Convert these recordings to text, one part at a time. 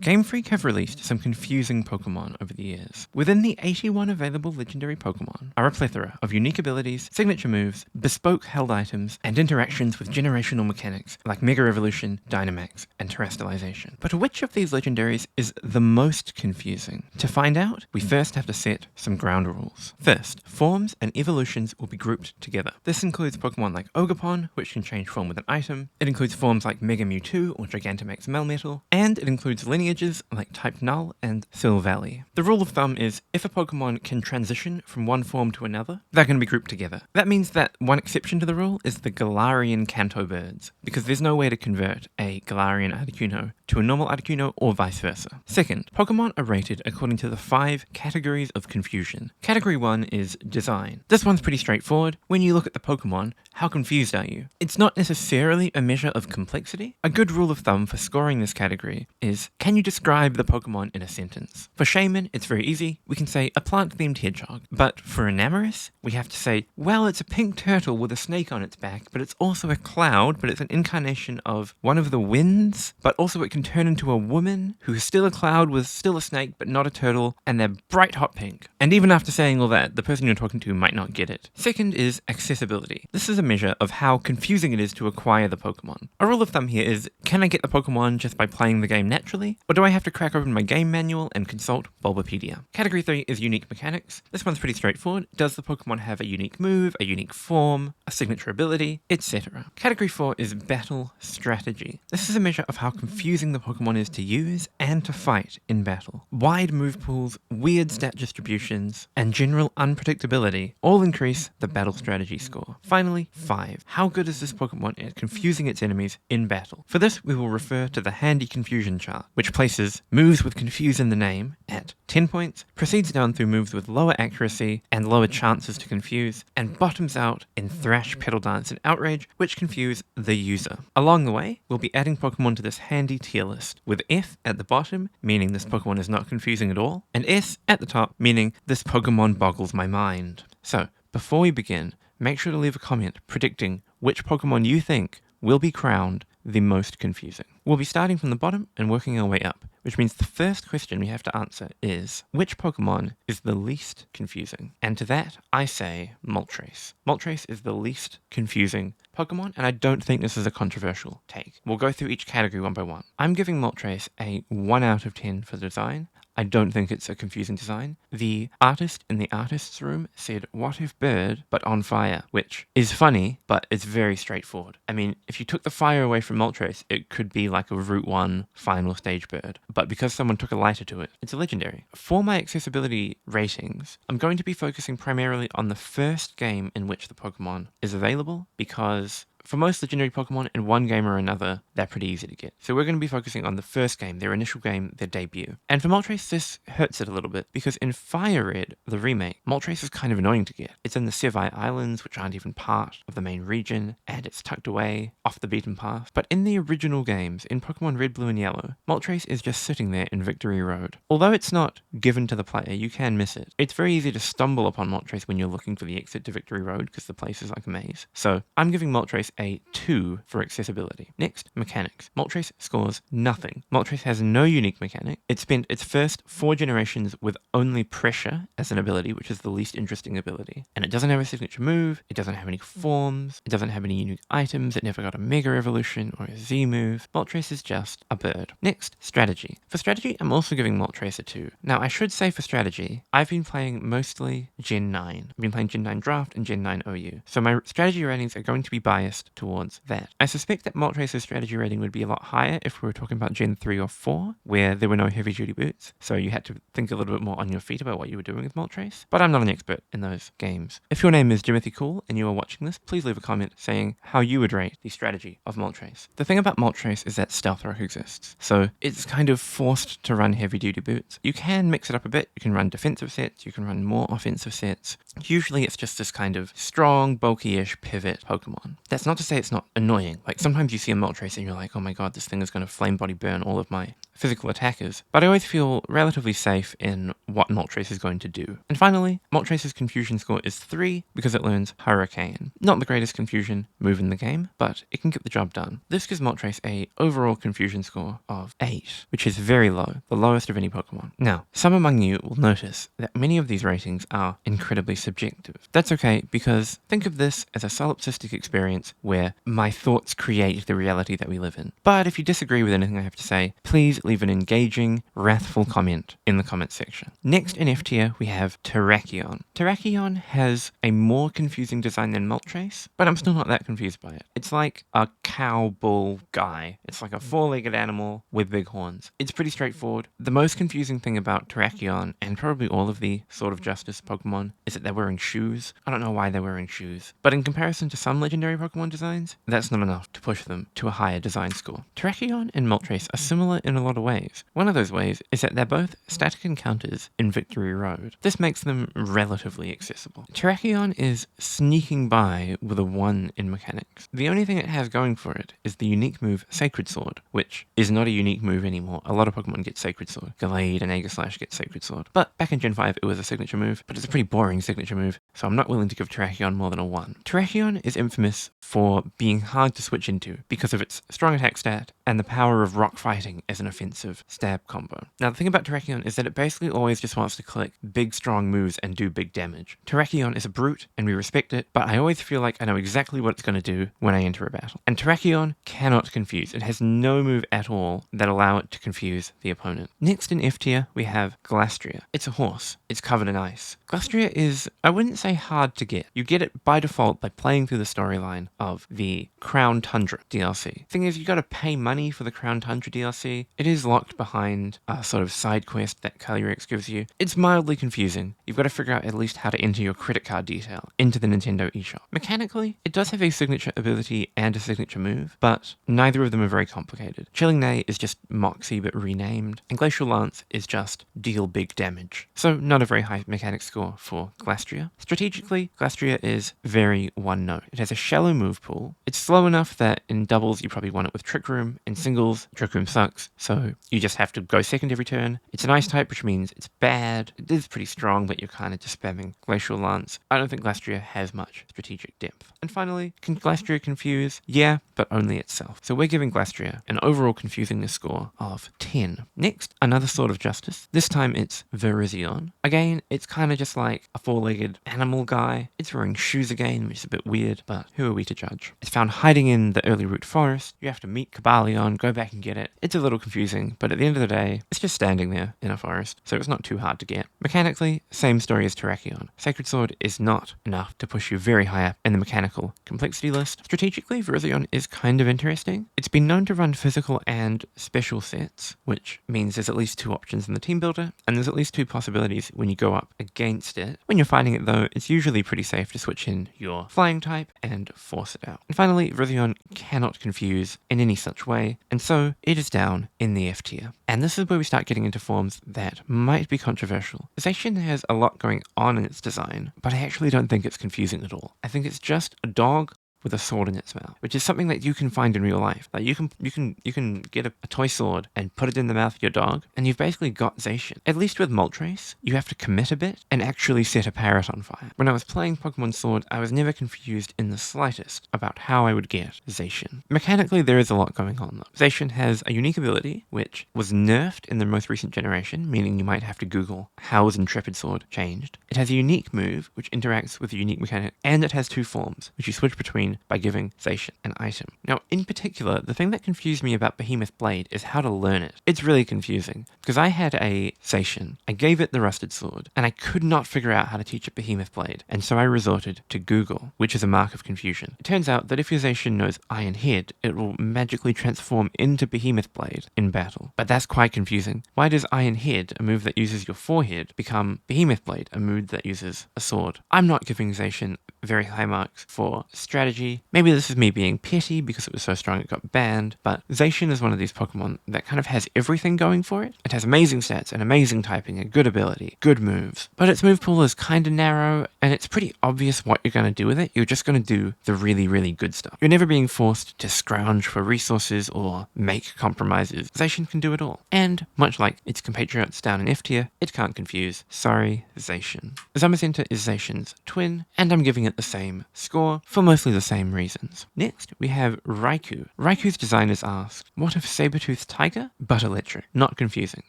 Game Freak have released some confusing Pokémon over the years. Within the 81 available legendary Pokémon are a plethora of unique abilities, signature moves, bespoke held items, and interactions with generational mechanics like Mega Evolution, Dynamax, and Terrestrialization. But which of these legendaries is the most confusing? To find out, we first have to set some ground rules. First, forms and evolutions will be grouped together. This includes Pokémon like Ogerpon, which can change form with an item. It includes forms like Mega Mewtwo or Gigantamax Melmetal, and it includes lineages like Type Null and Silvally. The rule of thumb is if a Pokemon can transition from one form to another, they're going to be grouped together. That means that one exception to the rule is the Galarian Kanto birds, because there's no way to convert a Galarian Articuno to a normal Articuno or vice versa. Second, Pokemon are rated according to the 5 categories of confusion. Category 1 is design. This one's pretty straightforward. When you look at the Pokemon, how confused are you? It's not necessarily a measure of complexity. A good rule of thumb for scoring this category is, can you describe the Pokemon in a sentence? For Shaman, it's very easy. We can say a plant-themed hedgehog. But for Enamorous, we have to say, well, it's a pink turtle with a snake on its back, but it's also a cloud, but it's an incarnation of one of the winds, but also it can turn into a woman who is still a cloud with still a snake, but not a turtle, and they're bright hot pink. And even after saying all that, the person you're talking to might not get it. Second is accessibility. This is a measure of how confusing it is to acquire the Pokemon. A rule of thumb here is, can I get the Pokemon just by playing the game naturally, or do I have to crack open my game manual and consult Bulbapedia? Category 3 is unique mechanics. This one's pretty straightforward. Does the Pokemon have a unique move, a unique form, a signature ability, etc.? Category 4 is battle strategy. This is a measure of how confusing the Pokemon is to use and to fight in battle. Wide move pools, weird stat distributions, and general unpredictability all increase the battle strategy score. Finally, 5. How good is this Pokemon at confusing its enemies in battle? For this, we will refer to the handy confusion chart, which places moves with confuse in the name at 10 points, proceeds down through moves with lower accuracy and lower chances to confuse, and bottoms out in Thrash, Petal Dance, and Outrage, which confuse the user. Along the way, we'll be adding Pokemon to this handy tier list, with F at the bottom, meaning this Pokemon is not confusing at all, and S at the top, meaning this Pokemon boggles my mind. So, before we begin, make sure to leave a comment predicting which Pokemon you think will be crowned the most confusing. We'll be starting from the bottom and working our way up, which means the first question we have to answer is, which Pokemon is the least confusing? And to that, I say Moltres. Moltres is the least confusing Pokemon, and I don't think this is a controversial take. We'll go through each category one by one. I'm giving Moltres a 1 out of 10 for the design. I don't think it's a confusing design. The artist in the artist's room said, what if bird, but on fire, which is funny, but it's very straightforward. I mean, if you took the fire away from Moltres, it could be like a Route 1 final stage bird. But because someone took a lighter to it, it's a legendary. For my accessibility ratings, I'm going to be focusing primarily on the first game in which the Pokemon is available, because for most legendary Pokemon, in one game or another, they're pretty easy to get. So we're going to be focusing on the first game, their initial game, their debut. And for Moltres, this hurts it a little bit, because in Fire Red, the remake, Moltres is kind of annoying to get. It's in the Sevii Islands, which aren't even part of the main region, and it's tucked away, off the beaten path. But in the original games, in Pokemon Red, Blue, and Yellow, Moltres is just sitting there in Victory Road. Although it's not given to the player, you can miss it. It's very easy to stumble upon Moltres when you're looking for the exit to Victory Road, because the place is like a maze. So I'm giving Moltres a 2 for accessibility. Next, mechanics. Moltres scores nothing. Moltres has no unique mechanic. It spent its first 4 generations with only pressure as an ability, which is the least interesting ability. And it doesn't have a signature move, it doesn't have any forms, it doesn't have any unique items, it never got a Mega Evolution or a Z move. Moltres is just a bird. Next, strategy. For strategy, I'm also giving Moltres a 2. Now, I should say for strategy, I've been playing mostly Gen 9. I've been playing Gen 9 Draft and Gen 9 OU. So my strategy ratings are going to be biased towards that. I suspect that Moltres' strategy rating would be a lot higher if we were talking about Gen 3 or 4, where there were no heavy-duty boots, so you had to think a little bit more on your feet about what you were doing with Moltres. But I'm not an expert in those games. If your name is Jimothy Cool and you are watching this, please leave a comment saying how you would rate the strategy of Moltres. The thing about Moltres is that Stealth Rock exists, so it's kind of forced to run heavy-duty boots. You can mix it up a bit. You can run defensive sets, you can run more offensive sets. Usually it's just this kind of strong, bulky-ish pivot Pokemon. That's not to say it's not annoying. Like, sometimes you see a Moltres and you're like, oh my god, this thing is going to flame body burn all of my physical attackers, but I always feel relatively safe in what Moltres is going to do. And finally, Moltres' confusion score is 3 because it learns Hurricane. Not the greatest confusion move in the game, but it can get the job done. This gives Moltres a overall confusion score of 8, which is very low, the lowest of any Pokemon. Now, some among you will notice that many of these ratings are incredibly subjective. That's okay, because think of this as a solipsistic experience where my thoughts create the reality that we live in. But if you disagree with anything I have to say, please leave an engaging, wrathful comment in the comments section. Next in F tier, we have Terrakion. Terrakion has a more confusing design than Moltres, but I'm still not that confused by it. It's like a cow bull guy. It's like a four-legged animal with big horns. It's pretty straightforward. The most confusing thing about Terrakion, and probably all of the Sword of Justice Pokemon, is that they're wearing shoes. I don't know why they're wearing shoes, but in comparison to some legendary Pokemon designs, that's not enough to push them to a higher design score. Terrakion and Moltres are similar in a lot of ways. One of those ways is that they're both static encounters in Victory Road. This makes them relatively accessible. Terrakion is sneaking by with a 1 in mechanics. The only thing it has going for it is the unique move Sacred Sword, which is not a unique move anymore. A lot of Pokemon get Sacred Sword. Gallade and Aegislash get Sacred Sword. But back in Gen 5, it was a signature move, but it's a pretty boring signature move, so I'm not willing to give Terrakion more than a 1. Terrakion is infamous for being hard to switch into because of its strong attack stat and the power of rock fighting as an offensive stab combo. Now, the thing about Terrakion is that it basically always just wants to click big, strong moves and do big damage. Terrakion is a brute, and we respect it, but I always feel like I know exactly what it's going to do when I enter a battle. And Terrakion cannot confuse. It has no move at all that allow it to confuse the opponent. Next in F tier, we have Galastria. It's a horse. It's covered in ice. Galastria is, I wouldn't say hard to get. You get it by default by playing through the storyline of the Crown Tundra DLC. Thing is, you gotta pay money for the Crown Tundra DLC. It is locked behind a sort of side quest that Calyrex gives you. It's mildly confusing. You've got to figure out at least how to enter your credit card detail into the Nintendo eShop. Mechanically, it does have a signature ability and a signature move, but neither of them are very complicated. Chilling Neigh is just Moxie but renamed, and Glacial Lance is just deal big damage. So not a very high mechanic score for Galastria. Strategically, Galastria is very one-note. It has a shallow move pool. It's slow enough that in doubles you probably want it with Trick Room. In singles, Trick Room sucks, so you just have to go second every turn. It's an ice type, which means it's bad. It is pretty strong, but you're kind of just spamming Glacial Lance. I don't think Galastria has much strategic depth. And finally, can Galastria confuse? Yeah, but only itself. So we're giving Galastria an overall confusingness score of 10. Next, another Sword of Justice. This time it's Virizion. Again, it's kind of just like a four-legged animal guy. It's wearing shoes again, which is a bit weird, but who are we to judge? It's found hiding in the early root forest. You have to meet Cobalion, go back and get it. It's a little confusing, but at the end of the day, it's just standing there in a forest, so it's not too hard to get. Mechanically, same story as Terrakion. Sacred Sword is not enough to push you very high up in the mechanical complexity list. Strategically, Virizion is kind of interesting. It's been known to run physical and special sets, which means there's at least 2 options in the team builder, and there's at least 2 possibilities when you go up against it. When you're fighting it though, it's usually pretty safe to switch in your flying type and force it out. And finally, Virizion cannot confuse in any such way, and so it is down in the F tier. And this is where we start getting into forms that might be controversial. Zacian has a lot going on in its design, but I actually don't think it's confusing at all. I think it's just a dog with a sword in its mouth, which is something that you can find in real life. Like you can get a toy sword and put it in the mouth of your dog, and you've basically got Zacian. At least with Moltres, you have to commit a bit and actually set a parrot on fire. When I was playing Pokemon Sword, I was never confused in the slightest about how I would get Zacian. Mechanically, there is a lot going on though. Zacian has a unique ability, which was nerfed in the most recent generation, meaning you might have to Google how is Intrepid Sword changed. It has a unique move, which interacts with a unique mechanic, and it has 2 forms, which you switch between by giving Zacian an item. Now, in particular, the thing that confused me about Behemoth Blade is how to learn it. It's really confusing, because I had a Zacian, I gave it the Rusted Sword, and I could not figure out how to teach it Behemoth Blade, and so I resorted to Google, which is a mark of confusion. It turns out that if your Zacian knows Iron Head, it will magically transform into Behemoth Blade in battle. But that's quite confusing. Why does Iron Head, a move that uses your forehead, become Behemoth Blade, a move that uses a sword? I'm not giving Zacian very high marks for strategy strategy. Maybe this is me being petty because it was so strong it got banned, but Zacian is one of these Pokemon that kind of has everything going for it. It has amazing stats and amazing typing and good ability, good moves, but its move pool is kind of narrow and it's pretty obvious what you're going to do with it. You're just going to do the really, really good stuff. You're never being forced to scrounge for resources or make compromises. Zacian can do it all. And much like its compatriots down in F tier, it can't confuse. Sorry, Zacian. Zamazenta is Zacian's twin, and I'm giving it the same score for mostly the same reasons. Next, we have Raikou. Raiku's designers asked, what if Sabertooth Tiger, but electric? Not confusing.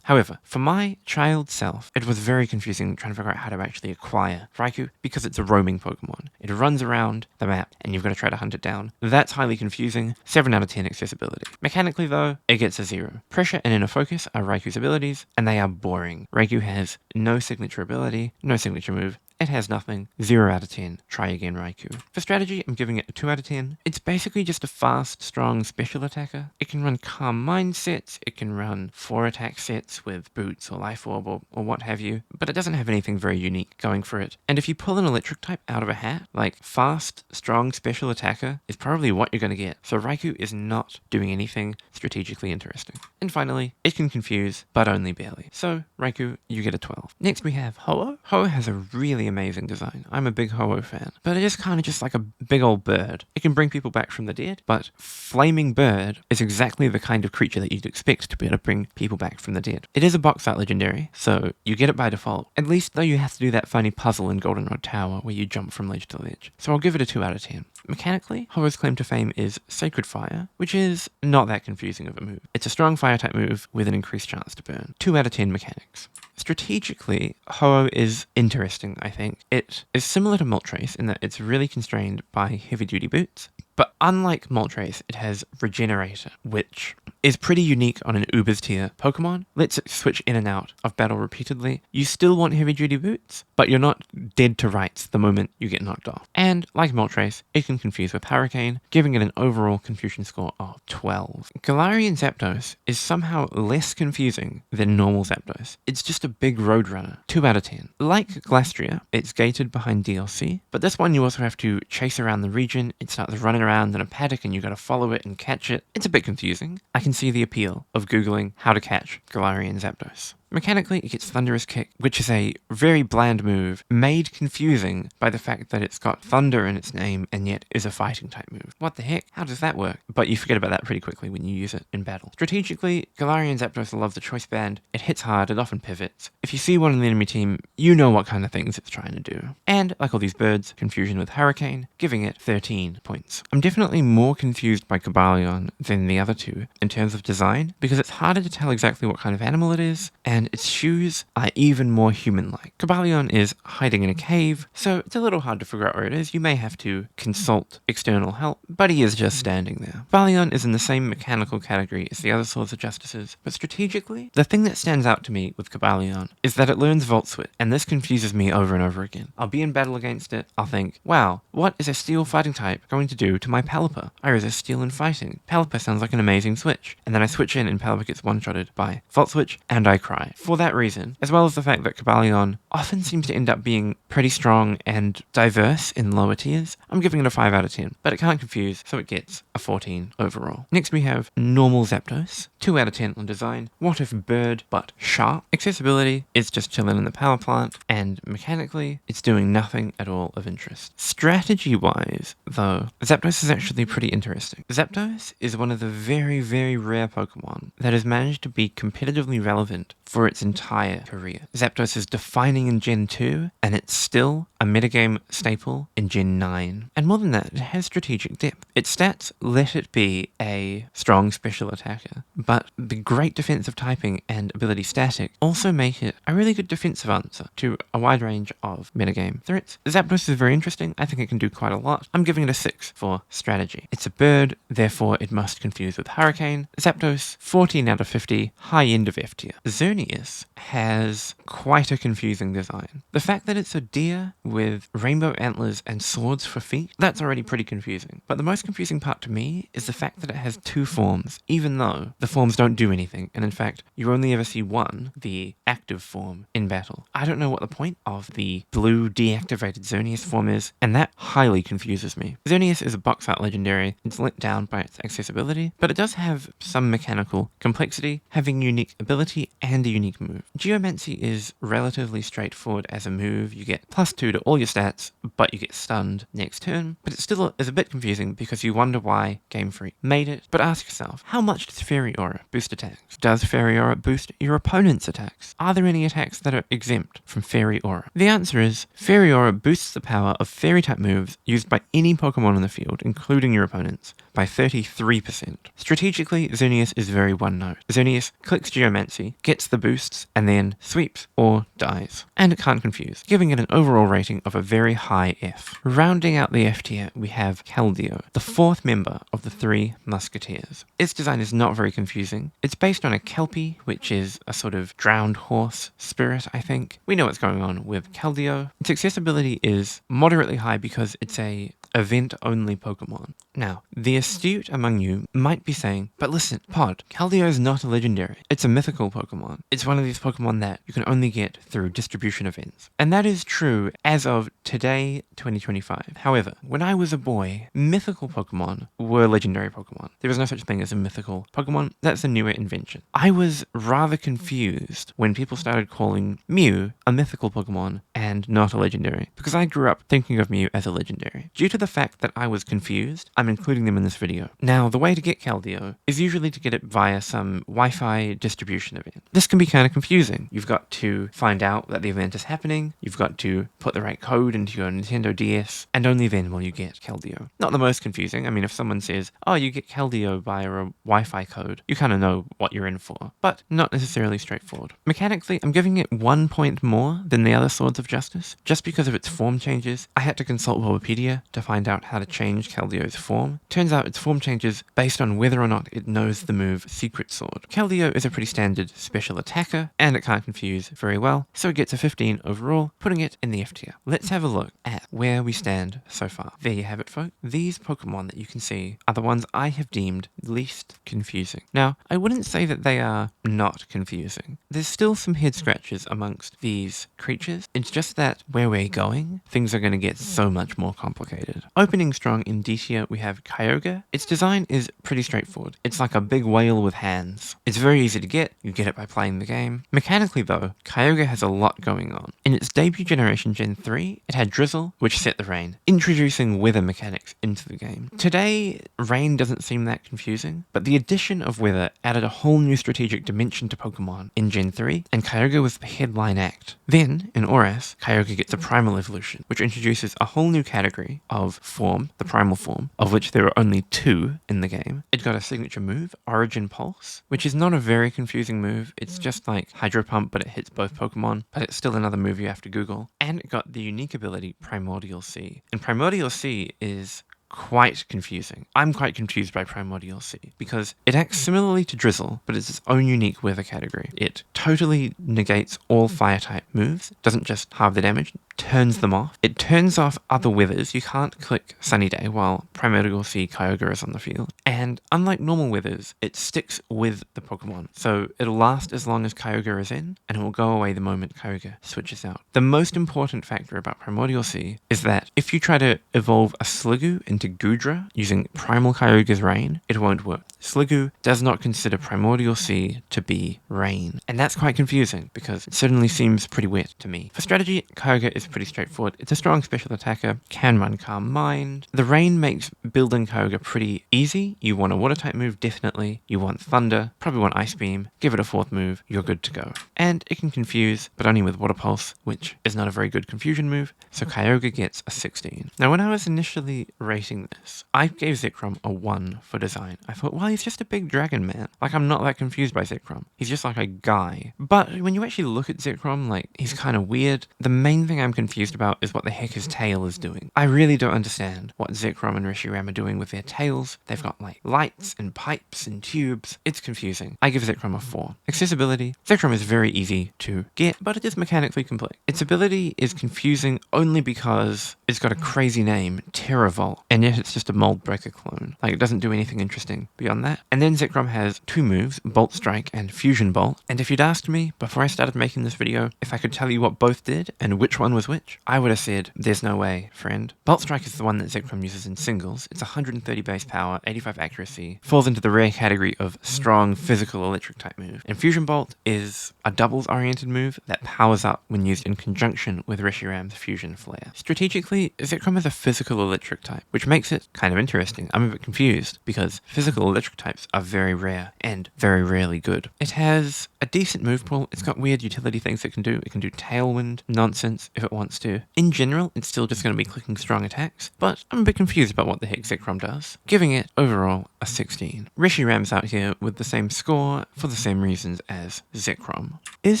However, for my child self, it was very confusing trying to figure out how to actually acquire Raikou because it's a roaming Pokemon. It runs around the map, and you've got to try to hunt it down. That's highly confusing. 7 out of 10 accessibility. Mechanically, though, it gets a 0. Pressure and Inner Focus are Raiku's abilities, and they are boring. Raikou has no signature ability, no signature move. It has nothing. 0 out of 10. Try again, Raikou. For strategy, I'm giving it a 2 out of 10. It's basically just a fast, strong special attacker. It can run Calm Mind sets, it can run 4 attack sets with Boots or Life Orb or what have you, but it doesn't have anything very unique going for it. And if you pull an electric type out of a hat, like fast, strong special attacker is probably what you're going to get. So Raikou is not doing anything strategically interesting. And finally, it can confuse, but only barely. So Raikou, you get a 12. Next we have Ho-Oh. Ho-Oh has a really amazing design. I'm a big Ho-Oh fan, but it is kind of just like a big old bird. It can bring people back from the dead, but Flaming Bird is exactly the kind of creature that you'd expect to be able to bring people back from the dead. It is a box art legendary, so you get it by default, at least though you have to do that funny puzzle in Goldenrod Tower where you jump from ledge to ledge. So I'll give it a 2 out of 10. Mechanically, Ho-Oh's claim to fame is Sacred Fire, which is not that confusing of a move. It's a strong fire type move with an increased chance to burn. 2 out of 10 mechanics. Strategically, Ho-Oh is interesting, I think. It is similar to Moltres in that it's really constrained by heavy-duty boots, but unlike Moltres, it has Regenerator, which is pretty unique on an Uber's tier Pokemon. Lets it switch in and out of battle repeatedly. You still want heavy-duty boots, but you're not dead to rights the moment you get knocked off. And like Moltres, it can confuse with Hurricane, giving it an overall confusion score of 12. Galarian Zapdos is somehow less confusing than normal Zapdos. It's just a big roadrunner. 2 out of 10. Like Glastria, it's gated behind DLC, but this one you also have to chase around the region. It starts running around in a paddock and you gotta follow it and catch it. It's a bit confusing. I can see the appeal of Googling how to catch Galarian Zapdos. Mechanically, it gets Thunderous Kick, which is a very bland move, made confusing by the fact that it's got thunder in its name and yet is a fighting type move. What the heck? How does that work? But you forget about that pretty quickly when you use it in battle. Strategically, Galarian Zapdos loves the Choice Band. It hits hard, it often pivots. If you see one in the enemy team, you know what kind of things it's trying to do. And, like all these birds, confusion with Hurricane, giving it 13 points. I'm definitely more confused by Cobalion than the other two in terms of design, because it's harder to tell exactly what kind of animal it is, and its shoes are even more human-like. Cobalion is hiding in a cave, so it's a little hard to figure out where it is. You may have to consult external help, but he is just standing there. Cobalion is in the same mechanical category as the other Swords of Justices, but strategically, the thing that stands out to me with Cobalion is that it learns Volt Switch, and this confuses me over and over again. I'll be in battle against it, I'll think, wow, what is a steel fighting type going to do to my Pelipper? I resist steel in fighting. Pelipper sounds like an amazing switch. And then I switch in and Pelipper gets one-shotted by Volt Switch, and I cry. For that reason, as well as the fact that Cobalion often seems to end up being pretty strong and diverse in lower tiers, I'm giving it a 5 out of 10, but it can't confuse, so it gets a 14 overall. Next we have Normal Zapdos, 2 out of 10 on design. What if bird, but sharp? Accessibility, it's just chilling in the power plant, and mechanically, it's doing nothing at all of interest. Strategy-wise, though, Zapdos is actually pretty interesting. Zapdos is one of the very, very rare Pokemon that has managed to be competitively relevant for its entire career. Zapdos is defining in Gen 2, and it's still a metagame staple in Gen 9. And more than that, it has strategic depth. Its stats let it be a strong special attacker, but the great defensive typing and ability static also make it a really good defensive answer to a wide range of metagame threats. Zapdos is very interesting. I think it can do quite a lot. I'm giving it a 6 for strategy. It's a bird, therefore it must confuse with Hurricane. Zapdos, 14 out of 50, high end of F tier. Xerneas has quite a confusing design. The fact that it's a deer with rainbow antlers and swords for feet, that's already pretty confusing. But the most confusing part to me is the fact that it has two forms, even though the forms don't do anything, and in fact, you only ever see one, the active form, in battle. I don't know what the point of the blue deactivated Xerneas form is, and that highly confuses me. Xerneas is a box art legendary. It's let down by its accessibility, but it does have some mechanical complexity, having unique ability and a unique move. Geomancy is relatively straightforward as a move. You get +2 to all your stats, but you get stunned next turn. But it still is a bit confusing because you wonder why Game Freak made it. But ask yourself, how much does Fairy Aura boost attacks? Does Fairy Aura boost your opponent's attacks? Are there any attacks that are exempt from Fairy Aura? The answer is, Fairy Aura boosts the power of Fairy-type moves used by any Pokemon in the field, including your opponent's, by 33%. Strategically, Xerneas is very one-note. Xerneas clicks Geomancy, gets the boosts, and then sweeps or dies. And it can't confuse, giving it an overall rating of a very high F. Rounding out the F tier, we have Keldeo, the fourth member of the Three Musketeers. Its design is not very confusing. It's based on a Kelpie, which is a sort of drowned horse spirit, I think. We know what's going on with Keldeo. Its accessibility is moderately high because it's a event-only Pokemon. Now, the astute among you might be saying, but listen, Pod, Keldeo is not a legendary. It's a mythical Pokemon. It's one of these Pokemon that you can only get through distribution events. And that is true as of today, 2025. However, when I was a boy, mythical Pokemon were legendary Pokemon. There was no such thing as a mythical Pokemon. That's a newer invention. I was rather confused when people started calling Mew a mythical Pokemon and not a legendary, because I grew up thinking of Mew as a legendary. Due to the fact that I was confused, I'm including them in this video. Now, the way to get Keldeo is usually to get it via some Wi-Fi distribution event. This can be kind of confusing. You've got to find out that the event is happening, you've got to put the right code into your Nintendo DS, and only then will you get Keldeo. Not the most confusing. I mean, if someone says, oh, you get Keldeo via a Wi-Fi code, you kind of know what you're in for, but not necessarily straightforward. Mechanically, I'm giving it 1 point more than the other Swords of Justice. Just because of its form changes, I had to consult Wikipedia to find out how to change Keldeo's form. Turns out its form changes based on whether or not it knows the move Secret Sword. Keldeo is a pretty standard special attacker, and it can't confuse very well, so it gets a 15 overall, putting it in the F tier. Let's have a look at where we stand so far. There you have it, folks. These Pokemon that you can see are the ones I have deemed least confusing. Now, I wouldn't say that they are not confusing. There's still some head scratches amongst these creatures. It's just that where we're going, things are going to get so much more complicated. Opening strong in D tier, we have Kyogre. Its design is pretty straightforward. It's like a big whale with hands. It's very easy to get. You get it by playing the game. Mechanically though, Kyogre has a lot going on. In its debut generation Gen 3, it had Drizzle, which set the rain, introducing weather mechanics into the game. Today, rain doesn't seem that confusing, but the addition of weather added a whole new strategic dimension to Pokemon in Gen 3, and Kyogre was the headline act. Then, in Oras, Kyogre gets a Primal Evolution, which introduces a whole new category of form, the Primal form, of which there are only 2 in the game. It got a signature move, Origin Pulse, which is not a very confusing move. It's just like Hydro Pump, but it hits both Pokemon, but it's still another move you have to Google. And it got the unique ability Primordial Sea. And Primordial Sea is quite confusing. I'm quite confused by Primordial Sea because it acts similarly to Drizzle, but it's its own unique weather category. It totally negates all fire-type moves, doesn't just halve the damage, turns them off. It turns off other weathers. You can't click Sunny Day while Primordial Sea Kyogre is on the field. And unlike normal weathers, it sticks with the Pokemon. So it'll last as long as Kyogre is in, and it will go away the moment Kyogre switches out. The most important factor about Primordial Sea is that if you try to evolve a Sliggoo into Goodra using Primal Kyogre's Rain, it won't work. Sliggoo does not consider Primordial Sea to be rain. And that's quite confusing because it certainly seems pretty wet to me. For strategy, Kyogre is pretty straightforward. It's a strong special attacker, can run Calm Mind. The rain makes building Kyogre pretty easy. You want a water type move, definitely. You want Thunder, probably want Ice Beam. Give it a 4th move, you're good to go. And it can confuse, but only with Water Pulse, which is not a very good confusion move, so Kyogre gets a 16. Now when I was initially rating this, I gave Zekrom a 1 for design. I thought, well, he's just a big dragon man. Like, I'm not that confused by Zekrom. He's just like a guy. But when you actually look at Zekrom, like, he's kind of weird. The main thing I'm confused about is what the heck his tail is doing. I really don't understand what Zekrom and Reshiram are doing with their tails. They've got, like, lights and pipes and tubes. It's confusing. I give Zekrom a 4. Accessibility. Zekrom is very easy to get, but it is mechanically complex. Its ability is confusing only because it's got a crazy name, Terravolt, and yet it's just a mold breaker clone. Like, it doesn't do anything interesting beyond that. And then Zekrom has 2 moves, Bolt Strike and Fusion Bolt. And if you'd asked me before I started making this video if I could tell you what both did and which one was which, I would have said, there's no way, friend. Bolt Strike is the one that Zekrom uses in singles. It's 130 base power, 85 accuracy, falls into the rare category of strong physical electric type move. And Fusion Bolt is a doubles oriented move that powers up when used in conjunction with Reshiram's Fusion Flare. Strategically, Zekrom is a physical electric type, which makes it kind of interesting. I'm a bit confused because physical electric types are very rare and very rarely good. It has a decent move pool. It's got weird utility things it can do. It can do Tailwind nonsense if it wants to. In general, it's still just going to be clicking strong attacks, but I'm a bit confused about what the heck Zekrom does, giving it overall a 16. Reshiram's out here with the same score for the same reasons as Zekrom. Is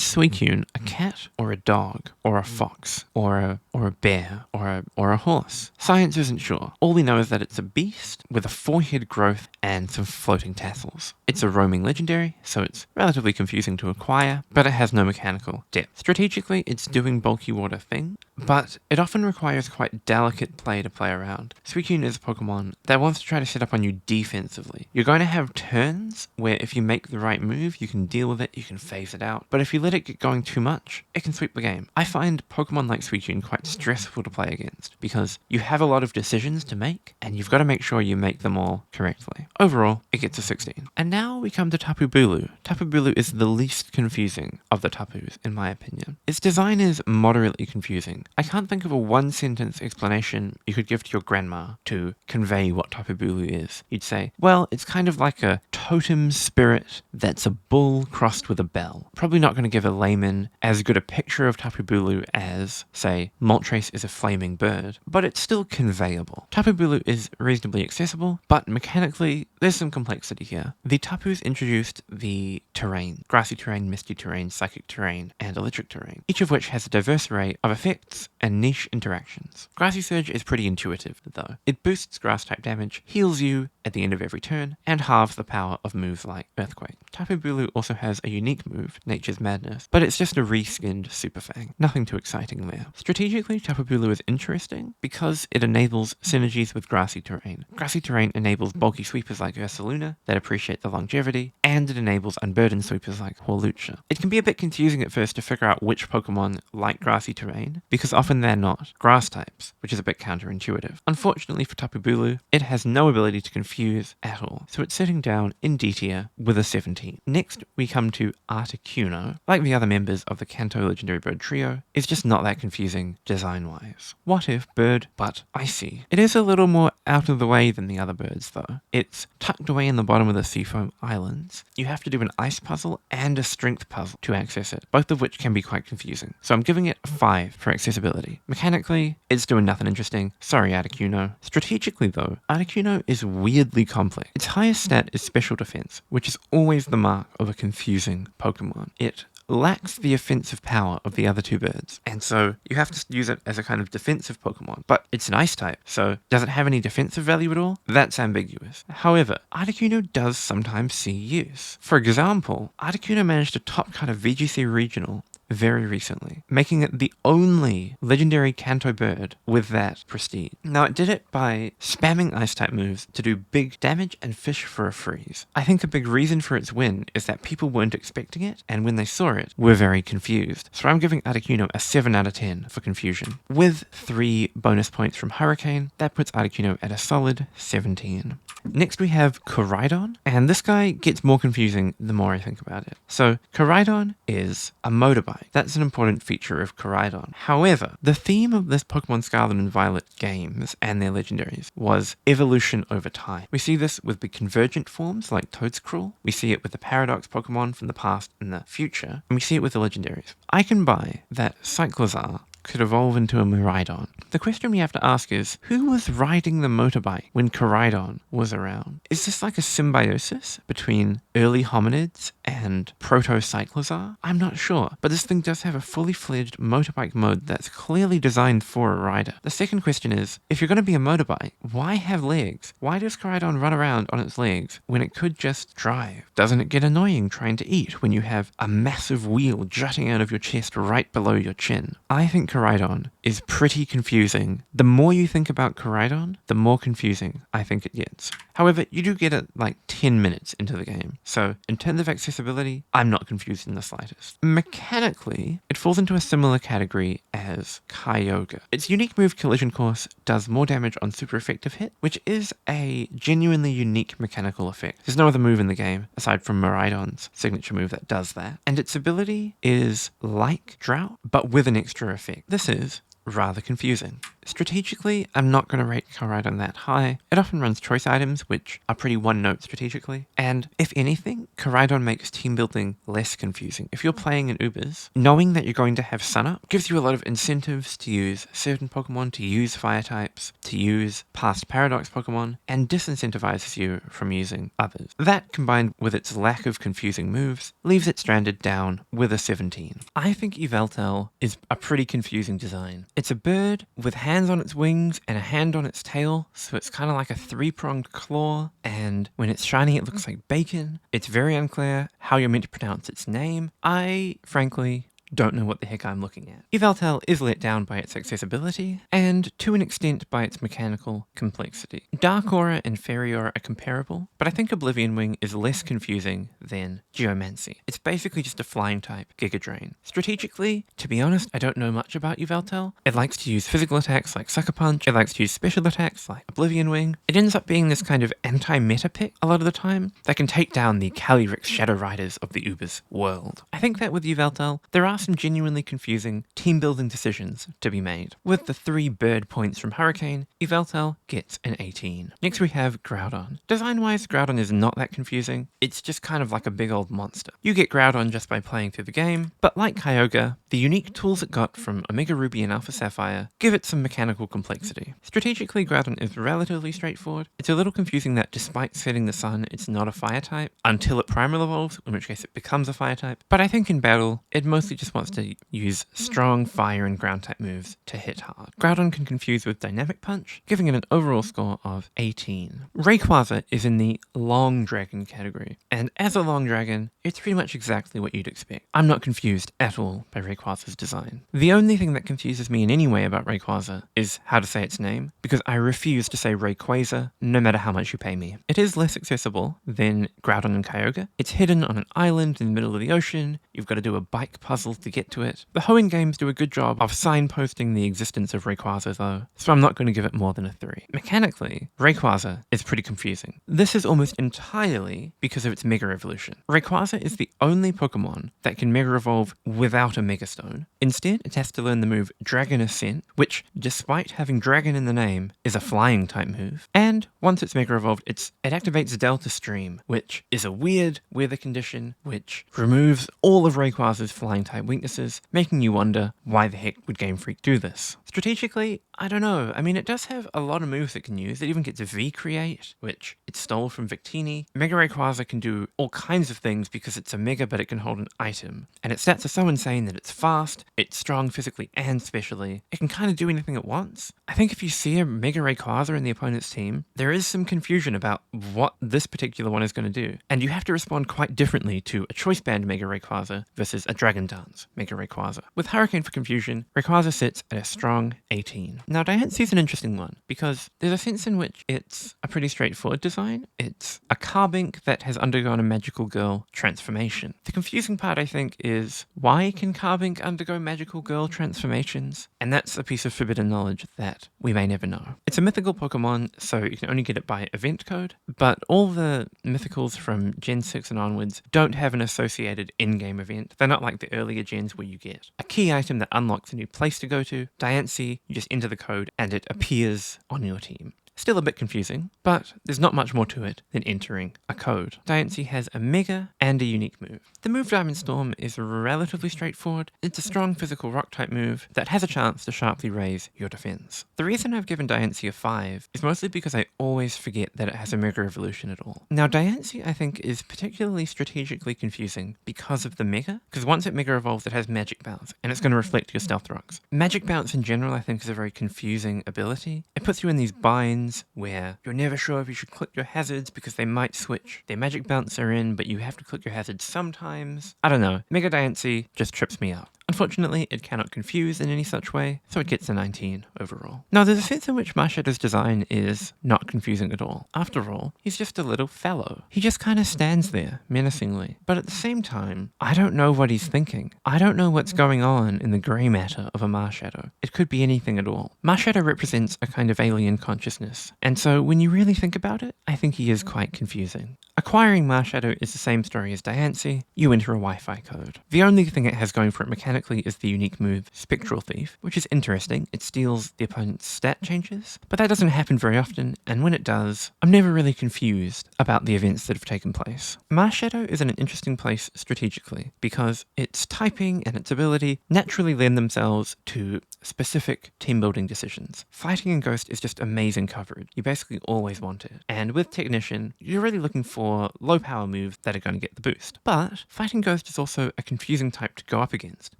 Suicune a cat or a dog or a fox or a bear or a horse? Science isn't sure. All we know is that it's a beast with a 4-head growth and some floating tassels. It's a roaming legendary, so it's relatively confusing to acquire, but it has no mechanical depth. Strategically, it's doing bulky water thing, but it often requires quite delicate play to play around. Suicune is a Pokemon that wants to try to set up on you defensively. You're going to have turns where if you make the right move, you can deal with it, you can phase it out, but if you let it get going too much, it can sweep the game. I find Pokemon like Suicune quite stressful to play against, because you have a lot of decisions to make, and you've got to make sure you make them all correctly. Overall, it gets a 16. And now we come to Tapu Bulu. Tapu Bulu is the least confusing of the Tapus, in my opinion. Its design is moderately confusing. I can't think of a one-sentence explanation you could give to your grandma to convey what Tapu Bulu is. You'd say, well, it's kind of like a totem spirit that's a bull crossed with a bell. Probably not going to give a layman as good a picture of Tapu Bulu as, say, Moltres is a flaming bird, but it's still conveyable. Tapu Bulu is reasonably accessible, but mechanically, there's some complexity here. The Tapus introduced the terrain, grassy terrain, misty terrain, psychic terrain, and electric terrain, each of which has a diverse array of effects and niche interactions. Grassy Surge is pretty intuitive, though. It boosts grass-type damage, heals you at the end of every turn, and halves the power of moves like Earthquake. Tapu Bulu also has a unique move, Nature's Madness, but it's just a reskinned Stupefying. Nothing too exciting there. Strategically, Tapu Bulu is interesting because it enables synergies with grassy terrain. Grassy terrain enables bulky sweepers like Ursaluna that appreciate the longevity, and it enables unburdened sweepers like Hawlucha. It can be a bit confusing at first to figure out which Pokemon like grassy terrain, because often they're not grass types, which is a bit counterintuitive. Unfortunately for Tapu Bulu, it has no ability to confuse at all, so it's sitting down in D tier with a 17. Next, we come to Articuno. Like the other members of the Kanto Legendary Bird Trio, it's just not that confusing design-wise. What if bird, but icy? It is a little more out of the way than the other birds, though. It's tucked away in the bottom of the Seafoam Islands. You have to do an ice puzzle and a strength puzzle to access it, both of which can be quite confusing. So I'm giving it a 5 for accessibility. Mechanically, it's doing nothing interesting. Sorry, Articuno. Strategically, though, Articuno is weirdly complex. Its highest stat is Special Defense, which is always the mark of a confusing Pokemon. It lacks the offensive power of the other two birds, and so you have to use it as a kind of defensive Pokemon. But it's an ice type, so does it have any defensive value at all? That's ambiguous. However, Articuno does sometimes see use. For example, Articuno managed to top cut a VGC regional very recently, making it the only legendary Kanto bird with that prestige. Now, it did it by spamming ice-type moves to do big damage and fish for a freeze. I think a big reason for its win is that people weren't expecting it, and when they saw it, were very confused. So I'm giving Articuno a 7 out of 10 for confusion. With 3 bonus points from Hurricane, that puts Articuno at a solid 17. Next we have Koraidon, and this guy gets more confusing the more I think about it. So Koraidon is a motorbike. That's an important feature of Koraidon. However, the theme of this Pokemon Scarlet and Violet games and their legendaries was evolution over time. We see this with the convergent forms like Toedscruel, we see it with the Paradox Pokemon from the past and the future, and we see it with the legendaries. I can buy that Cyclizar could evolve into a Miraidon. The question we have to ask is, who was riding the motorbike when Koraidon was around? Is this like a symbiosis between early hominids and proto-cyclosaur? I'm not sure, but this thing does have a fully fledged motorbike mode that's clearly designed for a rider. The second question is, if you're going to be a motorbike, why have legs? Why does Koraidon run around on its legs when it could just drive? Doesn't it get annoying trying to eat when you have a massive wheel jutting out of your chest right below your chin? I think Koraidon is pretty confusing. The more you think about Koraidon, the more confusing I think it gets. However, you do get it like 10 minutes into the game, so in terms of accessibility, I'm not confused in the slightest. Mechanically, it falls into a similar category as Kyogre. Its unique move Collision Course does more damage on super effective hit, which is a genuinely unique mechanical effect. There's no other move in the game, aside from Miraidon's signature move, that does that. And its ability is like Drought, but with an extra effect. This is rather confusing. Strategically, I'm not going to rate Koraidon that high. It often runs choice items, which are pretty one-note strategically. And if anything, Koraidon makes team building less confusing. If you're playing in Ubers, knowing that you're going to have Sunup gives you a lot of incentives to use certain Pokemon, to use fire types, to use past Paradox Pokemon, and disincentivizes you from using others. That, combined with its lack of confusing moves, leaves it stranded down with a 17. I think Yveltal is a pretty confusing design. It's a bird with hands on its wings and a hand on its tail, so it's kind of like a three-pronged claw, and when it's shiny it looks like bacon. It's very unclear how you're meant to pronounce its name. I, frankly, don't know what the heck I'm looking at. Yveltal is let down by its accessibility, and to an extent by its mechanical complexity. Dark Aura and Fairy Aura are comparable, but I think Oblivion Wing is less confusing than Geomancy. It's basically just a flying type Giga Drain. Strategically, to be honest, I don't know much about Yveltal. It likes to use physical attacks like Sucker Punch, it likes to use special attacks like Oblivion Wing. It ends up being this kind of anti-meta pick a lot of the time that can take down the Calyrex Shadow Riders of the Ubers world. I think that with Yveltal, there are some genuinely confusing team-building decisions to be made. With the 3 bird points from Hurricane, Yveltal gets an 18. Next we have Groudon. Design-wise, Groudon is not that confusing. It's just kind of like a big old monster. You get Groudon just by playing through the game, but like Kyogre, the unique tools it got from Omega Ruby and Alpha Sapphire give it some mechanical complexity. Strategically, Groudon is relatively straightforward. It's a little confusing that despite setting the sun, it's not a fire type until it primal evolves, in which case it becomes a fire type. But I think in battle, it mostly just wants to use strong fire and ground type moves to hit hard. Groudon can confuse with Dynamic Punch, giving it an overall score of 18. Rayquaza is in the Long Dragon category, and as a Long Dragon, it's pretty much exactly what you'd expect. I'm not confused at all by Rayquaza's design. The only thing that confuses me in any way about Rayquaza is how to say its name, because I refuse to say Rayquaza no matter how much you pay me. It is less accessible than Groudon and Kyogre. It's hidden on an island in the middle of the ocean. You've got to do a bike puzzle to get to it. The Hoenn games do a good job of signposting the existence of Rayquaza though, so I'm not going to give it more than a 3. Mechanically, Rayquaza is pretty confusing. This is almost entirely because of its Mega Evolution. Rayquaza is the only Pokemon that can Mega Evolve without a Mega Stone. Instead, it has to learn the move Dragon Ascent, which, despite having Dragon in the name, is a flying type move. And once it's Mega Evolved, it activates Delta Stream, which is a weird weather condition which removes all of Rayquaza's flying type weaknesses, making you wonder why the heck would Game Freak do this. Strategically, I don't know. I mean, it does have a lot of moves it can use. It even gets a V-Create, which it stole from Victini. Mega Rayquaza can do all kinds of things because it's a Mega, but it can hold an item. And its stats are so insane that it's fast, it's strong physically and specially. It can kind of do anything at once. I think if you see a Mega Rayquaza in the opponent's team, there is some confusion about what this particular one is going to do. And you have to respond quite differently to a Choice Band Mega Rayquaza versus a Dragon Dance Mega Rayquaza. With Hurricane for confusion, Rayquaza sits at a strong 18. Now, Diancie is an interesting one because there's a sense in which it's a pretty straightforward design. It's a Carbink that has undergone a Magical Girl transformation. The confusing part, I think, is why can Carbink undergo Magical Girl transformations? And that's a piece of forbidden knowledge that we may never know. It's a mythical Pokemon, so you can only get it by event code, but all the mythicals from Gen 6 and onwards don't have an associated in-game event. They're not like the earlier gens where you get a key item that unlocks a new place to go to. Diancie, you just enter the code and it appears on your team. Still a bit confusing, but there's not much more to it than entering a code. Diancie has a Mega and a unique move. The move Diamond Storm is relatively straightforward. It's a strong physical rock type move that has a chance to sharply raise your defense. The reason I've given Diancie a 5 is mostly because I always forget that it has a Mega Evolution at all. Now Diancie I think is particularly strategically confusing because of the Mega, because once it Mega Evolves it has Magic Bounce, and it's going to reflect your Stealth Rocks. Magic Bounce in general I think is a very confusing ability. It puts you in these binds where you're never sure if you should click your hazards because they might switch. Their Magic Bounce are in, but you have to click your hazards sometimes. I don't know. Mega Diancie just trips me up. Unfortunately, it cannot confuse in any such way, so it gets a 19 overall. Now, there's a sense in which Marshadow's design is not confusing at all. After all, he's just a little fellow. He just kind of stands there, menacingly. But at the same time, I don't know what he's thinking. I don't know what's going on in the grey matter of a Marshadow. It could be anything at all. Marshadow represents a kind of alien consciousness, and so when you really think about it, I think he is quite confusing. Acquiring Marshadow is the same story as Diancie. You enter a Wi-Fi code. The only thing it has going for it mechanically is the unique move Spectral Thief, which is interesting. It steals the opponent's stat changes, but that doesn't happen very often, and when it does, I'm never really confused about the events that have taken place. Marshadow is in an interesting place strategically, because its typing and its ability naturally lend themselves to specific team-building decisions. Fighting in Ghost is just amazing coverage. You basically always want it. And with Technician, you're really looking for low-power moves that are going to get the boost. But Fighting Ghost is also a confusing type to go up against,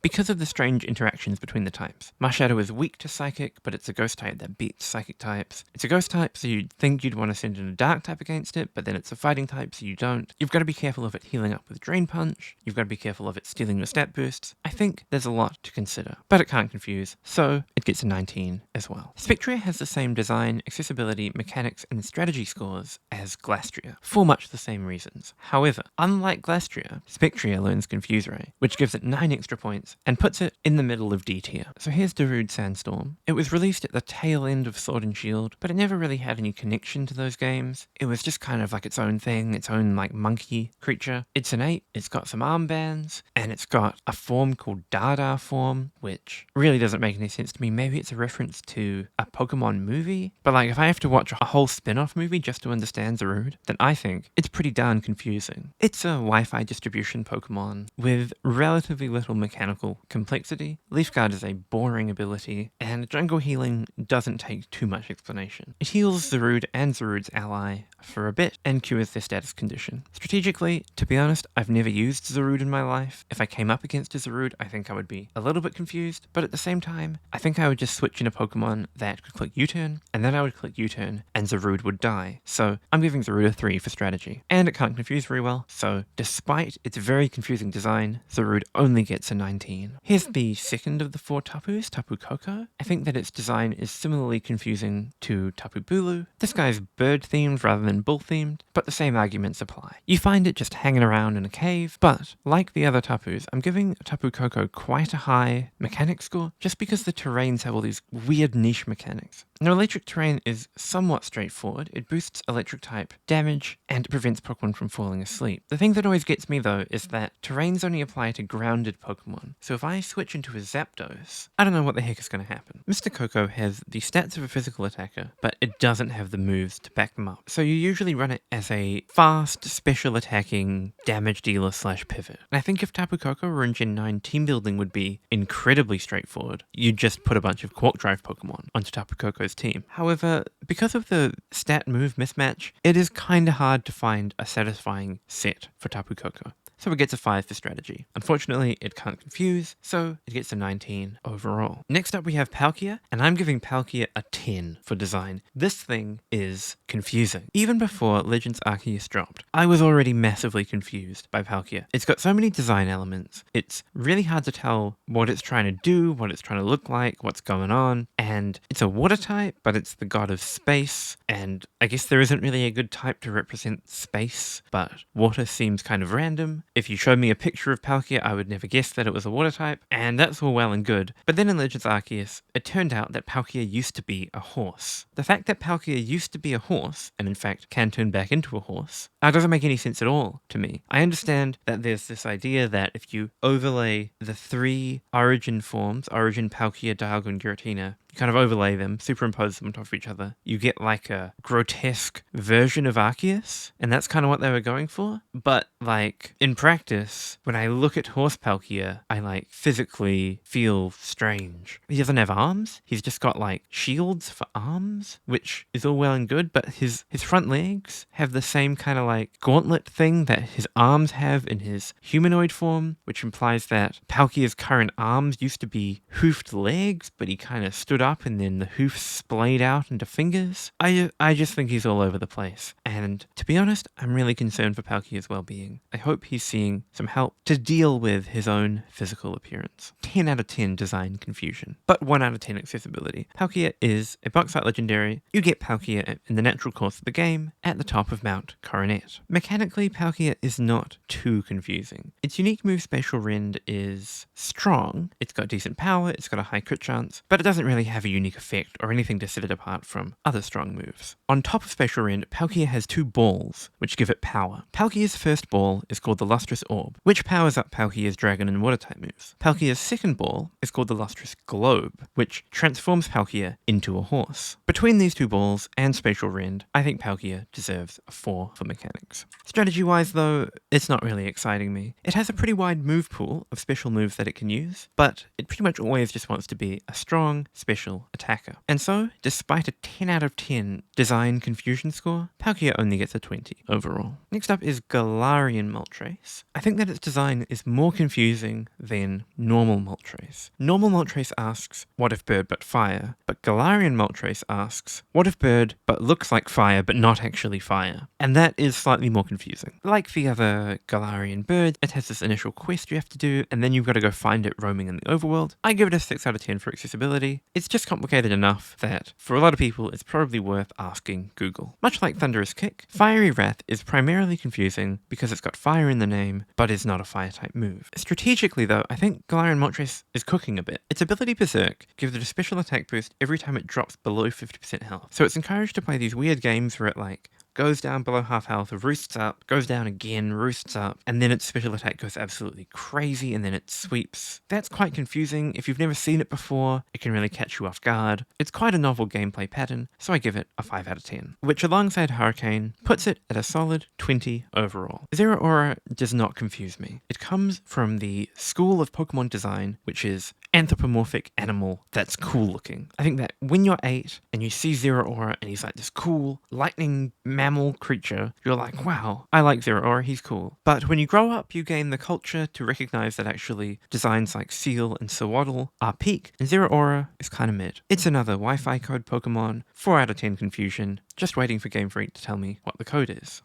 because of the strange interactions between the types. Marshadow is weak to Psychic, but it's a Ghost type that beats Psychic types. It's a Ghost type, so you'd think you'd want to send in a Dark type against it, but then it's a Fighting type, so you don't. You've got to be careful of it healing up with Drain Punch. You've got to be careful of it stealing your stat boosts. I think there's a lot to consider, but it can't confuse, so it gets a 19 as well. Spectria has the same design, accessibility, mechanics, and strategy scores as Glastria, for much the same reasons. However, unlike Glastria, Spectria learns Confuse Ray, which gives it 9 extra points and puts it in the middle of D tier. So here's Darude Sandstorm. It was released at the tail end of Sword and Shield, but it never really had any connection to those games. It was just kind of like its own thing, its own like monkey creature. It's an 8, it's got some armbands, and it's got a form called Dada form, which really doesn't make any sense to me. Maybe it's a reference to a Pokemon movie, but like if I have to watch a whole spin-off movie just to understand Darude, then I think it's pretty darn confusing. It's a Wi-Fi distribution Pokemon with relatively little mechanical complexity. Leaf Guard is a boring ability, and jungle healing doesn't take too much explanation. It heals Darude and Darude's ally for a bit and cures their status condition. Strategically, to be honest, I've never used Darude in my life. If I came up against a Darude, I think I would be a little bit confused, but at the same time, I think I would just switch in a Pokemon that could click U-turn, and then I would click U-turn, and Darude would die. So I'm giving Darude a 3 for strategy. And it can't confuse very well, so despite its very confusing design, Darude only gets a 19. Here's the second of the 4 Tapus, Tapu Koko. I think that its design is similarly confusing to Tapu Bulu. This guy's bird-themed rather than bull-themed, but the same arguments apply. You find it just hanging around in a cave, but like the other Tapus, I'm giving Tapu Koko quite a high mechanic score, just because the terrains have all these weird niche mechanics. Now, electric terrain is somewhat straightforward. It boosts electric type damage and prevents Pokemon from falling asleep. The thing that always gets me though is that terrains only apply to grounded Pokemon. So if I switch into a Zapdos, I don't know what the heck is going to happen. Mr. Koko has the stats of a physical attacker, but it doesn't have the moves to back them up. So you usually run it as a fast, special attacking damage dealer / pivot. And I think if Tapu Koko were in Gen 9, team building would be incredibly straightforward. You'd just put a bunch of Quark Drive Pokemon onto Tapu Koko's team. However, because of the stat move mismatch, it is kinda hard to find a satisfying set for Tapu Koko. So it gets a 5 for strategy. Unfortunately, it can't confuse, so it gets a 19 overall. Next up we have Palkia, and I'm giving Palkia a 10 for design. This thing is confusing. Even before Legends Arceus dropped, I was already massively confused by Palkia. It's got so many design elements, it's really hard to tell what it's trying to do, what it's trying to look like, what's going on, and it's a water type, but it's the god of space, and I guess there isn't really a good type to represent space, but water seems kind of random. If you showed me a picture of Palkia, I would never guess that it was a water type, and that's all well and good. But then in Legends Arceus, it turned out that Palkia used to be a horse. The fact that Palkia used to be a horse, and in fact can turn back into a horse, doesn't make any sense at all to me. I understand that there's this idea that if you overlay the 3 origin forms, Origin, Palkia, Dialga, and Giratina, you kind of overlay them, superimpose them on top of each other, you get like a grotesque version of Arceus, and that's kind of what they were going for. But like in practice, when I look at Horse Palkia, I like physically feel strange. He doesn't have arms. He's just got like shields for arms, which is all well and good, but his front legs have the same kind of like gauntlet thing that his arms have in his humanoid form, which implies that Palkia's current arms used to be hoofed legs, but he kind of stood up and then the hoofs splayed out into fingers. I just think he's all over the place. And to be honest, I'm really concerned for Palkia's well-being. I hope he's seeing some help to deal with his own physical appearance. 10 out of 10 design confusion, but 1 out of 10 accessibility. Palkia is a Bauxite legendary. You get Palkia in the natural course of the game at the top of Mount Coronet. Mechanically, Palkia is not too confusing. Its unique move Spatial Rend is strong. It's got decent power, it's got a high crit chance, but it doesn't really have a unique effect or anything to set it apart from other strong moves. On top of Spatial Rend, Palkia has 2 balls, which give it power. Palkia's first ball is called the Lustrous Orb, which powers up Palkia's Dragon and Water-type moves. Palkia's second ball is called the Lustrous Globe, which transforms Palkia into a horse. Between these 2 balls and Spatial Rend, I think Palkia deserves a 4 for mechanics. Strategy-wise though, it's not really exciting me. It has a pretty wide move pool of special moves that it can use, but it pretty much always just wants to be a strong, special attacker. And so, despite a 10 out of 10 design confusion score, Palkia only gets a 20 overall. Next up is Galarian Moltres. I think that its design is more confusing than normal Moltres. Normal Moltres asks, what if bird but fire? But Galarian Moltres asks, what if bird but looks like fire but not actually fire? And that is slightly more confusing. Like the other Galarian bird, it has this initial quest you have to do, and then you've got to go find it roaming in the overworld. I give it a 6 out of 10 for accessibility. It's just complicated enough that, for a lot of people, it's probably worth asking Google. Much like Thunderous Kick, Fiery Wrath is primarily confusing because it's got fire in the name, but is not a fire-type move. Strategically though, I think Galarian Moltres is cooking a bit. Its ability Berserk gives it a special attack boost every time it drops below 50% health. So it's encouraged to play these weird games where it like goes down below half health, roosts up, goes down again, roosts up, and then its special attack goes absolutely crazy, and then it sweeps. That's quite confusing. If you've never seen it before, it can really catch you off guard. It's quite a novel gameplay pattern, so I give it a 5 out of 10, which alongside Hurricane puts it at a solid 20 overall. Zeraora does not confuse me. It comes from the school of Pokemon design, which is anthropomorphic animal that's cool looking. I think that when you're 8 and you see Zeraora and he's like this cool lightning mammal creature, you're like, wow, I like Zeraora, he's cool. But when you grow up, you gain the culture to recognize that actually designs like Seal and Sewaddle are peak, and Zeraora is kind of mid. It's another Wi-Fi code Pokemon, 4 out of 10 confusion, just waiting for Game Freak to tell me what the code is.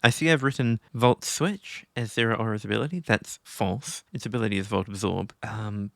I see I've written Volt Switch as Zeraora's ability. That's false. Its ability is Volt Absorb,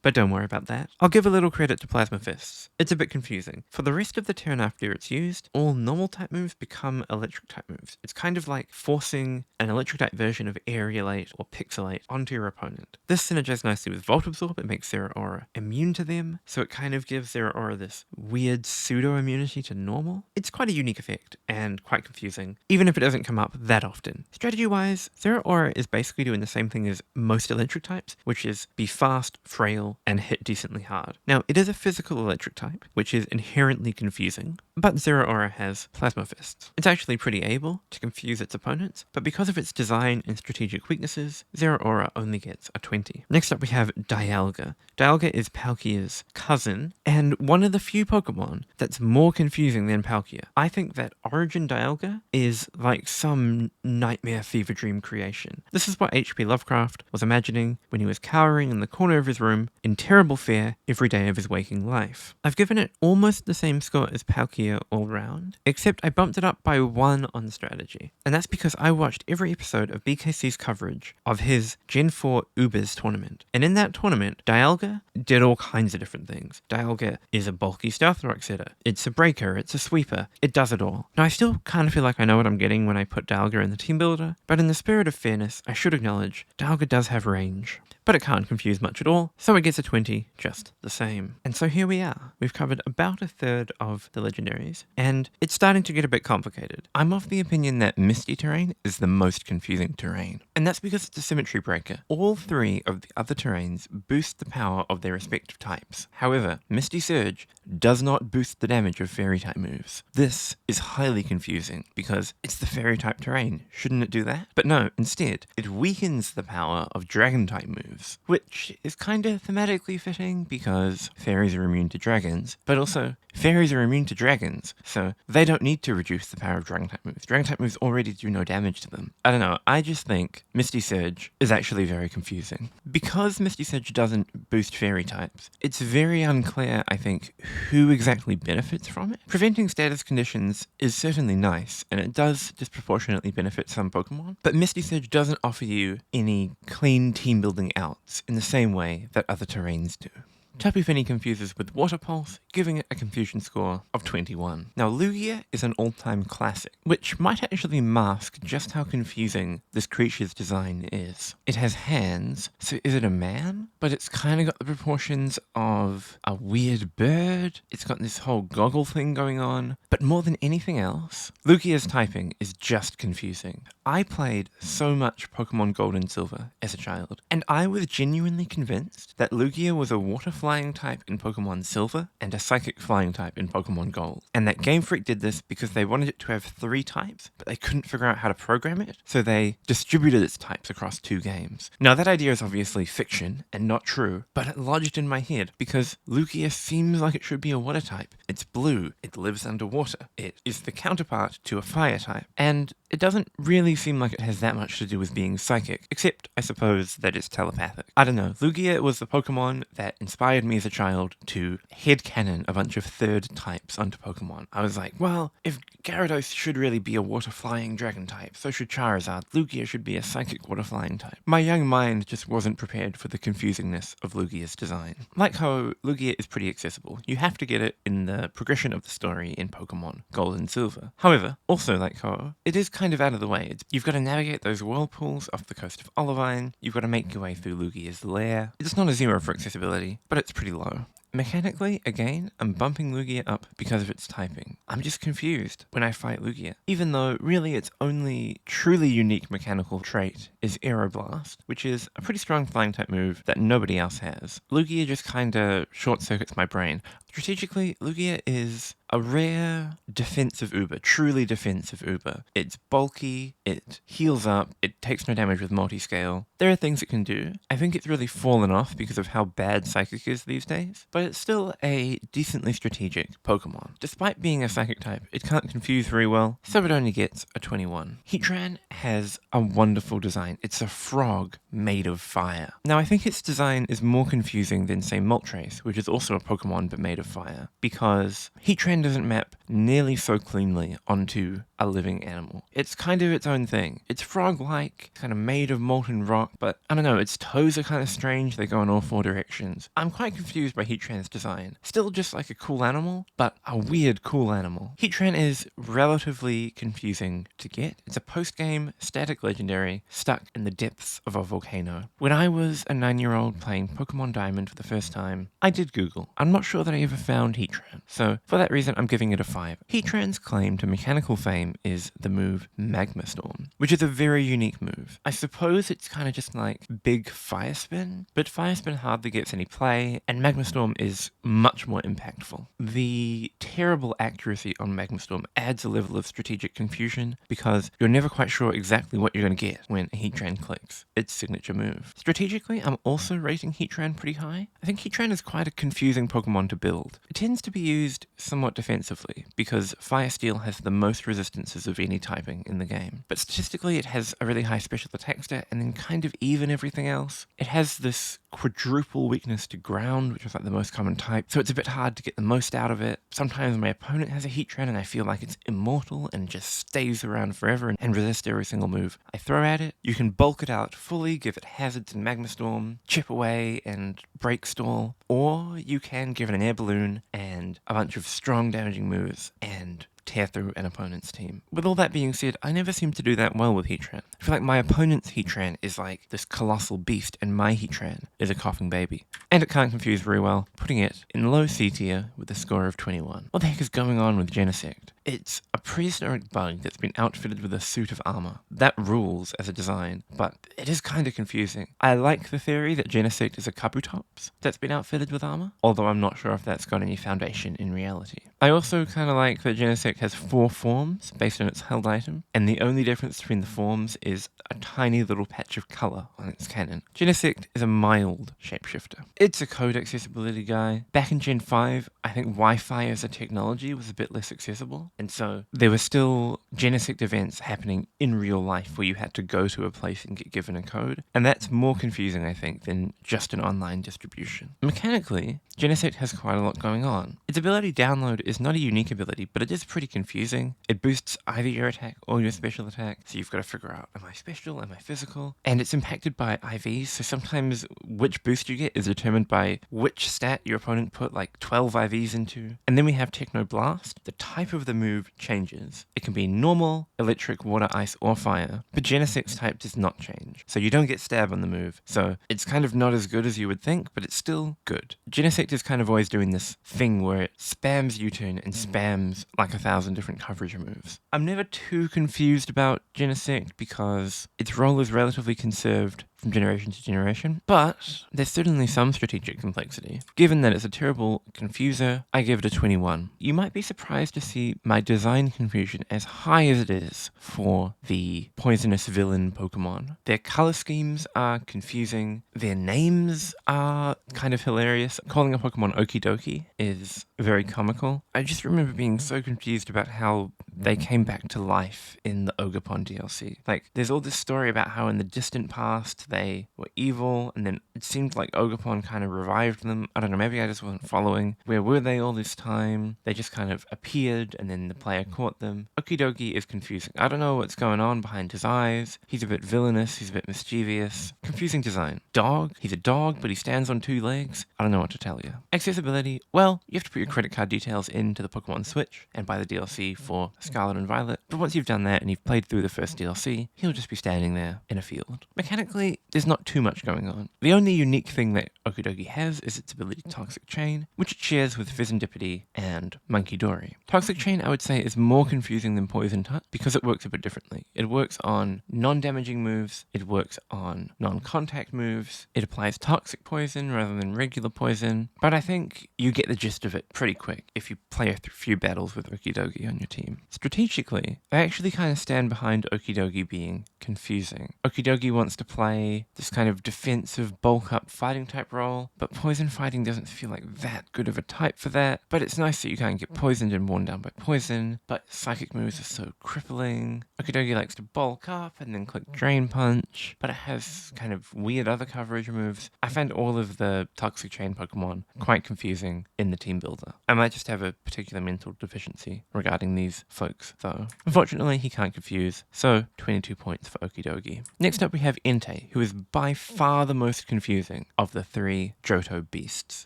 but don't worry about that. I'll give a little credit to Plasma Fists. It's a bit confusing. For the rest of the turn after it's used, all normal type moves become electric type moves. It's kind of like forcing an electric type version of Aerialate or Pixelate onto your opponent. This synergizes nicely with Volt Absorb. It makes Zeraora immune to them, so it kind of gives Zeraora this weird pseudo-immunity to normal. It's quite a unique effect and quite confusing, even if it doesn't come up that often. Strategy-wise, Zeraora is basically doing the same thing as most electric types, which is be fast, frail, and hit decently hard. Now, it is a physical electric type, which is inherently confusing, but Zeraora has Plasma Fists. It's actually pretty able to confuse its opponents, but because of its design and strategic weaknesses, Zeraora only gets a 20. Next up we have Dialga. Dialga is Palkia's cousin, and one of the few Pokemon that's more confusing than Palkia. I think that Origin Dialga is like some nightmare fever dream creation. This is what H.P. Lovecraft was imagining when he was cowering in the corner of his room in terrible fear every day of his waking life. I've given it almost the same score as Palkia all round, except I bumped it up by 1 on strategy. And that's because I watched every episode of BKC's coverage of his Gen 4 Ubers tournament. And in that tournament, Dialga did all kinds of different things. Dialga is a bulky stealth rock setter. It's a breaker. It's a sweeper. It does it all. Now I still kind of feel like I know what I'm getting when I put Dialga in the team builder, but in the spirit of fairness, I should acknowledge Dialga does have range. but it can't confuse much at all, so it gets a 20 just the same. And so here we are. We've covered about a third of the legendaries, and it's starting to get a bit complicated. I'm of the opinion that Misty Terrain is the most confusing terrain, and that's because it's a symmetry breaker. All three of the other terrains boost the power of their respective types. However, Misty Surge does not boost the damage of fairy type moves. This is highly confusing because it's the fairy type terrain. Shouldn't it do that? But no, instead, it weakens the power of dragon type moves, which is kind of thematically fitting because fairies are immune to dragons, but also fairies are immune to dragons, so they don't need to reduce the power of dragon type moves. Dragon type moves already do no damage to them. I don't know, I just think Misty Surge is actually very confusing. Because Misty Surge doesn't boost fairy types, it's very unclear, I think, who exactly benefits from it. Preventing status conditions is certainly nice, and it does disproportionately benefit some Pokemon, but Misty Surge doesn't offer you any clean team building outs in the same way that other terrains do. Tapu Fini confuses with Water Pulse, giving it a confusion score of 21. Now, Lugia is an all-time classic, which might actually mask just how confusing this creature's design is. It has hands, so is it a man? But it's kind of got the proportions of a weird bird. It's got this whole goggle thing going on. But more than anything else, Lugia's typing is just confusing. I played so much Pokemon Gold and Silver as a child, and I was genuinely convinced that Lugia was a water flying type in Pokemon Silver and a psychic flying type in Pokemon Gold. And that Game Freak did this because they wanted it to have 3 types, but they couldn't figure out how to program it, so they distributed its types across 2 games. Now that idea is obviously fiction and not true, but it lodged in my head because Lugia seems like it should be a water type. It's blue, it lives underwater, it is the counterpart to a fire type, and it doesn't really seem like it has that much to do with being psychic, except, I suppose, that it's telepathic. I don't know, Lugia was the Pokemon that inspired me as a child to headcanon a bunch of third types onto Pokemon. I was like, well, if Gyarados should really be a water-flying dragon type, so should Charizard. Lugia should be a psychic water-flying type. My young mind just wasn't prepared for the confusingness of Lugia's design. Like how Lugia is pretty accessible. You have to get it in the progression of the story in Pokemon Gold and Silver. However, also like Ho, it is kind of out of the way. You've got to navigate those whirlpools off the coast of Olivine, you've got to make your way through Lugia's lair. It's not a 0 for accessibility, but it's pretty low. Mechanically, again, I'm bumping Lugia up because of its typing. I'm just confused when I fight Lugia, even though really its only truly unique mechanical trait is Aeroblast, which is a pretty strong flying type move that nobody else has. Lugia just kinda short-circuits my brain. Strategically, Lugia is a rare defensive Uber, truly defensive Uber. It's bulky, it heals up, it takes no damage with multi-scale. There are things it can do. I think it's really fallen off because of how bad Psychic is these days, but it's still a decently strategic Pokemon. Despite being a Psychic type, it can't confuse very well, so it only gets a 21. Heatran has a wonderful design. It's a frog made of fire. Now, I think its design is more confusing than, say, Moltres, which is also a Pokemon but made of fire, because Heatran doesn't map nearly so cleanly onto a living animal. It's kind of its own thing. It's frog-like, kind of made of molten rock, but I don't know, its toes are kind of strange, they go in all 4 directions. I'm quite confused by Heatran's design. Still just like a cool animal, but a weird cool animal. Heatran is relatively confusing to get. It's a post-game static legendary stuck in the depths of a volcano. When I was a 9-year-old playing Pokemon Diamond for the first time, I did Google. I'm not sure that I ever found Heatran, so for that reason I'm giving it a 5. Heatran's claim to mechanical fame is the move Magma Storm, which is a very unique move. I suppose it's kind of just like big Fire Spin, but Fire Spin hardly gets any play, and Magma Storm is much more impactful. The terrible accuracy on Magma Storm adds a level of strategic confusion because you're never quite sure exactly what you're going to get when Heatran clicks its signature move. Strategically, I'm also rating Heatran pretty high. I think Heatran is quite a confusing Pokemon to build. It tends to be used somewhat defensively because Fire Steel has the most resistances of any typing in the game. But statistically, it has a really high special attack stat and then kind of even everything else. It has this quadruple weakness to ground, which is like the most common type, so it's a bit hard to get the most out of it. Sometimes my opponent has a Heatran and I feel like it's immortal and just stays around forever and resists every single move I throw at it. You can bulk it out fully, give it hazards and Magma Storm, chip away and break stall, or you can give it an air balloon and a bunch of strong damaging moves and tear through an opponent's team. With all that being said, I never seem to do that well with Heatran. I feel like my opponent's Heatran is like this colossal beast, and my Heatran is a coughing baby. And it can't confuse very well, putting it in low C tier with a score of 21. What the heck is going on with Genesect? It's a prehistoric bug that's been outfitted with a suit of armor. That rules as a design, but it is kind of confusing. I like the theory that Genesect is a Kabutops that's been outfitted with armor, although I'm not sure if that's got any foundation in reality. I also kind of like that Genesect has 4 forms based on its held item, and the only difference between the forms is a tiny little patch of color on its cannon. Genesect is a mild shapeshifter. It's a code accessibility guy. Back in Gen 5, I think Wi-Fi as a technology was a bit less accessible, and so there were still Genesect events happening in real life where you had to go to a place and get given a code, and that's more confusing, I think, than just an online distribution. Mechanically, Genesect has quite a lot going on. Its ability download is not a unique ability, but it is pretty confusing. It boosts either your attack or your special attack, so you've got to figure out, am I special, am I physical? And it's impacted by IVs, so sometimes which boost you get is determined by which stat your opponent put like 12 IVs into. And then we have Techno Blast. The type of the move changes. It can be normal, electric, water, ice, or fire, but Genesect's type does not change, so you don't get stab on the move. So it's kind of not as good as you would think, but it's still good. Genesect is kind of always doing this thing where it spams U-turn and spams like 1,000 different coverage moves. I'm never too confused about Genesect because its role is relatively conserved from generation to generation, but there's certainly some strategic complexity. Given that it's a terrible confuser, I give it a 21. You might be surprised to see my design confusion as high as it is for the poisonous villain Pokemon. Their color schemes are confusing, their names are kind of hilarious. Calling a Pokemon Okie Dokie is very comical. I just remember being so confused about how they came back to life in the Ogerpon DLC. Like, there's all this story about how in the distant past they were evil, and then it seemed like Ogerpon kind of revived them. I don't know, maybe I just wasn't following. Where were they all this time? They just kind of appeared, and then the player caught them. Okie Dokie is confusing. I don't know what's going on behind his eyes. He's a bit villainous, he's a bit mischievous. Confusing design. Dog? He's a dog, but he stands on 2 legs. I don't know what to tell you. Accessibility? Well, you have to put your credit card details into the Pokemon Switch, and buy the DLC for Scarlet and Violet, but once you've done that and you've played through the first DLC, he'll just be standing there in a field. Mechanically, there's not too much going on. The only unique thing that Okie Dokie has is its ability Toxic Chain, which it shares with Fizandipity and Monkey Dory. Toxic Chain, I would say, is more confusing than Poison Touch because it works a bit differently. It works on non-damaging moves, it works on non-contact moves, it applies toxic poison rather than regular poison, but I think you get the gist of it pretty quick if you play a few battles with Okie Dokie on your team. Strategically, I actually kind of stand behind Okie Dokie being confusing. Okie Dokie wants to play this kind of defensive, bulk-up fighting type role, but poison fighting doesn't feel like that good of a type for that. But it's nice that you can't get poisoned and worn down by poison, but psychic moves are so crippling. Okie Dokie likes to bulk up and then click Drain Punch, but it has kind of weird other coverage moves. I find all of the Toxic Chain Pokemon quite confusing in the team builder. I might just have a particular mental deficiency regarding these folks, though. Unfortunately, he can't confuse, so 22 points for Okie Dokie. Next up we have Entei, who is by far the most confusing of the 3 Johto beasts.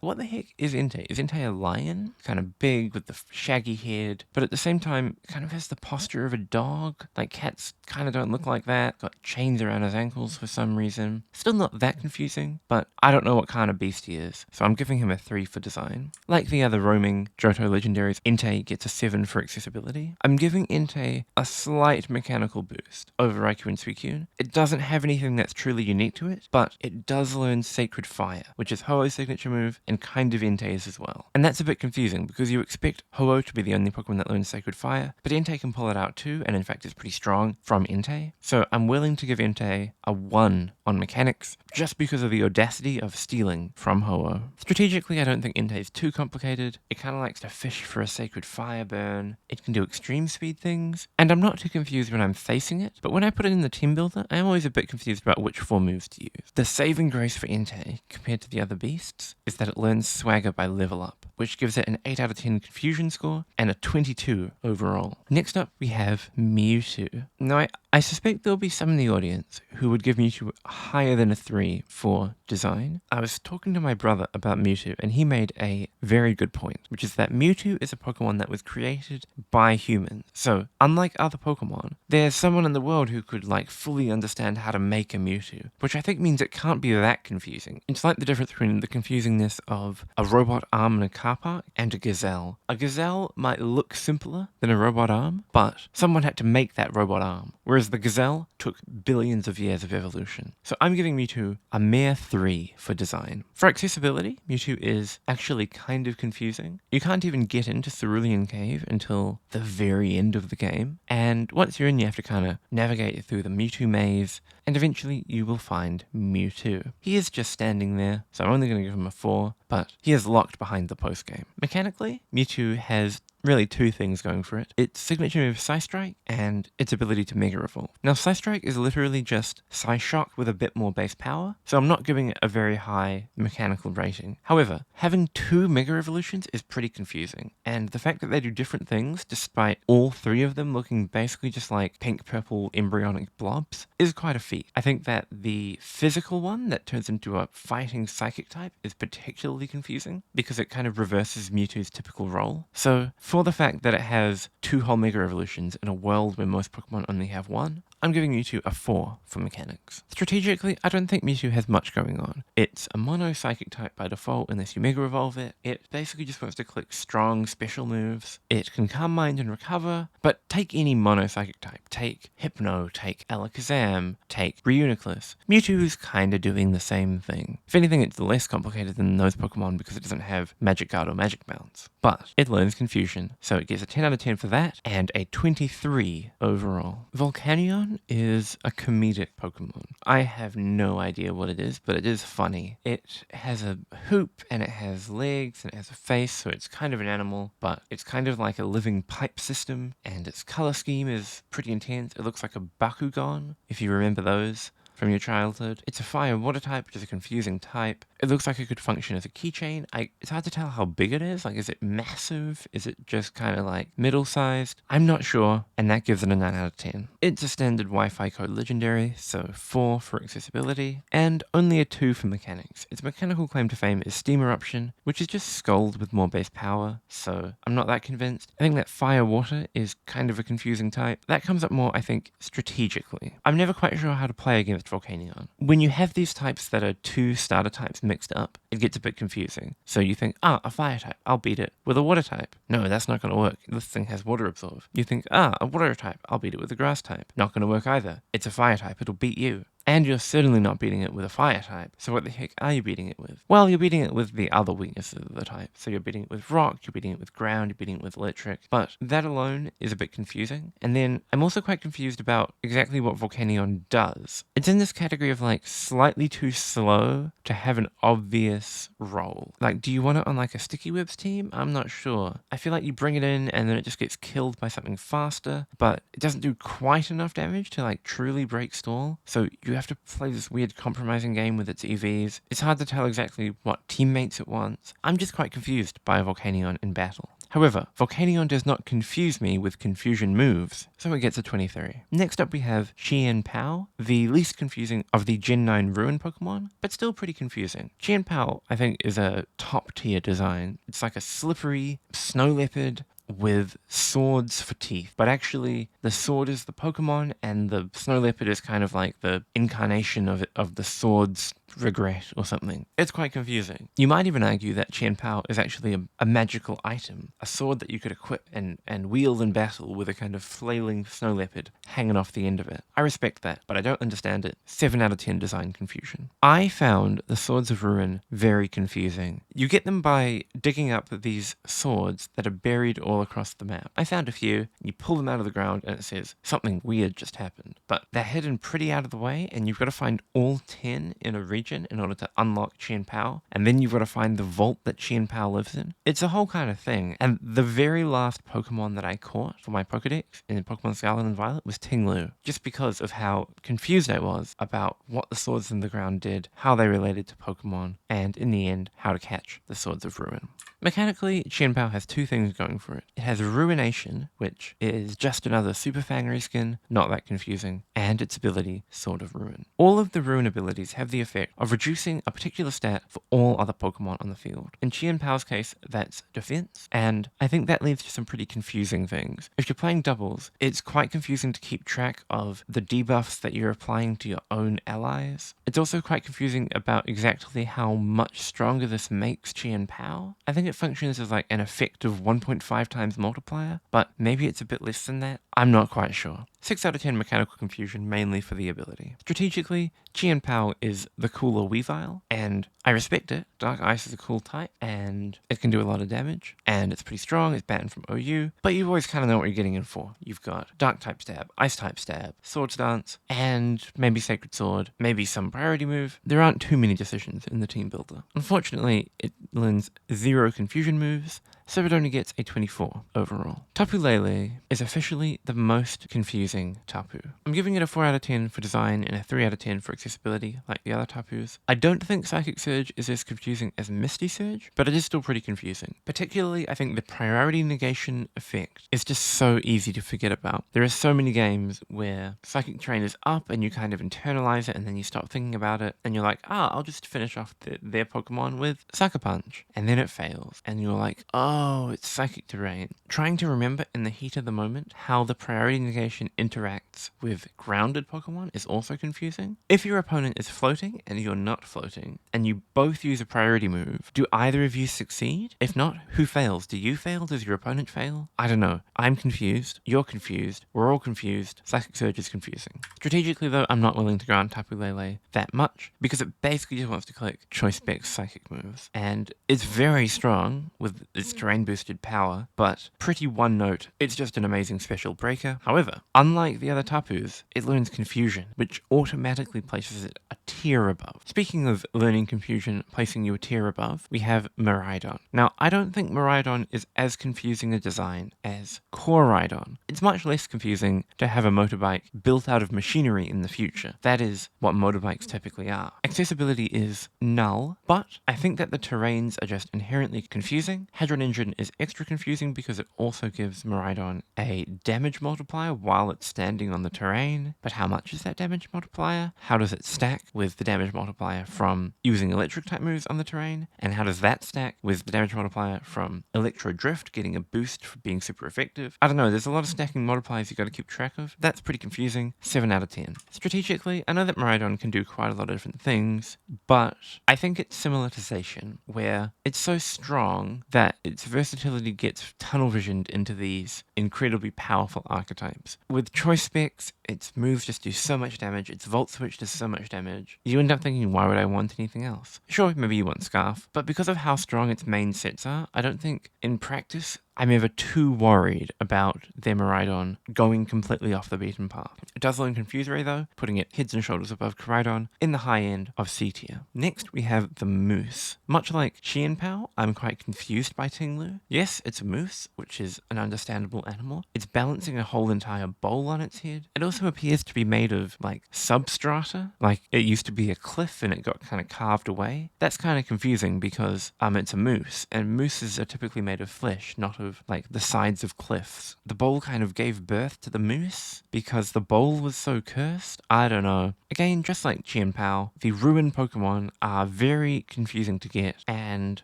What the heck is Entei? Is Entei a lion? Kind of big with the shaggy head, but at the same time, kind of has the posture of a dog. Like, cats kind of don't look like that. Got chains around his ankles for some reason. Still not that confusing, but I don't know what kind of beast he is, so I'm giving him a 3 for design. Like the other roaming Johto legendaries, Entei gets a 7 for accessibility. I'm giving Entei a slight mechanical boost over Raikou and Suicune. It doesn't have anything that's truly unique to it, but it does learn Sacred Fire, which is Ho-Oh's signature move, and kind of Entei's as well. And that's a bit confusing, because you expect Ho-Oh to be the only Pokemon that learns Sacred Fire, but Entei can pull it out too, and in fact is pretty strong from Entei. So I'm willing to give Entei a 1 on mechanics, just because of the audacity of stealing from Ho-Oh. Strategically, I don't think Entei is too complicated. It kind of likes to fish for a Sacred Fire burn. It can do extreme speed things, and I'm not too confused when I'm facing it, but when I put it in the team builder, I'm always a bit confused about which 4 moves to use. The saving grace for Entei, compared to the other beasts, is that it learns Swagger by level up. which gives it an 8 out of 10 confusion score and a 22 overall. Next up, we have Mewtwo. Now, I suspect there'll be some in the audience who would give Mewtwo higher than a 3 for design. I was talking to my brother about Mewtwo, and he made a very good point, which is that Mewtwo is a Pokemon that was created by humans. So, unlike other Pokemon, there's someone in the world who could, fully understand how to make a Mewtwo, which I think means it can't be that confusing. It's like the difference between the confusingness of a robot arm in a car park and a gazelle. A gazelle might look simpler than a robot arm, but someone had to make that robot arm, whereas the gazelle took billions of years of evolution. So I'm giving Mewtwo a mere 3 for design. For accessibility, Mewtwo is actually kind of confusing. You can't even get into Cerulean Cave until the very end of the game, and once you're in, you have to kind of navigate through the Mewtwo maze, and eventually you will find Mewtwo. He is just standing there, so I'm only going to give him a 4, but he is locked behind the postgame. Mechanically, Mewtwo has really 2 things going for it. Its signature move Psystrike and its ability to Mega Evolve. Now, Psystrike is literally just Psyshock with a bit more base power, so I'm not giving it a very high mechanical rating. However, having 2 Mega Evolutions is pretty confusing, and the fact that they do different things, despite all 3 of them looking basically just like pink-purple embryonic blobs, is quite a feat. I think that the physical one that turns into a fighting psychic type is particularly confusing, because it kind of reverses Mewtwo's typical role. So, for the fact that it has 2 whole Mega Evolutions in a world where most Pokemon only have 1, I'm giving Mewtwo a 4 for mechanics. Strategically, I don't think Mewtwo has much going on. It's a mono psychic type by default unless you Mega Evolve it. It basically just wants to click strong special moves. It can Calm Mind and Recover, but take any mono psychic type. Take Hypno, take Alakazam, take Reuniclus. Mewtwo is kind of doing the same thing. If anything, it's less complicated than those Pokemon because it doesn't have Magic Guard or Magic Bounce. But it learns Confusion, so it gets a 10 out of 10 for that, and a 23 overall. Volcanion is a comedic Pokemon. I have no idea what it is, but it is funny. It has a hoop, and it has legs, and it has a face, so it's kind of an animal, but it's kind of like a living pipe system, and its color scheme is pretty intense. It looks like a Bakugan, if you remember those from your childhood. It's a fire water type, which is a confusing type. It looks like it could function as a keychain. It's hard to tell how big it is. Is it massive? Is it just kind of middle-sized? I'm not sure, and that gives it a 9 out of 10. It's a standard Wi-Fi code legendary, so 4 for accessibility, and only a 2 for mechanics. Its mechanical claim to fame is Steam Eruption, which is just Scald with more base power, so I'm not that convinced. I think that fire-water is kind of a confusing type. That comes up more, I think, strategically. I'm never quite sure how to play against Volcanion. When you have these types that are 2 starter types mixed up, it gets a bit confusing. So you think, a fire type, I'll beat it with a water type. No, that's not going to work. This thing has water absorb. You think, a water type, I'll beat it with a grass type. Not going to work either. It's a fire type, it'll beat you. And you're certainly not beating it with a fire type. So what the heck are you beating it with? Well, you're beating it with the other weaknesses of the type. So you're beating it with rock, you're beating it with ground, you're beating it with electric. But that alone is a bit confusing. And then I'm also quite confused about exactly what Volcanion does. It's in this category of slightly too slow to have an obvious role. Do you want it on a Sticky Webs team? I'm not sure. I feel like you bring it in and then it just gets killed by something faster, but it doesn't do quite enough damage to truly break stall. So you have to play this weird compromising game with its EVs. It's hard to tell exactly what teammates it wants. I'm just quite confused by Volcanion in battle. However, Volcanion does not confuse me with confusion moves, so it gets a 23. Next up we have Chien-Pao, the least confusing of the Gen 9 Ruin Pokemon, but still pretty confusing. Chien-Pao, I think, is a top tier design. It's like a slippery snow leopard with swords for teeth, but actually the sword is the Pokemon and the snow leopard is kind of like the incarnation of the sword's regret or something. It's quite confusing. You might even argue that Chien-Pao is actually a magical item, a sword that you could equip and wield in battle with a kind of flailing snow leopard hanging off the end of it. I respect that, but I don't understand it. 7 out of 10 design confusion. I found the Swords of Ruin very confusing. You get them by digging up these swords that are buried all across the map. I found a few, you pull them out of the ground and it says something weird just happened, but they're hidden pretty out of the way and you've got to find all 10 in a region region in order to unlock Chien Pao, and then you've got to find the vault that Chien Pao lives in. It's a whole kind of thing. And the very last Pokemon that I caught for my Pokedex in Pokemon Scarlet and Violet was Tinglu, just because of how confused I was about what the swords in the ground did, how they related to Pokemon, and in the end, how to catch the Swords of Ruin. Mechanically, Chien Pao has two things going for it. It has Ruination, which is just another Super Fang reskin, not that confusing, and its ability, Sword of Ruin. All of the Ruin abilities have the effect of reducing a particular stat for all other Pokemon on the field. In Chien Pao's case, that's defense, and I think that leads to some pretty confusing things. If you're playing doubles, it's quite confusing to keep track of the debuffs that you're applying to your own allies. It's also quite confusing about exactly how much stronger this makes Chien Pao. I think it functions as like an effective 1.5 times multiplier, but maybe it's a bit less than that. I'm not quite sure. 6 out of 10 mechanical confusion, mainly for the ability. Strategically, Chien Pao is the cooler Weavile, and I respect it. Dark Ice is a cool type, and it can do a lot of damage, and it's pretty strong, it's banned from OU, but you always kind of know what you're getting in for. You've got Dark type stab, Ice type stab, Swords Dance, and maybe Sacred Sword, maybe some priority move. There aren't too many decisions in the team builder. Unfortunately, it lends 0 confusion moves, so it only gets a 24 overall. Tapu Lele is officially the most confusing Tapu. I'm giving it a 4 out of 10 for design and a 3 out of 10 for accessibility, like the other Tapus. I don't think Psychic Surge is as confusing as Misty Surge, but it is still pretty confusing. Particularly, I think the priority negation effect is just so easy to forget about. There are so many games where Psychic Terrain is up and you kind of internalize it and then you stop thinking about it and you're like, I'll just finish off their Pokemon with Sucker Punch. And then it fails. And you're like, oh, it's Psychic Terrain. Trying to remember in the heat of the moment how the priority negation interacts with grounded Pokemon is also confusing. If your opponent is floating and you're not floating, and you both use a priority move, do either of you succeed? If not, who fails? Do you fail? Does your opponent fail? I don't know. I'm confused. You're confused. We're all confused. Psychic Surge is confusing. Strategically though, I'm not willing to grant Tapu Lele that much, because it basically just wants to click Choice Spec Psychic moves. And it's very strong with its terrain boosted power, but pretty one note, it's just an amazing special breaker. However, unlike the other Tapus, it learns Confusion, which automatically places it a tier above. Speaking of learning Confusion, placing you a tier above, we have Miraidon. Now, I don't think Miraidon is as confusing a design as Koraidon. It's much less confusing to have a motorbike built out of machinery in the future. That is what motorbikes typically are. Accessibility is null, but I think that the terrains are just inherently confusing. Hadron Engine is extra confusing because it also gives Miraidon a damage multiplier while it's standing on the terrain. But how much is that damage multiplier? How does it stack with the damage multiplier from using electric type moves on the terrain? And how does that stack with the damage multiplier from Electro Drift getting a boost for being super effective? I don't know, there's a lot of stacking multipliers you got to keep track of. That's pretty confusing. 7 out of 10. Strategically, I know that Miraidon can do quite a lot of different things, but I think it's similar to Zacian, where it's so strong that its versatility gets tunnel visioned into these incredibly powerful archetypes. With choice specs, its moves just do so much damage, its Volt Switch does so much damage, you end up thinking, why would I want anything else? Sure, maybe you want Scarf, but because of how strong its main sets are, I don't think, in practice, I'm ever too worried about their Miraidon going completely off the beaten path. It does learn Confuse Ray though, putting it heads and shoulders above Koraidon in the high end of C tier. Next we have the Moose. Much like Chien Pao, I'm quite confused by Tinglu. Yes, it's a moose, which is an understandable animal. It's balancing a whole entire bowl on its head. It also appears to be made of like substrata, like it used to be a cliff and it got kind of carved away. That's kind of confusing because it's a moose, and mooses are typically made of flesh, not of like the sides of cliffs. The bowl kind of gave birth to the moose because the bowl was so cursed. I don't know. Again, just like Chien Pao, the ruined Pokemon are very confusing to get and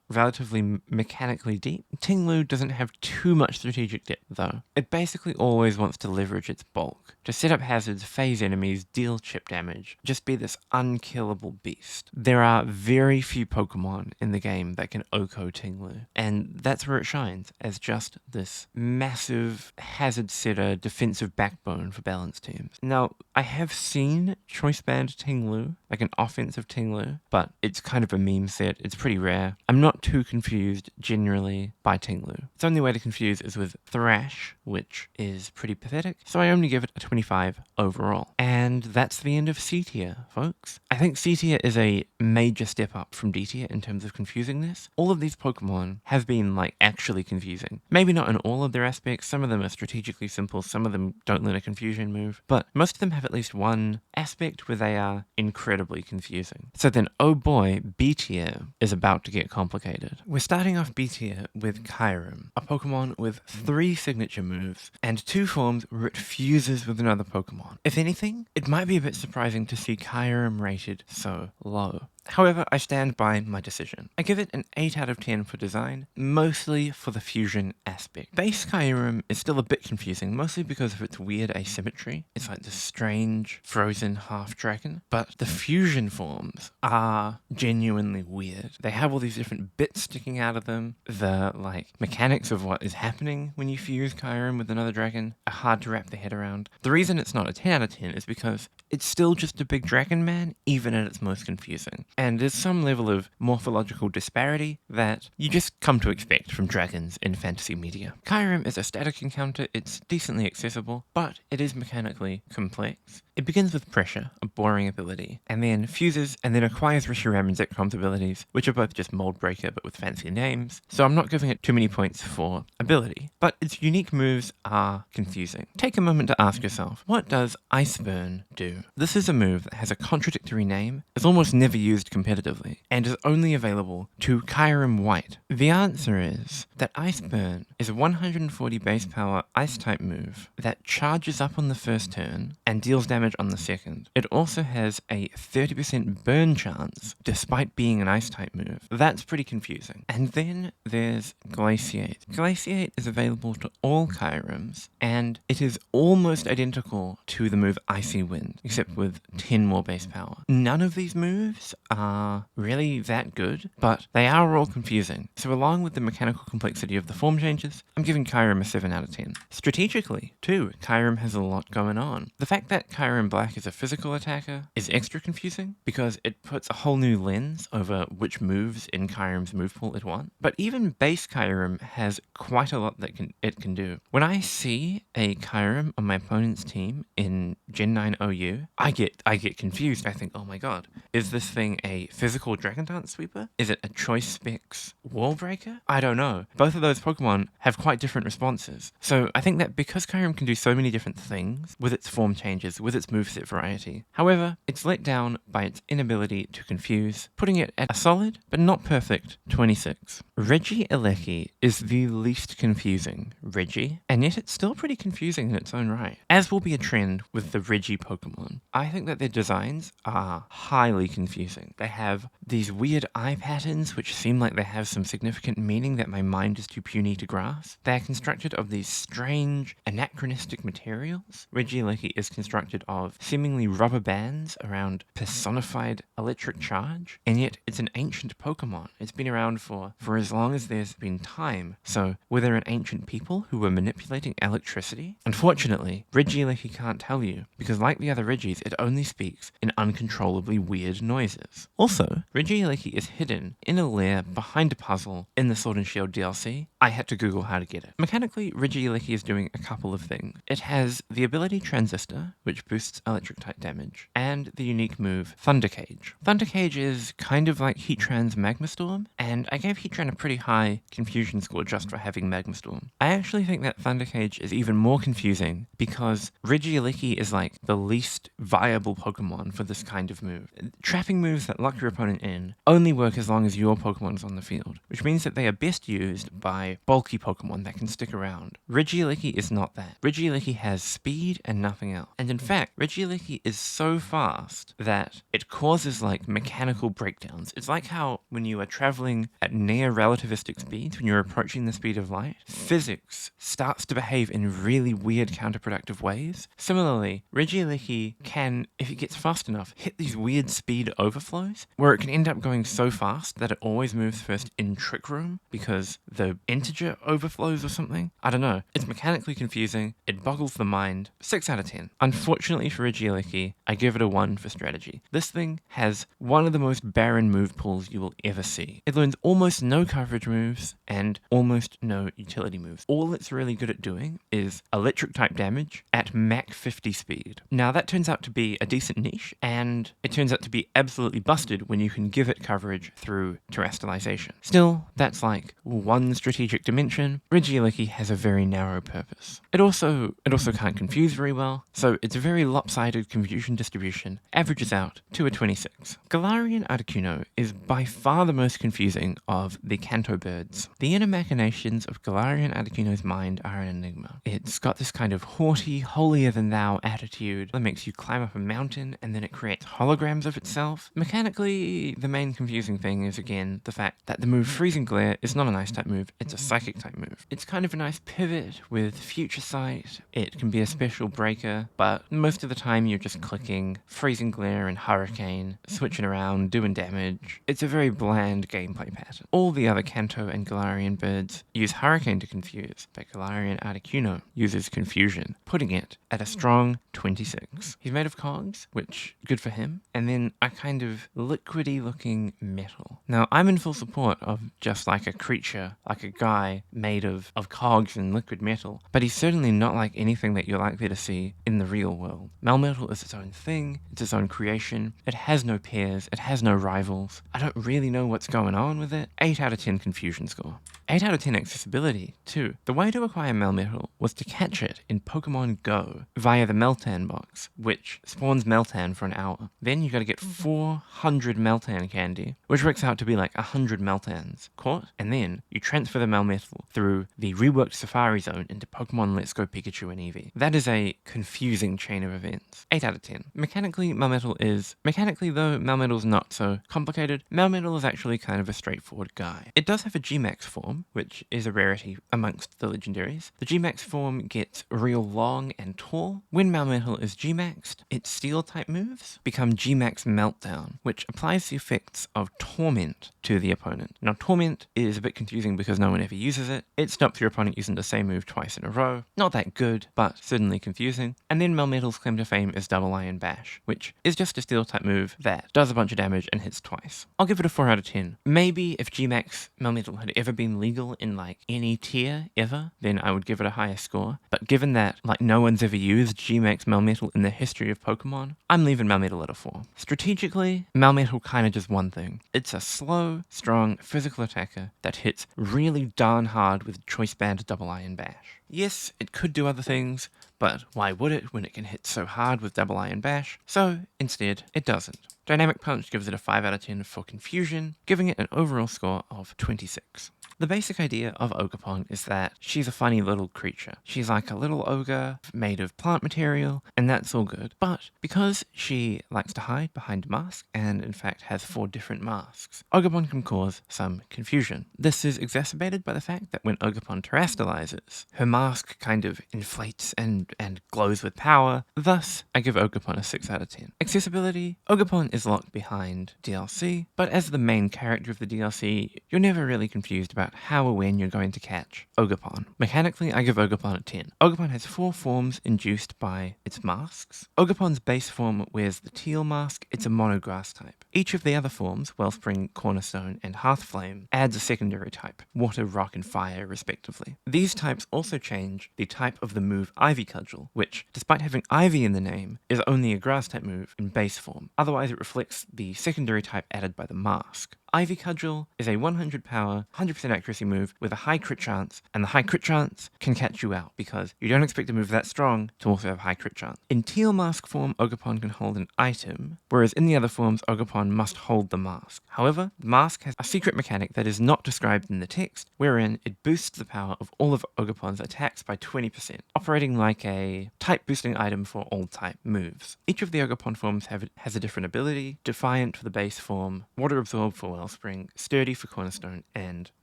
relatively mechanically deep. Tinglu doesn't have too much strategic depth though. It basically always wants to leverage its bulk to set up hazards, phase enemies, deal chip damage, just be this unkillable beast. There are very few Pokemon in the game that can OHKO Tinglu, and that's where it shines as just this massive hazard setter defensive backbone for balanced teams. Now, I have seen choice band Ting-Lu, like an offensive Ting-Lu, but it's kind of a meme set. It's pretty rare. I'm not too confused generally by Ting-Lu. Its only way to confuse is with Thrash, which is pretty pathetic, so I only give it a 25 overall. And that's the end of C tier, folks. I think C tier is a major step up from D tier in terms of confusingness. All of these Pokemon have been, like, actually confusing. Maybe not in all of their aspects. Some of them are strategically simple, some of them don't let a confusion move, but most of them have at least one aspect where they are incredibly confusing. So then, oh boy, B tier is about to get complicated. We're starting off B tier with Kyurem, a Pokemon with 3 signature moves and 2 forms where it fuses with another Pokemon. If anything, it might be a bit surprising to see Kyurem rated so low. However, I stand by my decision. I give it an 8 out of 10 for design, mostly for the fusion aspect. Base Kyurem is still a bit confusing, mostly because of its weird asymmetry. It's like this strange, frozen half-dragon, but the fusion forms are genuinely weird. They have all these different bits sticking out of them. The, mechanics of what is happening when you fuse Kyurem with another dragon are hard to wrap their head around. The reason it's not a 10 out of 10 is because it's still just a big dragon man, even at its most confusing. And there's some level of morphological disparity that you just come to expect from dragons in fantasy media. Kyurem is a static encounter, it's decently accessible, but it is mechanically complex. It begins with Pressure, a boring ability, and then fuses and then acquires Reshiram and Zekrom's abilities, which are both just Mold Breaker but with fancy names, so I'm not giving it too many points for ability. But its unique moves are confusing. Take a moment to ask yourself, what does Ice Burn do? This is a move that has a contradictory name, is almost never used competitively, and is only available to Kyurem White. The answer is that Ice Burn is a 140 base power Ice-type move that charges up on the first turn and deals damage on the second. It also has a 30% burn chance, despite being an Ice-type move. That's pretty confusing. And then there's Glaciate. Glaciate is available to all Kyurems, and it is almost identical to the move Icy Wind, except with 10 more base power. None of these moves are really that good, but they are all confusing. So along with the mechanical complexity of the form changes, I'm giving Kyurem a 7 out of 10. Strategically, too, Kyurem has a lot going on. The fact that Kyurem Black is a physical attacker is extra confusing because it puts a whole new lens over which moves in Kyurem's move pool it wants. But even base Kyurem has quite a lot that it can do. When I see a Kyurem on my opponent's team in Gen 9 OU, I get confused. I think, oh my god, is this thing a physical Dragon Dance sweeper? Is it a Choice Specs Wall Breaker? I don't know. Both of those Pokemon have quite different responses. So I think that because Kyurem can do so many different things with its form changes, with its moveset variety, however, it's let down by its inability to confuse, putting it at a solid, but not perfect, 26. Regieleki is the least confusing Reggie, and yet it's still pretty confusing in its own right, as will be a trend with the Reggie Pokemon. I think that their designs are highly confusing. They have these weird eye patterns which seem like they have some significant meaning that my mind is too puny to grasp. They are constructed of these strange, anachronistic materials. Regieleki is constructed of seemingly rubber bands around personified electric charge, and yet it's an ancient Pokemon. It's been around for as long as there's been time. So, were there an ancient people who were manipulating electricity? Unfortunately, Regieleki can't tell you, because like the other Reggies, it only speaks in uncontrollably weird noises. Also, Regieleki is hidden in a lair behind a puzzle in the Sword and Shield DLC. I had to Google how to get it. Mechanically, Regieleki is doing a couple of things. It has the ability Transistor, which boosts electric type damage, and the unique move Thunder Cage. Thunder Cage is kind of like Heatran's Magma Storm, and I gave Heatran a pretty high confusion score just for having Magma Storm. I actually think that Thunder Cage is even more confusing because Regieleki is like the least viable Pokemon for this kind of move. Trapping moves that lock your opponent in only work as long as your Pokemon is on the field, which means that they are best used by bulky Pokemon that can stick around. Regieleki is not that. Regieleki has speed and nothing else. And in fact, Regieleki is so fast that it causes like mechanical breakdowns. It's like how when you are traveling at near relativistic speeds, when you're approaching the speed of light, physics starts to behave in really weird counterproductive ways. Similarly, Regieleki can, if it gets fast enough, hit these weird speed overflows overflows, where it can end up going so fast that it always moves first in Trick Room because the integer overflows or something. I don't know. It's mechanically confusing. It boggles the mind. 6 out of 10. Unfortunately for Regieleki, I give it a 1 for strategy. This thing has one of the most barren move pools you will ever see. It learns almost no coverage moves and almost no utility moves. All it's really good at doing is electric type damage at Mach 50 speed. Now that turns out to be a decent niche, and it turns out to be absolutely busted when you can give it coverage through terrestrialization. Still, that's like one strategic dimension. Regieleki has a very narrow purpose. It also can't confuse very well, so its very lopsided confusion distribution averages out to a 26. Galarian Articuno is by far the most confusing of the Kanto birds. The inner machinations of Galarian Articuno's mind are an enigma. It's got this kind of haughty, holier-than-thou attitude that makes you climb up a mountain, and then it creates holograms of itself. Mechanically, the main confusing thing is, again, the fact that the move Freezing Glare is not an Ice-type move, it's a Psychic-type move. It's kind of a nice pivot with Future Sight. It can be a special breaker, but most of the time you're just clicking Freezing Glare and Hurricane, switching around, doing damage. It's a very bland gameplay pattern. All the other Kanto and Galarian birds use Hurricane to confuse, but Galarian Articuno uses Confusion, putting it at a strong 26. He's made of cogs, which, good for him, and then a kind of liquidy looking metal. Now, I'm in full support of just like a creature, like a guy made of cogs and liquid metal, but he's certainly not like anything that you're likely to see in the real world. Melmetal is its own thing, it's its own creation, it has no peers, it has no rivals. I don't really know what's going on with it. 8 out of 10 confusion score. 8 out of 10 accessibility, too. The way to acquire Melmetal was to catch it in Pokemon Go via the Meltan box, which spawns Meltan for an hour. Then you gotta get 400 Meltan candy, which works out to be like 100 Meltans caught, and then you transfer the Melmetal through the reworked Safari Zone into Pokemon Let's Go Pikachu and Eevee. That is a confusing chain of events. 8 out of 10. Mechanically, though, Melmetal's not so complicated. Melmetal is actually kind of a straightforward guy. It does have a G-Max form, which is a rarity amongst the legendaries. The G-Max form gets real long and tall. When Melmetal is G-Maxed, its Steel-type moves become G-Max Meltdown, which applies the effects of Torment to the opponent. Now, Torment is a bit confusing because no one ever uses it. It stops your opponent using the same move twice in a row. Not that good, but certainly confusing. And then Melmetal's claim to fame is Double Iron Bash, which is just a Steel-type move that does a bunch of damage and hits twice. I'll give it a 4 out of 10. Maybe if G-Max Melmetal had ever been legal in like any tier ever, then I would give it a higher score. But given that like no one's ever used G-Max Melmetal in the history of Pokemon, I'm leaving Melmetal at a 4. Strategically, Melmetal kinda does one thing. It's a slow, strong, physical attacker that hits really darn hard with Choice Band Double Iron Bash. Yes, it could do other things, but why would it when it can hit so hard with Double Iron Bash? So, instead, it doesn't. Dynamic Punch gives it a 5 out of 10 for confusion, giving it an overall score of 26. The basic idea of Ogerpon is that she's a funny little creature. She's like a little ogre made of plant material, and that's all good. But because she likes to hide behind a mask, and in fact has 4 different masks, Ogerpon can cause some confusion. This is exacerbated by the fact that when Ogerpon terrestrializes, her mask kind of inflates and glows with power. Thus, I give Ogerpon a 6 out of 10. Accessibility, Ogerpon is locked behind DLC, but as the main character of the DLC, you're never really confused about how or when you're going to catch Ogerpon. Mechanically, I give Ogerpon a 10. Ogerpon has 4 forms induced by its masks. Ogerpon's base form wears the teal mask. It's a monograss type. Each of the other forms, Wellspring, Cornerstone, and Hearthflame, adds a secondary type, Water, Rock, and Fire, respectively. These types also change the type of the move Ivy Cudgel, which, despite having Ivy in the name, is only a grass-type move in base form. Otherwise, it reflects the secondary type added by the mask. Ivy Cudgel is a 100 power, 100% accuracy move with a high crit chance, and the high crit chance can catch you out because you don't expect a move that strong to also have high crit chance. In Teal Mask form, Ogerpon can hold an item, whereas in the other forms, Ogerpon must hold the mask. However, the mask has a secret mechanic that is not described in the text, wherein it boosts the power of all of Ogerpon's attacks by 20%, operating like a type boosting item for all type moves. Each of the Ogerpon forms has a different ability: Defiant for the base form, Water Absorb for Wellspring, Sturdy for Cornerstone, and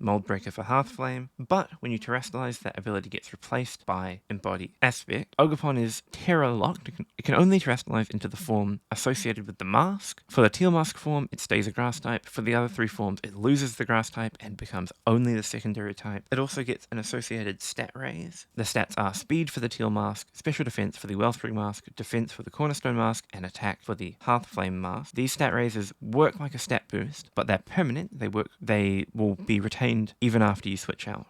Moldbreaker for Hearthflame. But when you terrestrialize, that ability gets replaced by Embody Aspect. Ogerpon is Terra locked. It can only terrestrialize into the form associated with the mask. For the Teal Mask form, it stays a grass type. For the other three forms, it loses the grass type and becomes only the secondary type. It also gets an associated stat raise. The stats are Speed for the Teal Mask, Special Defense for the Wellspring Mask, Defense for the Cornerstone Mask, and Attack for the Hearthflame Mask. These stat raises work like a stat boost, but they're permanent. They will be retained even after you switch out.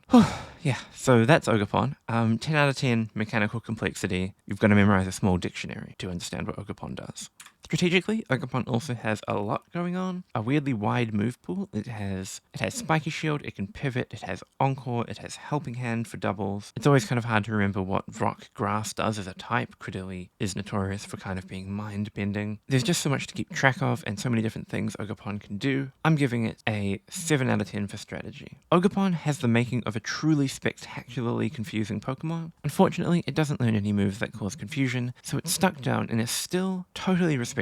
Yeah, so that's Ogerpon. 10 out of 10 mechanical complexity. You've got to memorize a small dictionary to understand what Ogerpon does. Strategically, Ogerpon also has a lot going on. A weirdly wide move pool. It has Spiky Shield, it can pivot, it has Encore, it has Helping Hand for doubles. It's always kind of hard to remember what Rock Grass does as a type. Credilli is notorious for kind of being mind-bending. There's just so much to keep track of and so many different things Ogerpon can do. I'm giving it a 7 out of 10 for strategy. Ogerpon has the making of a truly spectacularly confusing Pokemon. Unfortunately, it doesn't learn any moves that cause confusion, so it's stuck down and is still totally respectable.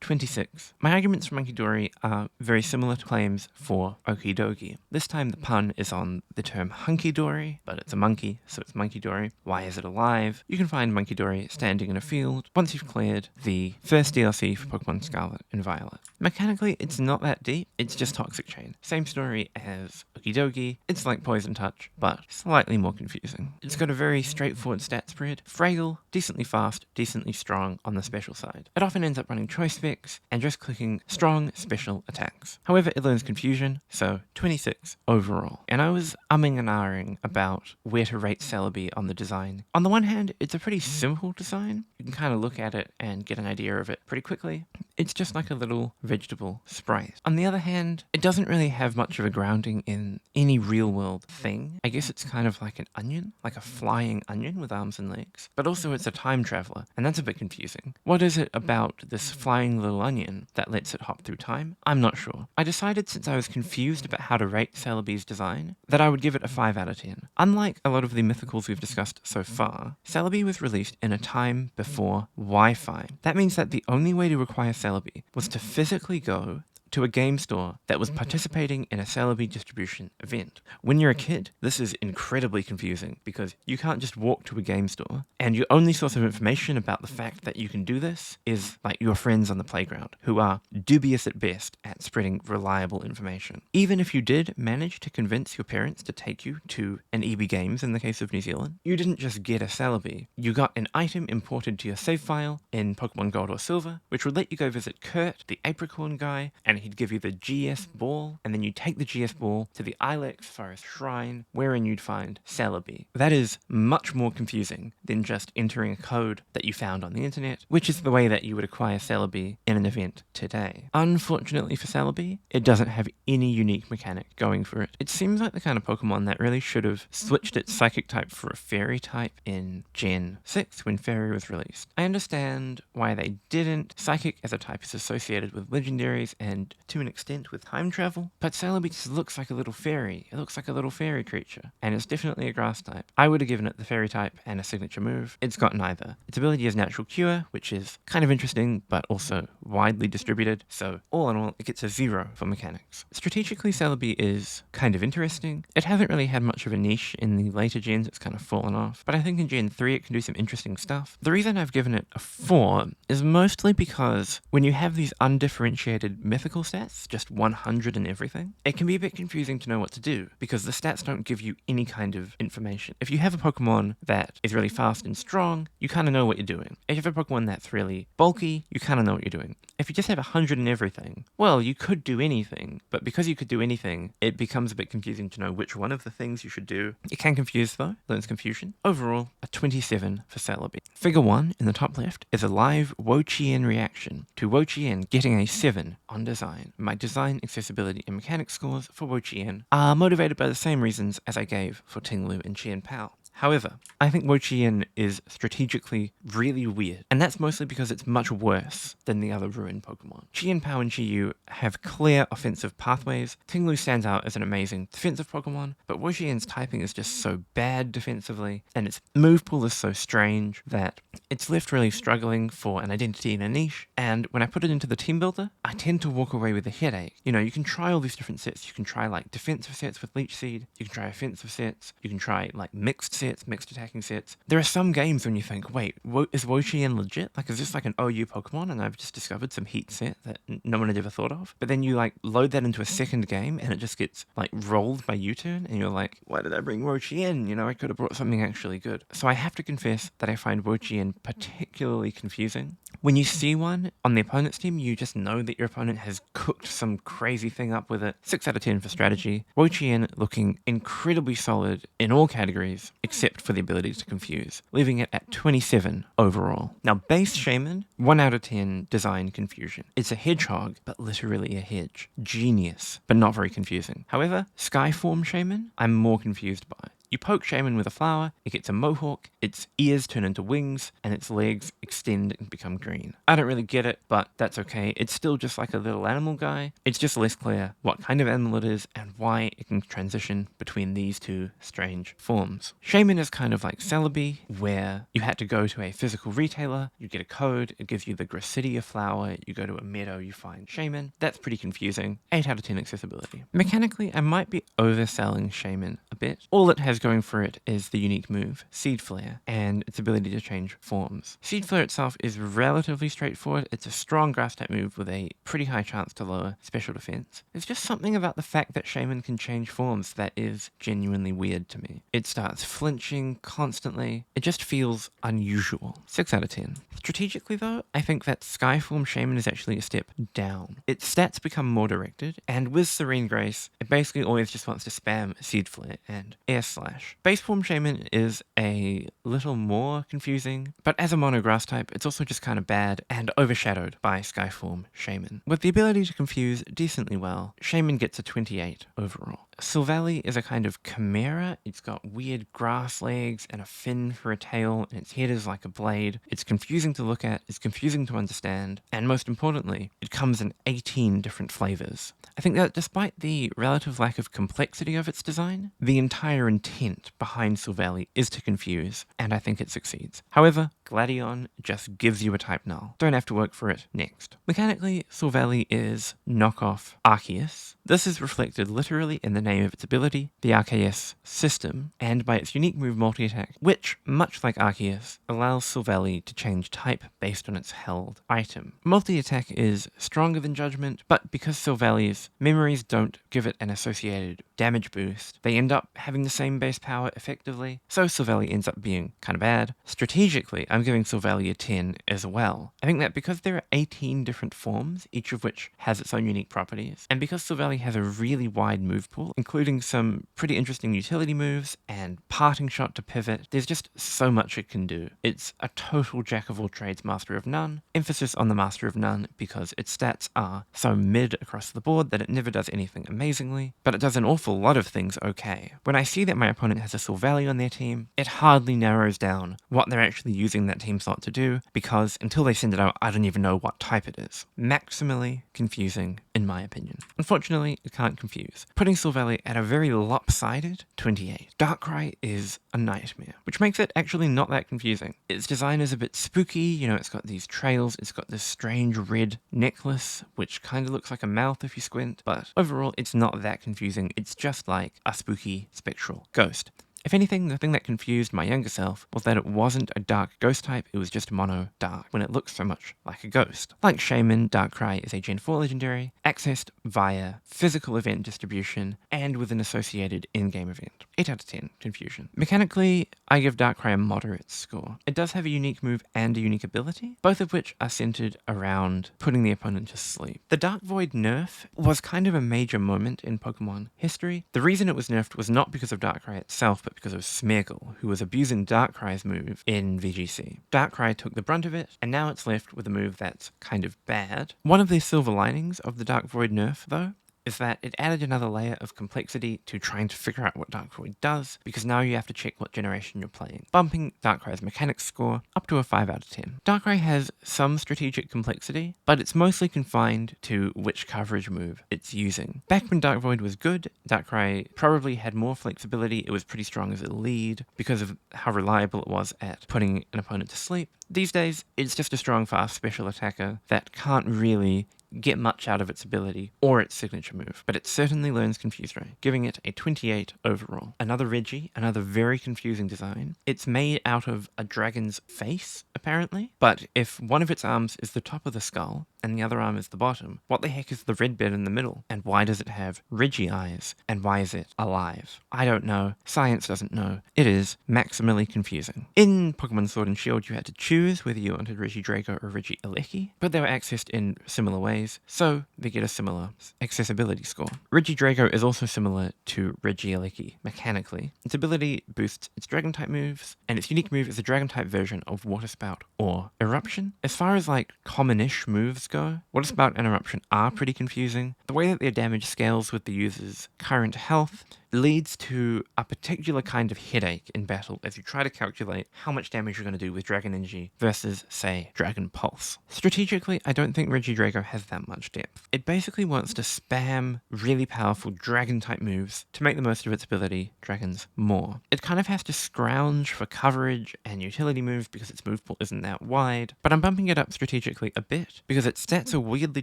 26. My arguments for Munkidori are very similar to claims for Okidogi. This time the pun is on the term hunky-dory, but it's a monkey, so it's Munkidori. Why is it alive? You can find Munkidori standing in a field once you've cleared the first DLC for Pokemon Scarlet and Violet. Mechanically, it's not that deep, it's just Toxic Chain. Same story as Okidogi, it's like Poison Touch, but slightly more confusing. It's got a very straightforward stat spread, Fragile, decently fast, decently strong on the special side. It often ends up running choice specs and just clicking strong special attacks. However, it learns confusion, so 26 overall. And I was umming and ahhing about where to rate Celebi on the design. On the one hand, it's a pretty simple design. You can kind of look at it and get an idea of it pretty quickly. It's just like a little vegetable sprite. On the other hand, it doesn't really have much of a grounding in any real-world thing. I guess it's kind of like an onion, like a flying onion with arms and legs. But also it's a time traveler, and that's a bit confusing. What is it about this flying little onion that lets it hop through time? I'm not sure. I decided, since I was confused about how to rate Celebi's design, that I would give it a 5 out of 10. Unlike a lot of the mythicals we've discussed so far, Celebi was released in a time before Wi-Fi. That means that the only way to acquire Celebi was to physically go to a game store that was participating in a Celebi distribution event. When you're a kid, this is incredibly confusing because you can't just walk to a game store and your only source of information about the fact that you can do this is like your friends on the playground who are dubious at best at spreading reliable information. Even if you did manage to convince your parents to take you to an EB Games in the case of New Zealand, you didn't just get a Celebi. You got an item imported to your save file in Pokemon Gold or Silver, which would let you go visit Kurt, the Apricorn guy, and he'd give you the GS ball, and then you take the GS ball to the Ilex Forest Shrine, wherein you'd find Celebi. That is much more confusing than just entering a code that you found on the internet, which is the way that you would acquire Celebi in an event today. Unfortunately for Celebi, it doesn't have any unique mechanic going for it. It seems like the kind of Pokemon that really should have switched its Psychic type for a Fairy type in Gen 6 when Fairy was released. I understand why they didn't. Psychic as a type is associated with legendaries and to an extent with time travel, but Celebi just looks like a little fairy. It looks like a little fairy creature, and it's definitely a grass type. I would have given it the fairy type and a signature move. It's got neither. Its ability is Natural Cure, which is kind of interesting, but also widely distributed, so all in all, it gets a 0 for mechanics. Strategically, Celebi is kind of interesting. It hasn't really had much of a niche in the later gens, it's kind of fallen off, but I think in Gen 3 it can do some interesting stuff. The reason I've given it a 4 is mostly because when you have these undifferentiated mythical stats, just 100 and everything, it can be a bit confusing to know what to do because the stats don't give you any kind of information. If you have a Pokemon that is really fast and strong, you kind of know what you're doing. If you have a Pokemon that's really bulky, you kind of know what you're doing. If you just have 100 and everything, well, you could do anything, but because you could do anything, it becomes a bit confusing to know which one of the things you should do. It can confuse though, learns confusion. Overall, a 27 for Celebi. Figure 1 in the top left is a live Wo-Chien reaction to Wo-Chien getting a 7 on design. My design, accessibility, and mechanics scores for Wo-Chien are motivated by the same reasons as I gave for Tinglu and Chien Pao. However, I think Wo-Chien is strategically really weird, and that's mostly because it's much worse than the other Ruin Pokemon. Chien-Pao and Chi-Yu have clear offensive pathways. Ting-Lu stands out as an amazing defensive Pokemon, but Wo-Chien's typing is just so bad defensively, and its move pool is so strange that it's left really struggling for an identity in a niche, and when I put it into the team builder, I tend to walk away with a headache. You know, you can try all these different sets. You can try like defensive sets with Leech Seed, you can try offensive sets, you can try like mixed sets, mixed attacking sets. There are some games when you think, wait, is Wo-Chien legit? Like, is this like an OU Pokemon and I've just discovered some heat set that no one had ever thought of? But then you like load that into a second game and it just gets like rolled by U-turn and you're like, why did I bring Wo-Chien? You know, I could have brought something actually good. So I have to confess that I find Wo-Chien particularly confusing. When you see one on the opponent's team, you just know that your opponent has cooked some crazy thing up with it. 6 out of 10 for strategy. Wo-Chien looking incredibly solid in all categories, except for the ability to confuse, leaving it at 27 overall. Now, base Shaman, 1 out of 10 design confusion. It's a hedgehog, but literally a hedge. Genius, but not very confusing. However, Skyform Shaman, I'm more confused by. You poke Shaman with a flower, it gets a mohawk, its ears turn into wings, and its legs extend and become green. I don't really get it, but that's okay. It's still just like a little animal guy. It's just less clear what kind of animal it is and why it can transition between these two strange forms. Shaman is kind of like Celebi, where you had to go to a physical retailer, you get a code, it gives you the Gracidia flower, you go to a meadow, you find Shaman. That's pretty confusing. 8 out of 10 accessibility. Mechanically, I might be overselling Shaman a bit. All it has going for it is the unique move, Seed Flare, and its ability to change forms. Seed Flare itself is relatively straightforward. It's a strong grass type move with a pretty high chance to lower special defense. There's just something about the fact that Shaman can change forms that is genuinely weird to me. It starts flinching constantly. It just feels unusual. 6 out of 10. Strategically though, I think that Skyform Shaman is actually a step down. Its stats become more directed, and with Serene Grace, it basically always just wants to spam Seed Flare and Air Slash. Base Form Shaman is a little more confusing, but as a mono grass type, it's also just kind of bad and overshadowed by Skyform Shaman. With the ability to confuse decently well, Shaman gets a 28 overall. Silvally is a kind of chimera. It's got weird grass legs and a fin for a tail, and its head is like a blade. It's confusing to look at, it's confusing to understand, and most importantly, it comes in 18 different flavors. I think that despite the relative lack of complexity of its design, the entire intent behind Silvally is to confuse, and I think it succeeds. However, Gladion just gives you a type null. Don't have to work for it next. Mechanically, Silvally is knockoff Arceus. This is reflected literally in the name of its ability, the Arceus system, and by its unique move multi-attack, which, much like Arceus, allows Silvally to change type based on its held item. Multi-attack is stronger than Judgment, but because Silvally's memories don't give it an associated damage boost, they end up having the same base power effectively, so Silvally ends up being kind of bad. Strategically, I'm giving Silvally a 10 as well. I think that because there are 18 different forms, each of which has its own unique properties, and because Silvally has a really wide move pool, including some pretty interesting utility moves and parting shot to pivot, there's just so much it can do. It's a total jack of all trades, master of none. Emphasis on the master of none because its stats are so mid across the board that it never does anything amazingly, but it does an awful lot of things okay. When I see that my opponent has a Silvally on their team, it hardly narrows down what they're actually using that team slot to do, because until they send it out, I don't even know what type it is. Maximally confusing, in my opinion. Unfortunately, it can't confuse, putting Silvally at a very lopsided 28. Darkrai is a nightmare, which makes it actually not that confusing. Its design is a bit spooky, you know, it's got these trails, it's got this strange red necklace, which kind of looks like a mouth if you squint, but overall it's not that confusing, it's just like a spooky spectral ghost. If anything, the thing that confused my younger self was that it wasn't a dark ghost type, it was just mono dark, when it looks so much like a ghost. Like Shaman, Darkrai is a Gen 4 legendary, accessed via physical event distribution, and with an associated in-game event. 8 out of 10, confusion. Mechanically, I give Darkrai a moderate score. It does have a unique move and a unique ability, both of which are centered around putting the opponent to sleep. The Dark Void nerf was kind of a major moment in Pokemon history. The reason it was nerfed was not because of Darkrai itself, but because of Smeargle, who was abusing Darkrai's move in VGC. Darkrai took the brunt of it, and now it's left with a move that's kind of bad. One of the silver linings of the Dark Void nerf, though, is that it added another layer of complexity to trying to figure out what Darkrai does, because now you have to check what generation you're playing, bumping Darkrai's mechanics score up to a 5 out of 10. Darkrai has some strategic complexity, but it's mostly confined to which coverage move it's using. Back when Dark Void was good, Darkrai probably had more flexibility. It was pretty strong as a lead because of how reliable it was at putting an opponent to sleep. These days, it's just a strong, fast special attacker that can't really get much out of its ability or its signature move, but it certainly learns Confuse Ray, giving it a 28 overall. Another Reggie, another very confusing design. It's made out of a dragon's face, apparently, but if one of its arms is the top of the skull and the other arm is the bottom, what the heck is the red bit in the middle? And why does it have Reggie eyes? And why is it alive? I don't know. Science doesn't know. It is maximally confusing. In Pokemon Sword and Shield, you had to choose whether you wanted Reggie Drago or Reggie Alecki, but they were accessed in similar ways, so they get a similar accessibility score. Reggie Drago is also similar to Reggie Alecki mechanically. Its ability boosts its Dragon-type moves, and its unique move is a Dragon-type version of Water Spout or Eruption. As far as like common-ish moves go, Water Spout and Eruption are pretty confusing. The way that their damage scales with the user's current health leads to a particular kind of headache in battle as you try to calculate how much damage you're going to do with Dragon Energy versus, say, Dragon Pulse. Strategically, I don't think Reggie Drago has that much depth. It basically wants to spam really powerful Dragon-type moves to make the most of its ability, Dragons, more. It kind of has to scrounge for coverage and utility moves because its move pool isn't that wide, but I'm bumping it up strategically a bit because its stats are weirdly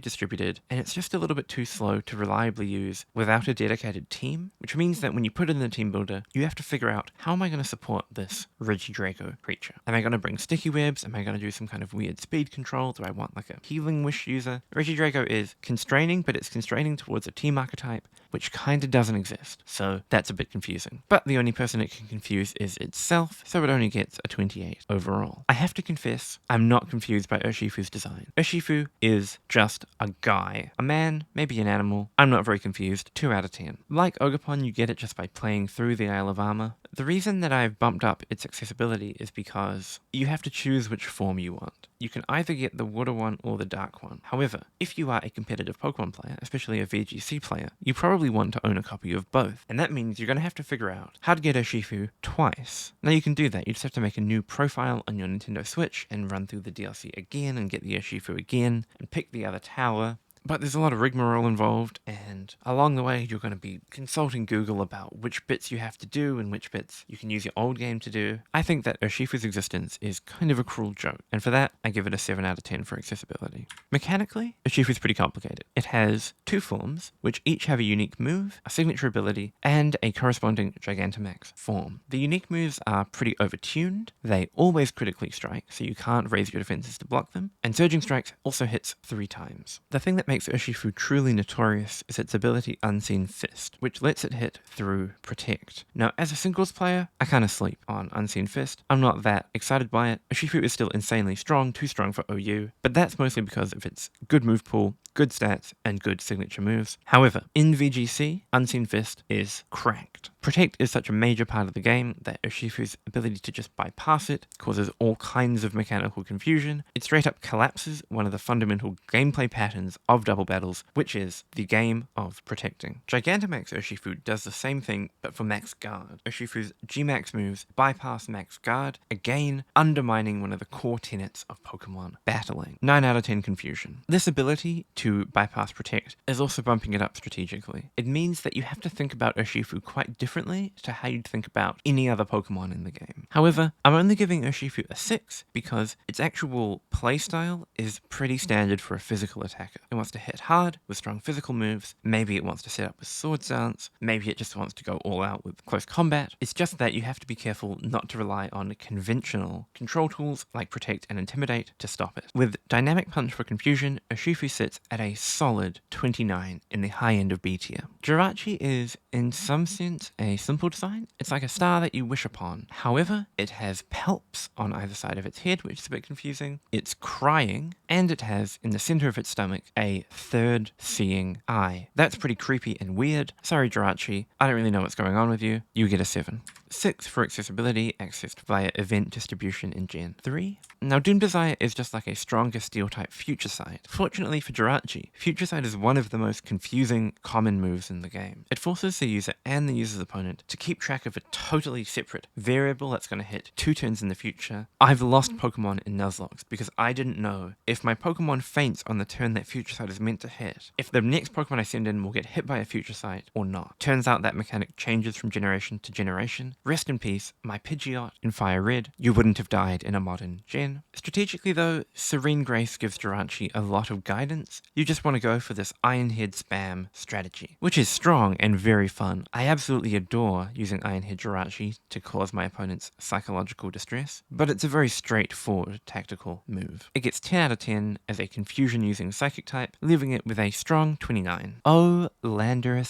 distributed and it's just a little bit too slow to reliably use without a dedicated team, which means that when you put it in the team builder, you have to figure out, how am I going to support this Reggie Drago creature? Am I going to bring sticky webs? Am I going to do some kind of weird speed control? Do I want like a healing wish user? Reggie Drago is constraining, but it's constraining towards a team archetype, which kind of doesn't exist. So that's a bit confusing. But the only person it can confuse is itself, so it only gets a 28 overall. I have to confess, I'm not confused by Urshifu's design. Urshifu is just a guy. A man, maybe an animal. I'm not very confused. 2 out of 10. Like Ogerpon, you get it just by playing through the Isle of Armor. The reason that I've bumped up its accessibility is because you have to choose which form you want. You can either get the water one or the dark one. However, if you are a competitive Pokemon player, especially a VGC player, you probably want to own a copy of both. And that means you're going to have to figure out how to get Urshifu twice. Now you can do that. You just have to make a new profile on your Nintendo Switch and run through the DLC again and get the Urshifu again and pick the other tower. But there's a lot of rigmarole involved, and along the way you're going to be consulting Google about which bits you have to do and which bits you can use your old game to do. I think that Urshifu's existence is kind of a cruel joke, and for that I give it a 7 out of 10 for accessibility. Mechanically, Urshifu's pretty complicated. It has 2 forms, which each have a unique move, a signature ability, and a corresponding Gigantamax form. The unique moves are pretty overtuned, they always critically strike, so you can't raise your defenses to block them, and Surging Strikes also hits 3 times. The thing that makes Urshifu truly notorious is its ability Unseen Fist, which lets it hit through Protect. Now, as a singles player, I kind of sleep on Unseen Fist. I'm not that excited by it. Urshifu is still insanely strong, too strong for OU, but that's mostly because of its good move pool, good stats, and good signature moves. However, in VGC, Unseen Fist is cracked. Protect is such a major part of the game that Urshifu's ability to just bypass it causes all kinds of mechanical confusion. It straight up collapses one of the fundamental gameplay patterns of double battles, which is the game of protecting. Gigantamax Urshifu does the same thing, but for max guard. Urshifu's G-Max moves bypass max guard, again undermining one of the core tenets of Pokemon battling. 9 out of 10 confusion. This ability to bypass protect is also bumping it up strategically. It means that you have to think about Urshifu quite differently to how you'd think about any other Pokemon in the game. However, I'm only giving Urshifu a 6 because its actual playstyle is pretty standard for a physical attacker. It wants to hit hard with strong physical moves, maybe it wants to set up with Sword Dance, maybe it just wants to go all out with close combat. It's just that you have to be careful not to rely on conventional control tools like Protect and Intimidate to stop it. With Dynamic Punch for confusion, Urshifu sits at a solid 29 in the high end of B tier. Jirachi is, in some sense, a simple design. It's like a star that you wish upon. However, it has palps on either side of its head, which is a bit confusing. It's crying, and it has, in the center of its stomach, a third seeing eye. That's pretty creepy and weird. Sorry, Jirachi. I don't really know what's going on with you. You get a 7. 6 for accessibility, accessed via event distribution in Gen 3. Now Doom Desire is just like a stronger steel type Future Sight. Fortunately for Jirachi, Future Sight is one of the most confusing common moves in the game. It forces the user and the user's opponent to keep track of a totally separate variable that's going to hit 2 turns in the future. I've lost Pokemon in Nuzlocke because I didn't know if my Pokemon faints on the turn that Future Sight is meant to hit, if the next Pokemon I send in will get hit by a Future Sight or not. Turns out that mechanic changes from generation to generation. Rest in peace, my Pidgeot in Fire Red. You wouldn't have died in a modern gen. Strategically though, Serene Grace gives Jirachi a lot of guidance. You just want to go for this Iron Head spam strategy, which is strong and very fun. I absolutely adore using Iron Head Jirachi to cause my opponents psychological distress, but it's a very straightforward tactical move. It gets 10 out of 10 as a confusion using Psychic type, leaving it with a strong 29. Oh, Landorus.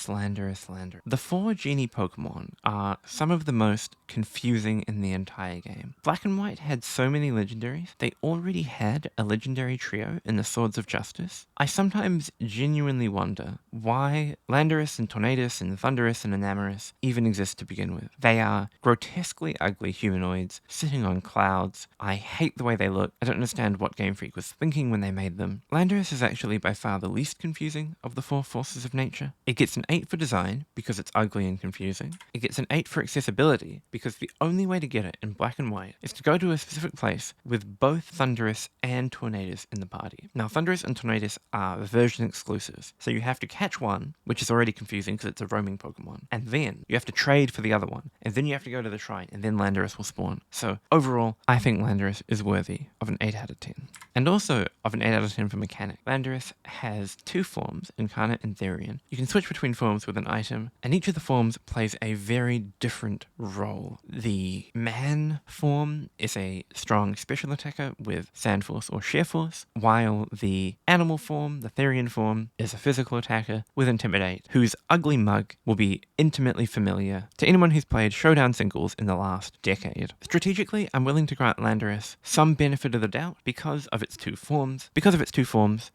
The 4 Genie Pokemon are some of the most confusing in the entire game. Black and White had so many legendaries, they already had a legendary trio in the Swords of Justice. I sometimes genuinely wonder why Landorus and Tornadus and Thundurus and Enamorus even exist to begin with. They are grotesquely ugly humanoids sitting on clouds. I hate the way they look. I don't understand what Game Freak was thinking when they made them. Landorus is actually by far the least confusing of the 4 forces of nature. It gets an 8 for design because it's ugly and confusing. It gets an 8 for accessibility because the only way to get it in Black and White is to go to a specific place with both Thundurus and Tornadus in the party. Now Thundurus and Tornadus are version exclusives, so you have to catch one, which is already confusing because it's a roaming Pokemon, and then you have to trade for the other one, and then you have to go to the shrine, and then Landorus will spawn. So overall, I think Landorus is worthy of an 8 out of 10. And also of an 8 out of 10 for mechanic. Landorus has 2 forms, Incarnate and Therian. You can switch between forms with an item, and each of the forms plays a very different role. The man form is a strong special attacker with Sand Force or Sheer Force, while the animal form, the Therian form, is a physical attacker with Intimidate, whose ugly mug will be intimately familiar to anyone who's played Showdown singles in the last decade. Strategically, I'm willing to grant Landorus some benefit of the doubt because of its 2 forms,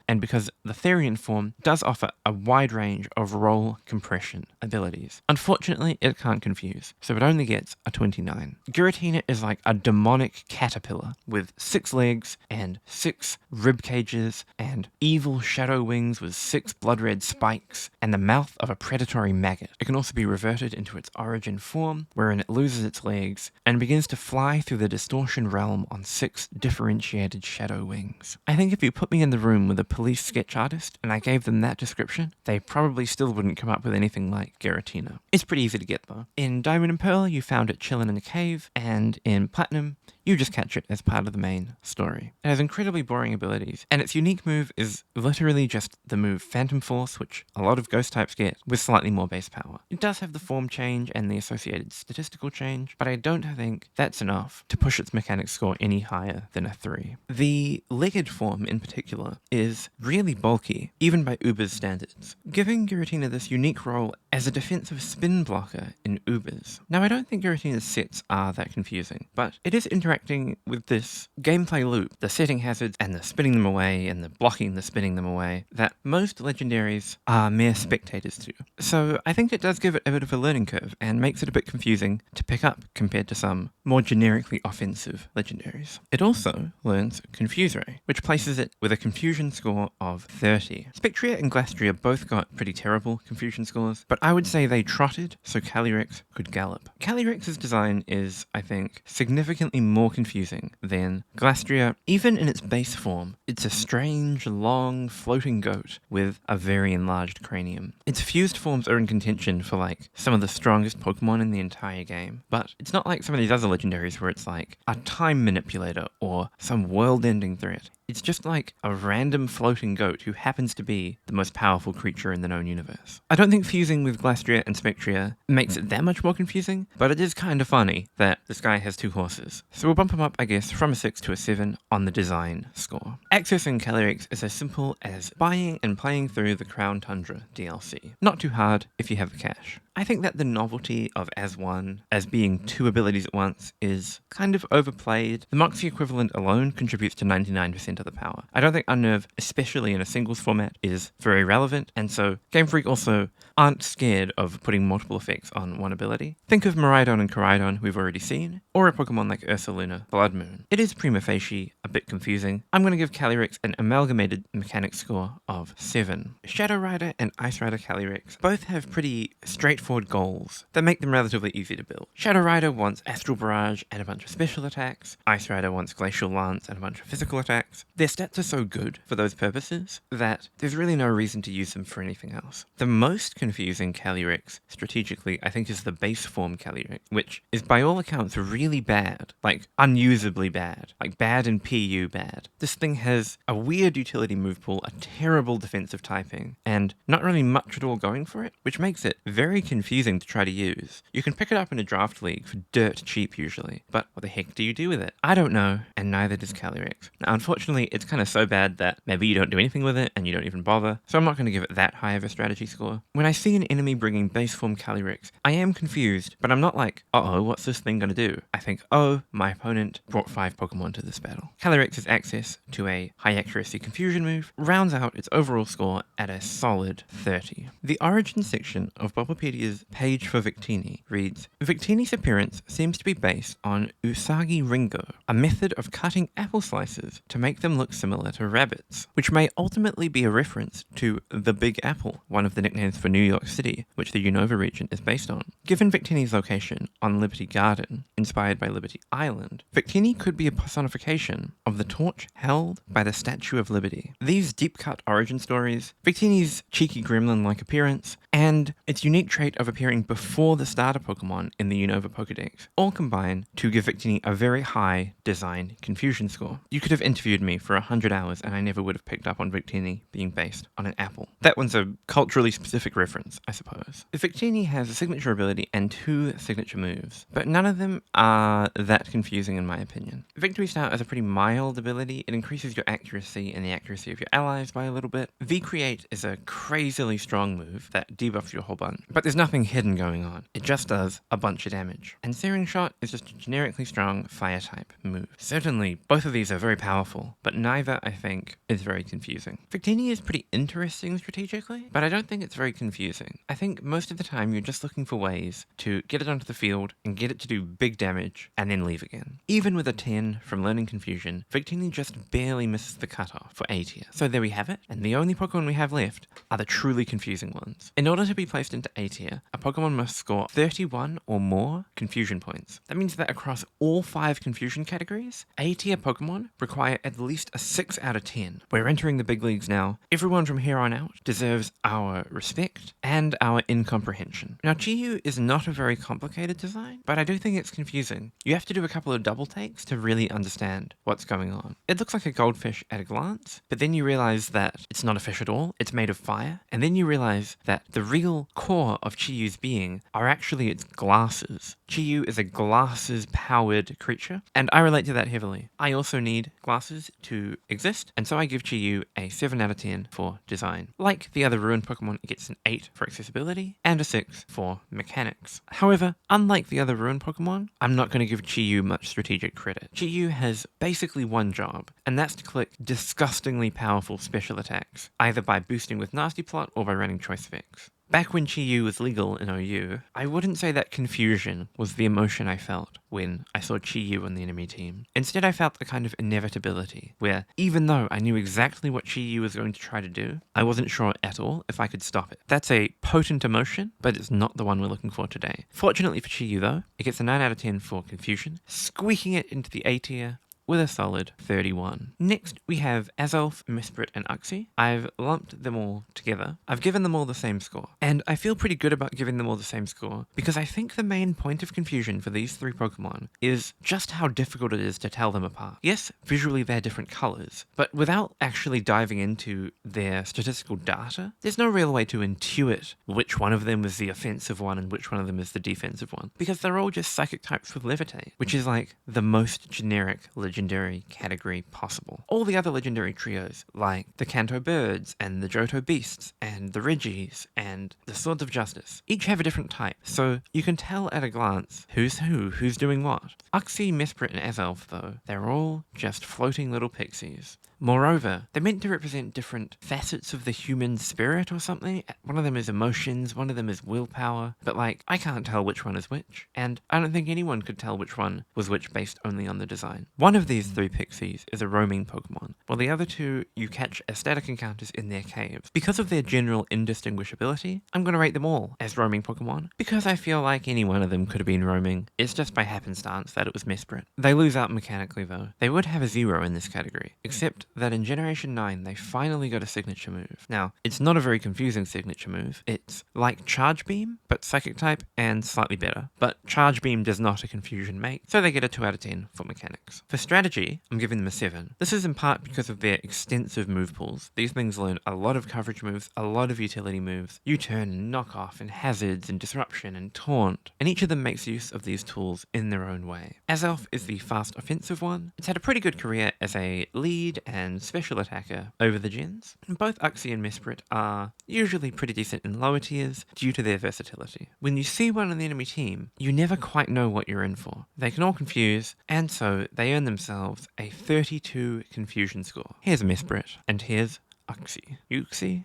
and because the Therian form does offer a wide range of roll compression abilities. Unfortunately, it can't confuse, so it only gets a 29. Giratina is like a demonic caterpillar with 6 legs and 6 rib cages and evil shadow wings with 6 blood red spikes and the mouth of a predatory maggot. It can also be reverted into its origin form, wherein it loses its legs and begins to fly through the distortion realm on 6 differentiated shadow wings. I think if you put me in the room with a police sketch artist and I gave them that description, they probably still wouldn't come up with anything like Giratina. It's pretty easy to get though. In Diamond and Pearl, you found it chilling in a cave, and in Platinum, you just catch it as part of the main story. It has incredibly boring abilities, and its unique move is literally just the move Phantom Force, which a lot of ghost types get, with slightly more base power. It does have the form change and the associated statistical change, but I don't think that's enough to push its mechanics score any higher than a 3. The Legged form in particular is really bulky, even by Uber's standards, giving Giratina this unique role as a defensive spin blocker in Ubers. Now I don't think Giratina's sets are that confusing, but it is interacting with this gameplay loop, the setting hazards and the spinning them away and the blocking the spinning them away, that most legendaries are mere spectators to. So I think it does give it a bit of a learning curve and makes it a bit confusing to pick up compared to some more generically offensive legendaries. It also learns Confuse Ray, which places it with a confusion score of 30. Spectria and Glastria both got pretty terrible confusion scores, but I would say they trotted so Calyrex could gallop. Calyrex's design is, I think, significantly more confusing than Glastria. Even in its base form, it's a strange, long, floating goat with a very enlarged cranium. Its fused forms are in contention for like some of the strongest Pokemon in the entire game, but it's not like some of these other legendaries where it's like a time manipulator or some world-ending threat. It's just like a random floating goat who happens to be the most powerful creature in the known universe. I don't think fusing with Glastria and Spectria makes it that much more confusing, but it is kind of funny that this guy has 2 horses. So we'll bump him up, I guess, from a 6 to a 7 on the design score. Accessing Calyrex is as simple as buying and playing through the Crown Tundra DLC. Not too hard if you have the cash. I think that the novelty of As-1 as being 2 abilities at once is kind of overplayed. The Moxie equivalent alone contributes to 99% 10 to the power. I don't think Unnerve, especially in a singles format, is very relevant, and so Game Freak also aren't scared of putting multiple effects on one ability. Think of Miraidon and Koraidon, we've already seen, or a Pokemon like Ursaluna, Blood Moon. It is prima facie a bit confusing. I'm going to give Calyrex an amalgamated mechanics score of 7. Shadow Rider and Ice Rider Calyrex both have pretty straightforward goals that make them relatively easy to build. Shadow Rider wants Astral Barrage and a bunch of special attacks. Ice Rider wants Glacial Lance and a bunch of physical attacks. Their stats are so good for those purposes that there's really no reason to use them for anything else. The most confusing Calyrex, strategically, I think is the base form Calyrex, which is by all accounts really bad, like unusably bad, like bad and PU bad. This thing has a weird utility move pool, a terrible defensive typing, and not really much at all going for it, which makes it very confusing to try to use. You can pick it up in a draft league for dirt cheap usually, but what the heck do you do with it? I don't know, and neither does Calyrex. Now, unfortunately, it's kind of so bad that maybe you don't do anything with it and you don't even bother, so I'm not going to give it that high of a strategy score. When I see an enemy bringing base form Calyrex, I am confused, but I'm not like, uh-oh, what's this thing going to do? I think, oh, my opponent brought 5 Pokemon to this battle. Calyrex's access to a high accuracy confusion move rounds out its overall score at a solid 30. The origin section of Bulbapedia's page for Victini reads, Victini's appearance seems to be based on Usagi Ringo, a method of cutting apple slices to make them look similar to rabbits, which may ultimately be a reference to the Big Apple, one of the nicknames for New York City, which the Unova region is based on. Given Victini's location on Liberty Garden, inspired by Liberty Island, Victini could be a personification of the torch held by the Statue of Liberty. These deep-cut origin stories, Victini's cheeky gremlin-like appearance, and its unique trait of appearing before the starter Pokemon in the Unova Pokedex all combine to give Victini a very high design confusion score. You could have interviewed me for 100 hours and I never would have picked up on Victini being based on an apple. That one's a culturally specific reference, I suppose. Victini has a signature ability and 2 signature moves, but none of them are that confusing in my opinion. Victory Star is a pretty mild ability. It increases your accuracy and the accuracy of your allies by a little bit. V-Create is a crazily strong move that debuffs you a whole bunch, but there's nothing hidden going on. It just does a bunch of damage. And Searing Shot is just a generically strong fire-type move. Certainly, both of these are very powerful, but neither, I think, is very confusing. Victini is pretty interesting strategically, but I don't think it's very confusing. I think most of the time you're just looking for ways to get it onto the field and get it to do big damage and then leave again. Even with a 10 from Learning Confusion, Victini just barely misses the cutoff for A tier. So there we have it, and the only Pokemon we have left are the truly confusing ones. In order to be placed into A tier, a Pokemon must score 31 or more confusion points. That means that across all 5 confusion categories, A tier Pokemon require at least a 6 out of 10. We're entering the big leagues now. Everyone from here on out deserves our respect and our incomprehension. Now, Chi-Yu is not a very complicated design, but I do think it's confusing. You have to do a couple of double takes to really understand what's going on. It looks like a goldfish at a glance, but then you realize that it's not a fish at all, it's made of fire, and then you realize that the real core of Chi-Yu's being are actually its glasses. Chi-Yu is a glasses-powered creature, and I relate to that heavily. I also need glasses to exist, and so I give Chi-Yu a 7 out of 10 for design. Like the other Ruined Pokemon, it gets an 8 for accessibility, and a 6 for mechanics. However, unlike the other Ruined Pokemon, I'm not going to give Chi-Yu much strategic credit. Chi-Yu has basically one job, and that's to click disgustingly powerful special attacks, either by boosting with Nasty Plot or by running Choice Specs. Back when Chi-Yu was legal in OU, I wouldn't say that confusion was the emotion I felt when I saw Chi-Yu on the enemy team. Instead, I felt a kind of inevitability, where even though I knew exactly what Chi-Yu was going to try to do, I wasn't sure at all if I could stop it. That's a potent emotion, but it's not the one we're looking for today. Fortunately for Chi-Yu though, it gets a 9 out of 10 for confusion, squeaking it into the A tier, with a solid 31. Next, we have Azelf, Mesprit, and Uxie. I've lumped them all together. I've given them all the same score. And I feel pretty good about giving them all the same score, because I think the main point of confusion for these 3 Pokemon is just how difficult it is to tell them apart. Yes, visually they're different colors, but without actually diving into their statistical data, there's no real way to intuit which one of them is the offensive one and which one of them is the defensive one, because they're all just psychic types with Levitate, which is like the most generic legendary category possible. All the other legendary trios, like the Kanto Birds and the Johto Beasts and the Regis and the Swords of Justice, each have a different type, so you can tell at a glance who's who's doing what. Uxie, Mesprit, and Azelf, though, they're all just floating little pixies. Moreover, they're meant to represent different facets of the human spirit or something. One of them is emotions, one of them is willpower, but like, I can't tell which one is which, and I don't think anyone could tell which one was which based only on the design. One of these three pixies is a roaming Pokemon, while the other two you catch as static encounters in their caves. Because of their general indistinguishability, I'm going to rate them all as roaming Pokemon, because I feel like any one of them could have been roaming. It's just by happenstance that it was Mesprit. They lose out mechanically though. They would have a 0 in this category, except that in Generation 9 they finally got a signature move. Now, it's not a very confusing signature move. It's like Charge Beam, but Psychic type and slightly better. But Charge Beam does not a confusion make, so they get a 2 out of 10 for mechanics. For strategy, I'm giving them a 7. This is in part because of their extensive move pools. These things learn a lot of coverage moves, a lot of utility moves, U-turn and knock off and hazards and disruption and taunt, and each of them makes use of these tools in their own way. Azelf is the fast offensive one. It's had a pretty good career as a lead and special attacker over the gens. Both Uxie and Mesprit are usually pretty decent in lower tiers due to their versatility. When you see one on the enemy team, you never quite know what you're in for. They can all confuse, and so they earn themselves a 32 confusion score. Here's Mesprit, and here's Uxie. Uxie?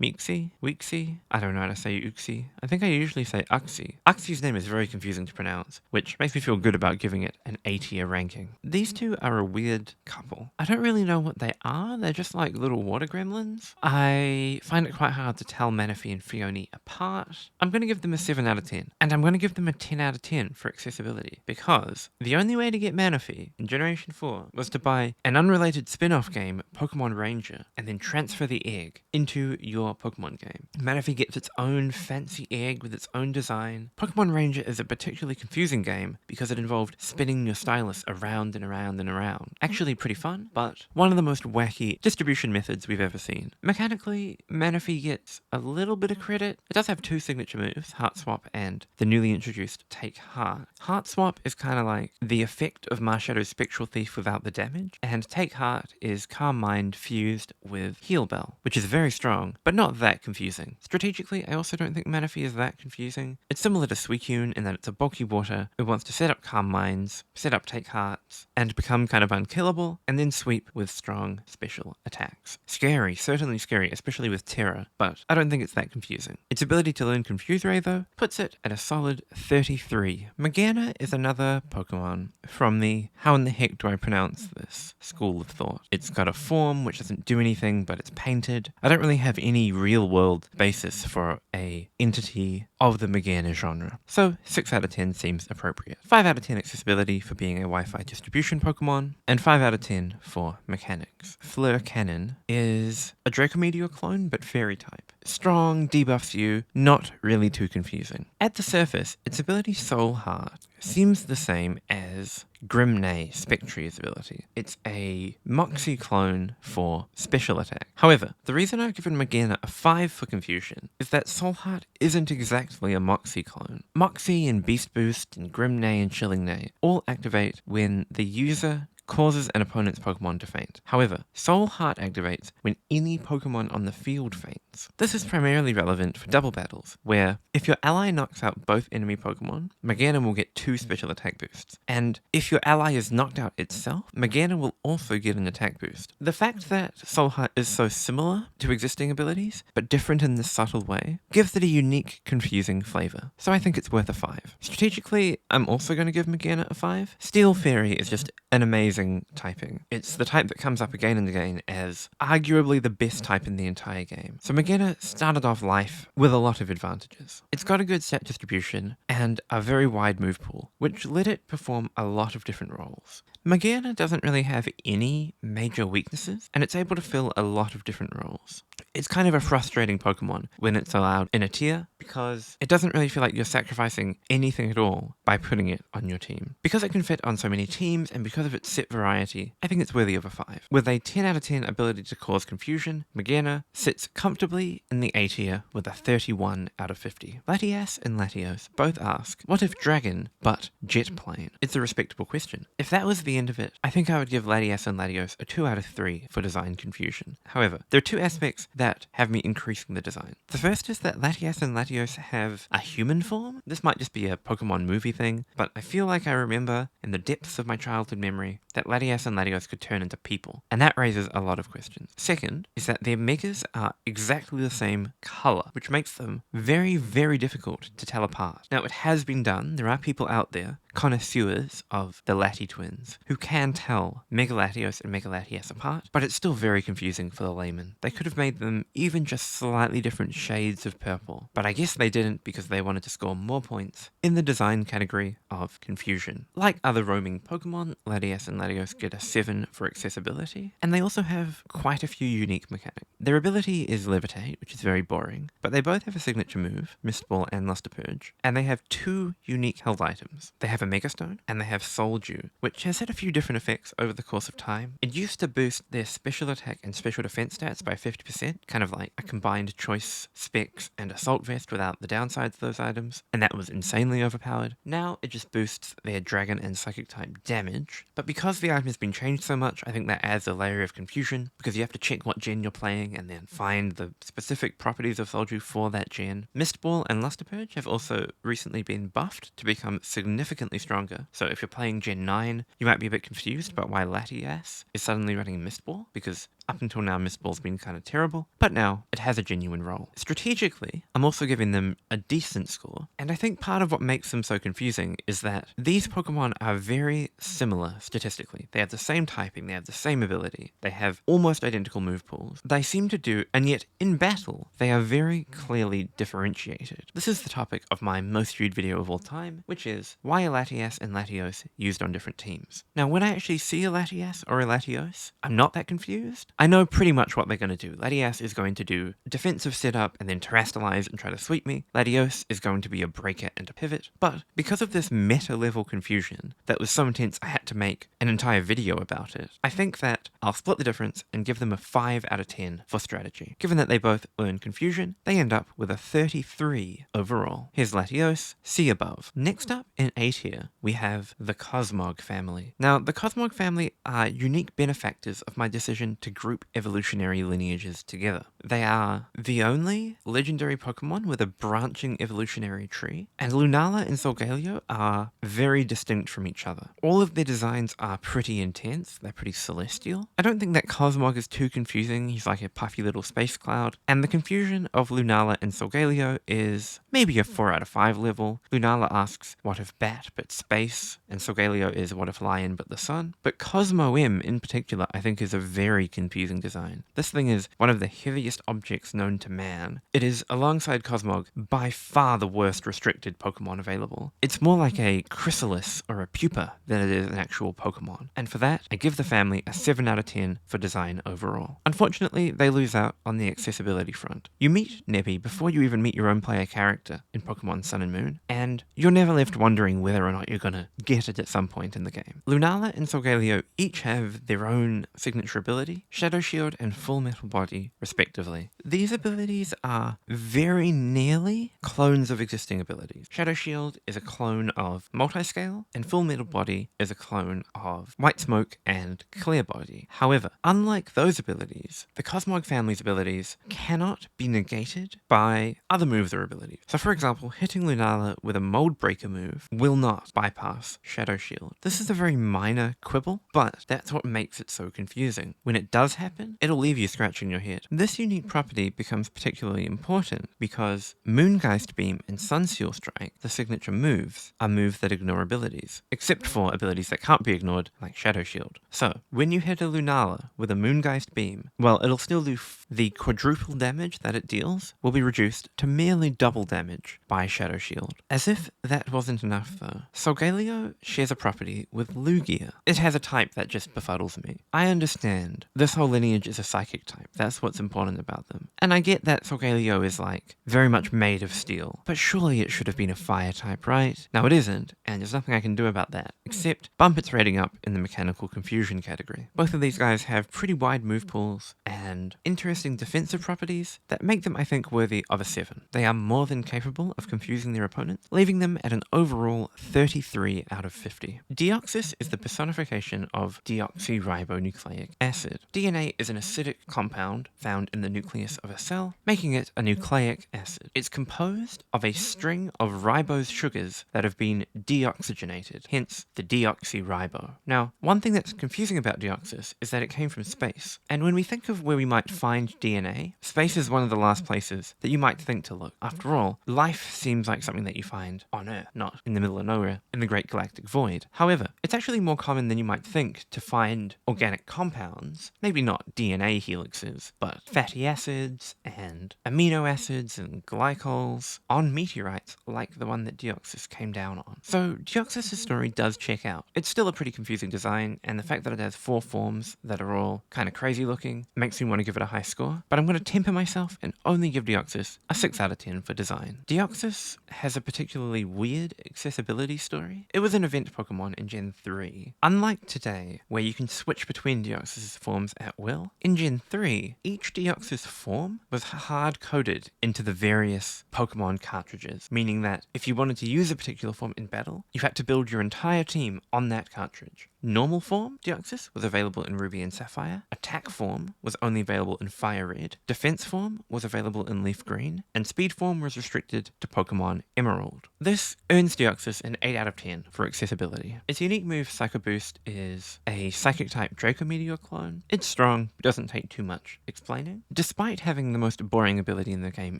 Mixie? Weexie? I don't know how to say Uxie. I think I usually say Uxie. Uxie's name is very confusing to pronounce, which makes me feel good about giving it an A-tier ranking. These two are a weird couple. I don't really know what they are. They're just like little water gremlins. I find it quite hard to tell Manaphy and Phione apart. I'm going to give them a 7 out of 10, and I'm going to give them a 10 out of 10 for accessibility, because the only way to get Manaphy in Generation 4 was to buy an unrelated spin-off game, Pokemon Ranger, and then transfer the egg into your Pokemon game. Manaphy gets its own fancy egg with its own design. Pokemon Ranger is a particularly confusing game because it involved spinning your stylus around and around and around. Actually pretty fun, but one of the most wacky distribution methods we've ever seen. Mechanically, Manaphy gets a little bit of credit. It does have 2 signature moves, Heart Swap and the newly introduced Take Heart. Heart Swap is kind of like the effect of Marshadow's Spectral Thief without the damage, and Take Heart is Calm Mind fused with Heal Bell, which is very strong, but not that confusing. Strategically, I also don't think Manaphy is that confusing. It's similar to Suicune in that it's a bulky water who wants to set up Calm Minds, set up Take Hearts, and become kind of unkillable, and then sweep with strong special attacks. Scary, certainly scary, especially with Terra, but I don't think it's that confusing. Its ability to learn Confuse Ray, though, puts it at a solid 33. Magearna is another Pokemon from the how in the heck do I pronounce this school of thought. It's got a form which doesn't do anything, but it's painted. I don't really have any real-world basis for a entity of the Magearna genre, so 6 out of 10 seems appropriate. 5 out of 10 accessibility for being a Wi-Fi distribution Pokemon, and 5 out of 10 for mechanics. Fleur Cannon is a Draco Meteor clone, but fairy type. Strong, debuffs you, not really too confusing. At the surface, its ability Soul Heart seems the same as Grimnay, Spectree's ability. It's a Moxie clone for special attack. However, the reason I've given Magearna a 5 for confusion is that Soul Heart isn't exactly a Moxie clone. Moxie and Beast Boost and Grimnay and Chillingnay all activate when the user causes an opponent's Pokemon to faint. However, Soul Heart activates when any Pokemon on the field faints. This is primarily relevant for double battles, where if your ally knocks out both enemy Pokemon, Magearna will get 2 special attack boosts. And if your ally is knocked out itself, Magearna will also get an attack boost. The fact that Soul Heart is so similar to existing abilities, but different in this subtle way, gives it a unique, confusing flavor. So I think it's worth a 5. Strategically, I'm also going to give Magearna a 5. Steel Fairy is just an amazing typing. It's the type that comes up again and again as arguably the best type in the entire game. So Magearna started off life with a lot of advantages. It's got a good stat distribution and a very wide move pool, which let it perform a lot of different roles. Magearna doesn't really have any major weaknesses, and it's able to fill a lot of different roles. It's kind of a frustrating Pokemon when it's allowed in a tier, because it doesn't really feel like you're sacrificing anything at all by putting it on your team. Because it can fit on so many teams, and because of its set variety, I think it's worthy of a 5. With a 10 out of 10 ability to cause confusion, Magearna sits comfortably in the A tier with a 31 out of 50. Latias and Latios both ask, what if dragon, but jet plane? It's a respectable question. If that was the end of it, I think I would give Latias and Latios a 2 out of 3 for design confusion. However, there are 2 aspects that have me increasing the design. The first is that Latias and Latios have a human form. This might just be a Pokemon movie thing, but I feel like I remember in the depths of my childhood memory that Latias and Latios could turn into people, and that raises a lot of questions. Second is that their megas are exactly the same color, which makes them very, very difficult to tell apart. Now, it has been done. There are people out there, connoisseurs of the Lati twins, who can tell Mega Latios and Mega Latias apart, but it's still very confusing for the layman. They could have made them even just slightly different shades of purple, but I guess they didn't because they wanted to score more points in the design category of confusion. Like other roaming Pokemon, Latias and Latios get a 7 for accessibility, and they also have quite a few unique mechanics. Their ability is Levitate, which is very boring, but they both have a signature move, Mist Ball and Luster Purge, and they have 2 unique held items. They have a Megastone, and they have Soul Dew, which has had a few different effects over the course of time. It used to boost their special attack and special defense stats by 50%, kind of like a combined choice, specs, and assault vest without the downsides of those items, and that was insanely overpowered. Now it just boosts their dragon and psychic type damage, but because the item has been changed so much, I think that adds a layer of confusion, because you have to check what gen you're playing and then find the specific properties of Soul Dew for that gen. Mist Ball and Luster Purge have also recently been buffed to become significantly stronger, so if you're playing Gen 9, you might be a bit confused about why Latias is suddenly running Mist Ball, because up until now, Mist Ball's been kind of terrible, but now it has a genuine role. Strategically, I'm also giving them a decent score, and I think part of what makes them so confusing is that these Pokemon are very similar statistically. They have the same typing, they have the same ability, they have almost identical move pools. They seem to do, and yet in battle, they are very clearly differentiated. This is the topic of my most viewed video of all time, which is why are Latias and Latios used on different teams? Now, when I actually see a Latias or a Latios, I'm not that confused. I know pretty much what they're going to do. Latias is going to do defensive setup and then terrestrialize and try to sweep me. Latios is going to be a breaker and a pivot. But because of this meta level confusion that was so intense I had to make an entire video about it, I think that I'll split the difference and give them a 5 out of 10 for strategy. Given that they both earn confusion, they end up with a 33 overall. Here's Latios, see above. Next up in A tier, we have the Cosmog family. Now, the Cosmog family are unique benefactors of my decision to group evolutionary lineages together. They are the only legendary Pokemon with a branching evolutionary tree, and Lunala and Solgaleo are very distinct from each other. All of their designs are pretty intense, they're pretty celestial. I don't think that Cosmog is too confusing, he's like a puffy little space cloud, and the confusion of Lunala and Solgaleo is maybe a 4 out of 5 level. Lunala asks, what if bat but space? And Solgaleo is, what if lion but the sun? But Cosmo M in particular I think is a very confusing design. This thing is one of the heaviest objects known to man. It is, alongside Cosmog, by far the worst restricted Pokemon available. It's more like a chrysalis or a pupa than it is an actual Pokemon. And for that, I give the family a 7 out of 10 for design overall. Unfortunately, they lose out on the accessibility front. You meet Nebby before you even meet your own player character in Pokemon Sun and Moon, and you're never left wondering whether or not you're gonna get it at some point in the game. Lunala and Solgaleo each have their own signature ability, Shadow Shield and Full Metal Body, respectively. These abilities are very nearly clones of existing abilities. Shadow Shield is a clone of Multiscale, and Full Metal Body is a clone of White Smoke and Clear Body. However, unlike those abilities, the Cosmog family's abilities cannot be negated by other moves or abilities. So for example, hitting Lunala with a Mold Breaker move will not bypass Shadow Shield. This is a very minor quibble, but that's what makes it so confusing. When it does happen, it'll leave you scratching your head. This unique property becomes particularly important because Moongeist Beam and Sunseal Strike, the signature moves, are moves that ignore abilities, except for abilities that can't be ignored, like Shadow Shield. So, when you hit a Lunala with a Moongeist Beam, well, it'll still do the quadruple damage that it deals will be reduced to merely double damage by Shadow Shield. As if that wasn't enough though, Solgaleo shares a property with Lugia. It has a type that just befuddles me. I understand this whole lineage is a psychic type, that's what's important about them. And I get that Solgaleo is like very much made of steel, but surely it should have been a fire type, right? Now it isn't, and there's nothing I can do about that, except bump its rating up in the mechanical confusion category. Both of these guys have pretty wide move pools and interesting defensive properties that make them, I think, worthy of a 7. They are more than capable of confusing their opponents, leaving them at an overall 33 out of 50. Deoxys is the personification of deoxyribonucleic acid. DNA is an acidic compound found in the nucleus of a cell, making it a nucleic acid. It's composed of a string of ribose sugars that have been deoxygenated, hence the deoxyribo. Now, one thing that's confusing about Deoxys is that it came from space, and when we think of where we might find DNA, space is one of the last places that you might think to look. After all, life seems like something that you find on Earth, not in the middle of nowhere, in the great galactic void. However, it's actually more common than you might think to find organic compounds, maybe not DNA helixes, but fatty acids and amino acids and glycols on meteorites like the one that Deoxys came down on. So Deoxys' story does check out. It's still a pretty confusing design, and the fact that it has 4 forms that are all kind of crazy looking makes me want to give it a high score, but I'm going to temper myself and only give Deoxys a 6 out of 10 for design. Deoxys has a particularly weird accessibility story. It was an event Pokemon in Gen 3. Unlike today, where you can switch between Deoxys' forms at will, in Gen 3, each Deoxys form was hard-coded into the various Pokemon cartridges, meaning that if you wanted to use a particular form in battle, you had to build your entire team on that cartridge. Normal form Deoxys was available in Ruby and Sapphire, attack form was only available in Fire Red, defense form was available in Leaf Green, and speed form was restricted to Pokemon Emerald. This earns Deoxys an 8 out of 10 for accessibility. Its unique move, Psycho Boost, is a Psychic-type Draco Meteor clone. It's strong, but doesn't take too much explaining. Despite having the most boring ability in the game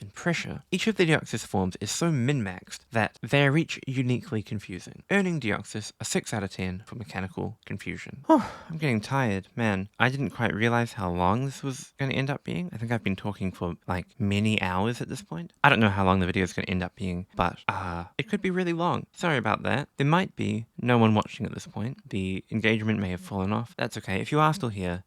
in Pressure, each of the Deoxys forms is so min-maxed that they are each uniquely confusing, earning Deoxys a 6 out of 10 for mechanical confusion. Oh, I'm getting tired. Man, I didn't quite realize how long this was going to end up being. I think I've been talking for like many hours at this point. I don't know how long the video is going to end up being, but it could be really long. Sorry about that. There might be no one watching at this point. The engagement may have fallen off. That's okay. If you are still here,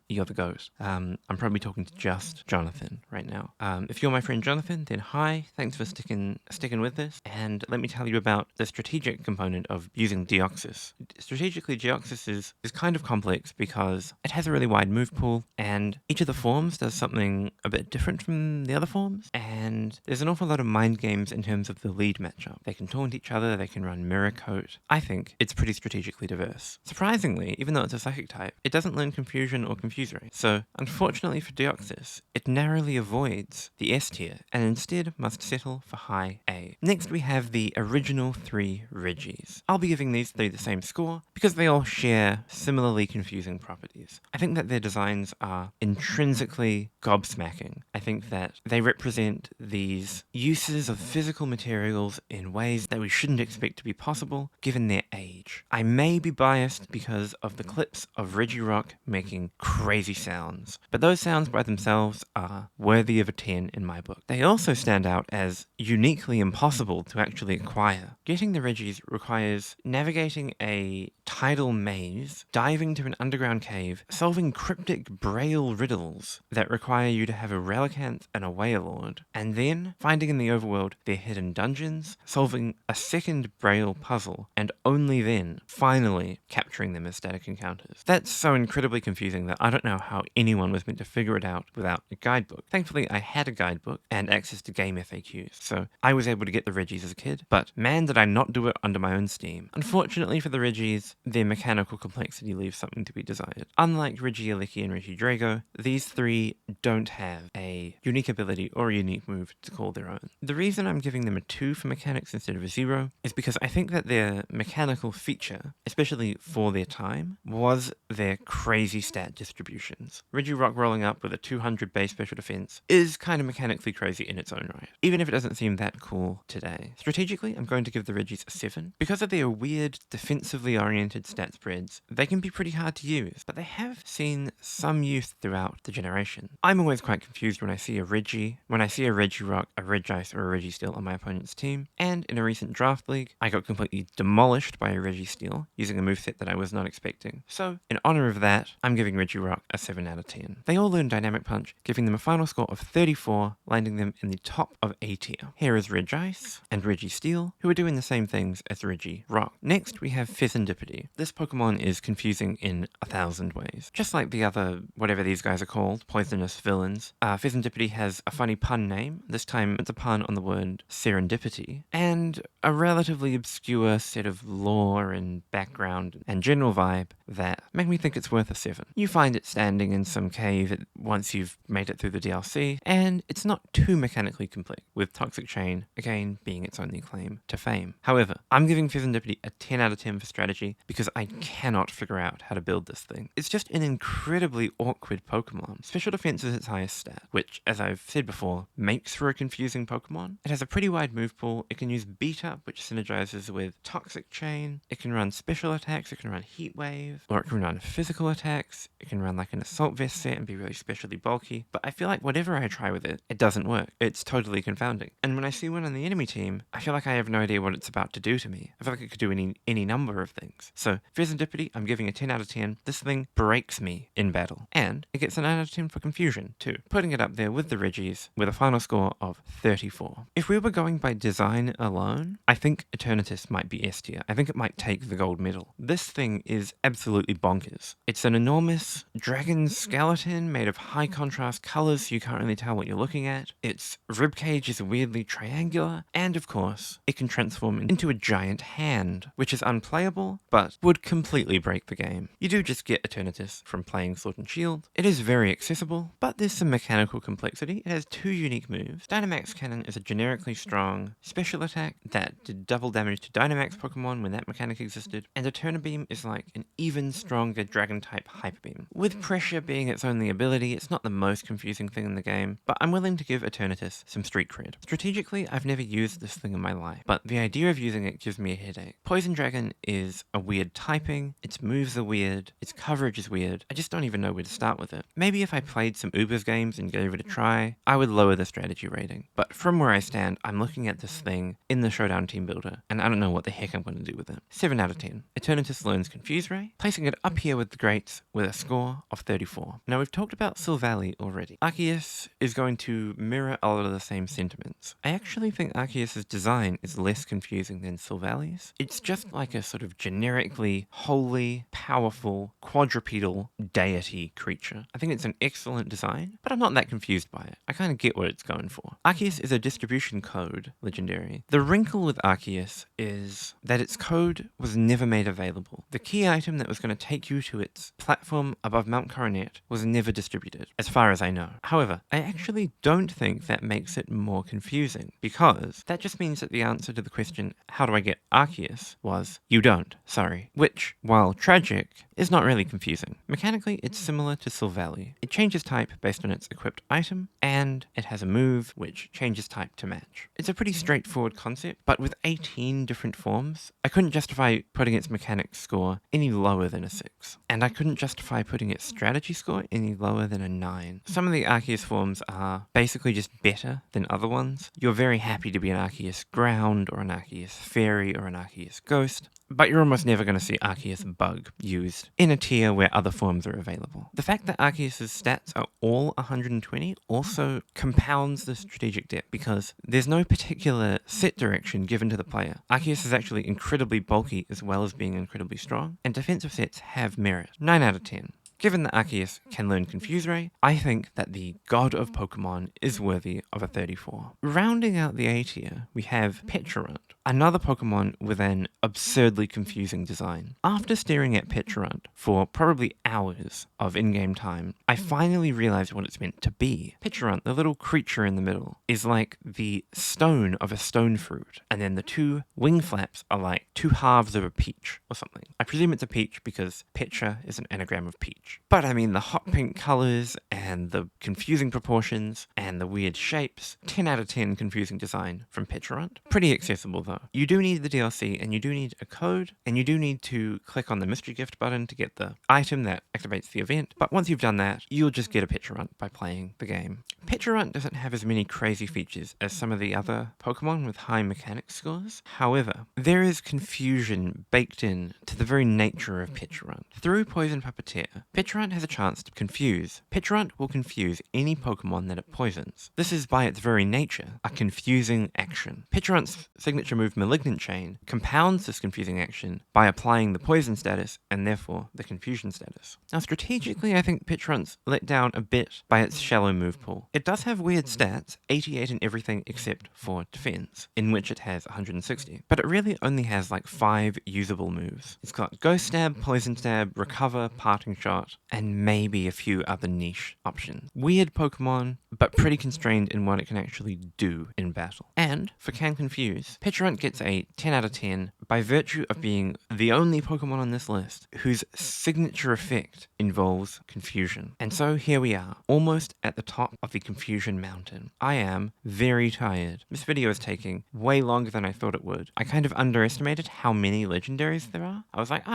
you're the ghost. I'm probably talking to just Jonathan right now. If you're my friend Jonathan, then hi. Thanks for sticking with this. And let me tell you about the strategic component of using Deoxys. Strategically, Deoxys is kind of complex because it has a really wide move pool, and each of the forms does something a bit different from the other forms, and there's an awful lot of mind games in terms of the lead matchup. They can taunt each other, they can run Mirror Coat. I think it's pretty strategically diverse. Surprisingly, even though it's a psychic type, it doesn't learn Confusion or Confuse Ray, so unfortunately for Deoxys, it narrowly avoids the S tier, and instead must settle for high A. Next we have the original 3 Regis. I'll be giving these 3 the same score, because they all share similarly confusing properties. I think that their designs are intrinsically gobsmacking. I think that they represent these uses of physical materials in ways that we shouldn't expect to be possible given their age. I may be biased because of the clips of Regirock making crazy sounds, but those sounds by themselves are worthy of a 10 in my book. They also stand out as uniquely impossible to actually acquire. Getting the Regis requires navigating a tidal maze, diving to an underground cave, solving cryptic braille riddles that require you to have a Relicanth and a Wailord, and then finding in the overworld their hidden dungeons, solving a second braille puzzle, and only then, finally, capturing them as static encounters. That's so incredibly confusing that I don't know how anyone was meant to figure it out without a guidebook. Thankfully, I had a guidebook and access to game FAQs, so I was able to get the Regis as a kid, but man did I not do it under my own steam. Unfortunately for the Regis, their mechanical complexity leaves something to be desired. Unlike Regieleki and Regidrago, these 3 don't have a unique ability or a unique move to call their own. The reason I'm giving them a 2 for mechanics instead of a 0 is because I think that their mechanical feature, especially for their time, was their crazy stat distributions. Regirock rolling up with a 200 base special defense is kind of mechanically crazy in its own right, even if it doesn't seem that cool today. Strategically, I'm going to give the Regis a 7. Because of their weird, defensively oriented stat spreads, they can be pretty hard to use, but they have seen some use throughout the generation. I'm always quite confused when I see a Regirock, a Regice, or a Registeel on my opponent's team, and in a recent draft league, I got completely demolished by a Registeel using a moveset that I was not expecting. So, in honor of that, I'm giving Regirock a 7 out of 10. They all learn Dynamic Punch, giving them a final score of 34, landing them in the top of A tier. Here is Regice and Registeel, who are doing the same things as Regirock. Next, we have Pheasantipede. This this Pokemon is confusing in 1,000 ways. Just like the other, whatever these guys are called, poisonous villains, Fizandipity has a funny pun name. This time it's a pun on the word serendipity, and a relatively obscure set of lore and background and general vibe that make me think it's worth a 7. You find it standing in some cave once you've made it through the DLC, and it's not too mechanically complete, with Toxic Chain, again, being its only claim to fame. However, I'm giving Fizandipity a 10 out of 10 for strategy because I cannot figure out how to build this thing. It's just an incredibly awkward Pokemon. Special Defense is its highest stat, which, as I've said before, makes for a confusing Pokemon. It has a pretty wide move pool. It can use Beat Up, which synergizes with Toxic Chain. It can run special attacks. It can run Heat Wave, or it can run physical attacks. It can run like an Assault Vest set and be really specially bulky. But I feel like whatever I try with it, it doesn't work. It's totally confounding. And when I see one on the enemy team, I feel like I have no idea what it's about to do to me. I feel like it could do any number of things. So, Fizandipity, I'm giving a 10 out of 10. This thing breaks me in battle. And it gets a 9 out of 10 for confusion, too, putting it up there with the Regis with a final score of 34. If we were going by design alone, I think Eternatus might be S tier. I think it might take the gold medal. This thing is absolutely bonkers. It's an enormous dragon skeleton made of high contrast colors so you can't really tell what you're looking at. Its ribcage is weirdly triangular, and of course, it can transform into a giant hand, which is unplayable, but would completely break the game. You do just get Eternatus from playing Sword and Shield. It is very accessible, but there's some mechanical complexity. It has 2 unique moves. Dynamax Cannon is a generically strong special attack that did double damage to Dynamax Pokemon when that mechanic existed, and Eterna Beam is like an even stronger Dragon-type Hyper Beam. With Pressure being its only ability, it's not the most confusing thing in the game, but I'm willing to give Eternatus some street cred. Strategically, I've never used this thing in my life, but the idea of using it gives me a headache. Poison Dragon is a weird typing, its moves are weird, its coverage is weird, I just don't even know where to start with it. Maybe if I played some Ubers games and gave it a try, I would lower the strategy rating. But from where I stand, I'm looking at this thing in the Showdown Team Builder, and I don't know what the heck I'm going to do with it. 7 out of 10. Eternatus learns Confuse Ray, placing it up here with the greats with a score of 34. Now we've talked about Silvally already. Arceus is going to mirror a lot of the same sentiments. I actually think Arceus' design is less confusing than Silvally's. It's just like a sort of generically holy, powerful, quadrupedal deity creature. I think it's an excellent design, but I'm not that confused by it. I kind of get what it's going for. Arceus is a distribution code legendary. The wrinkle with Arceus is that its code was never made available. The key item that was going to take you to its platform above Mount Coronet was never distributed, as far as I know. However, I actually don't think that makes it more confusing, because that just means that the answer to the question, how do I get Arceus, was, you don't, sorry. Which, while tragic, is not really confusing. Mechanically, it's similar to Silvally. It changes type based on its equipped item, and it has a move which changes type to match. It's a pretty straightforward concept, but with 18 different forms, I couldn't justify putting its mechanics score any lower than a 6. And I couldn't justify putting its strategy score any lower than a 9. Some of the Arceus forms are basically just better than other ones. You're very happy to be an Arceus Ground, or an Arceus Fairy, or an Arceus Ghost, but you're almost never going to see Arceus Bug used in a tier where other forms are available. The fact that Arceus' stats are all 120 also compounds the strategic depth, because there's no particular set direction given to the player. Arceus is actually incredibly bulky as well as being incredibly strong, and defensive sets have merit. 9 out of 10. Given that Arceus can learn Confuse Ray, I think that the god of Pokemon is worthy of a 34. Rounding out the A tier, we have Pecharunt, another Pokemon with an absurdly confusing design. After staring at Pecharunt for probably hours of in-game time, I finally realized what it's meant to be. Pecharunt, the little creature in the middle, is like the stone of a stone fruit, and then the 2 wing flaps are like 2 halves of a peach or something. I presume it's a peach because Pecha is an anagram of peach. But I mean, the hot pink colors and the confusing proportions and the weird shapes, 10 out of 10 confusing design from Pecharunt. Pretty accessible though. You do need the DLC, and you do need a code, and you do need to click on the mystery gift button to get the item that activates the event, but once you've done that, you'll just get a Pecharunt by playing the game. Pecharunt doesn't have as many crazy features as some of the other Pokemon with high mechanics scores. However, there is confusion baked in to the very nature of Pecharunt. Through Poison Puppeteer, Petulant has a chance to confuse. Petulant will confuse any Pokemon that it poisons. This is by its very nature a confusing action. Petulant's signature move Malignant Chain compounds this confusing action by applying the poison status and therefore the confusion status. Now strategically, I think Petulant's let down a bit by its shallow move pool. It does have weird stats, 88 in everything except for defense, in which it has 160, but it really only has like 5 usable moves. It's got Ghost Stab, Poison Stab, Recover, Parting Shot, and maybe a few other niche options. Weird Pokemon, but pretty constrained in what it can actually do in battle. And for Can Confuse, Petulant gets a 10 out of 10 by virtue of being the only Pokemon on this list whose signature effect involves confusion. And so here we are, almost at the top of the confusion mountain. I am very tired. This video is taking way longer than I thought it would. I kind of underestimated how many legendaries there are. I was like,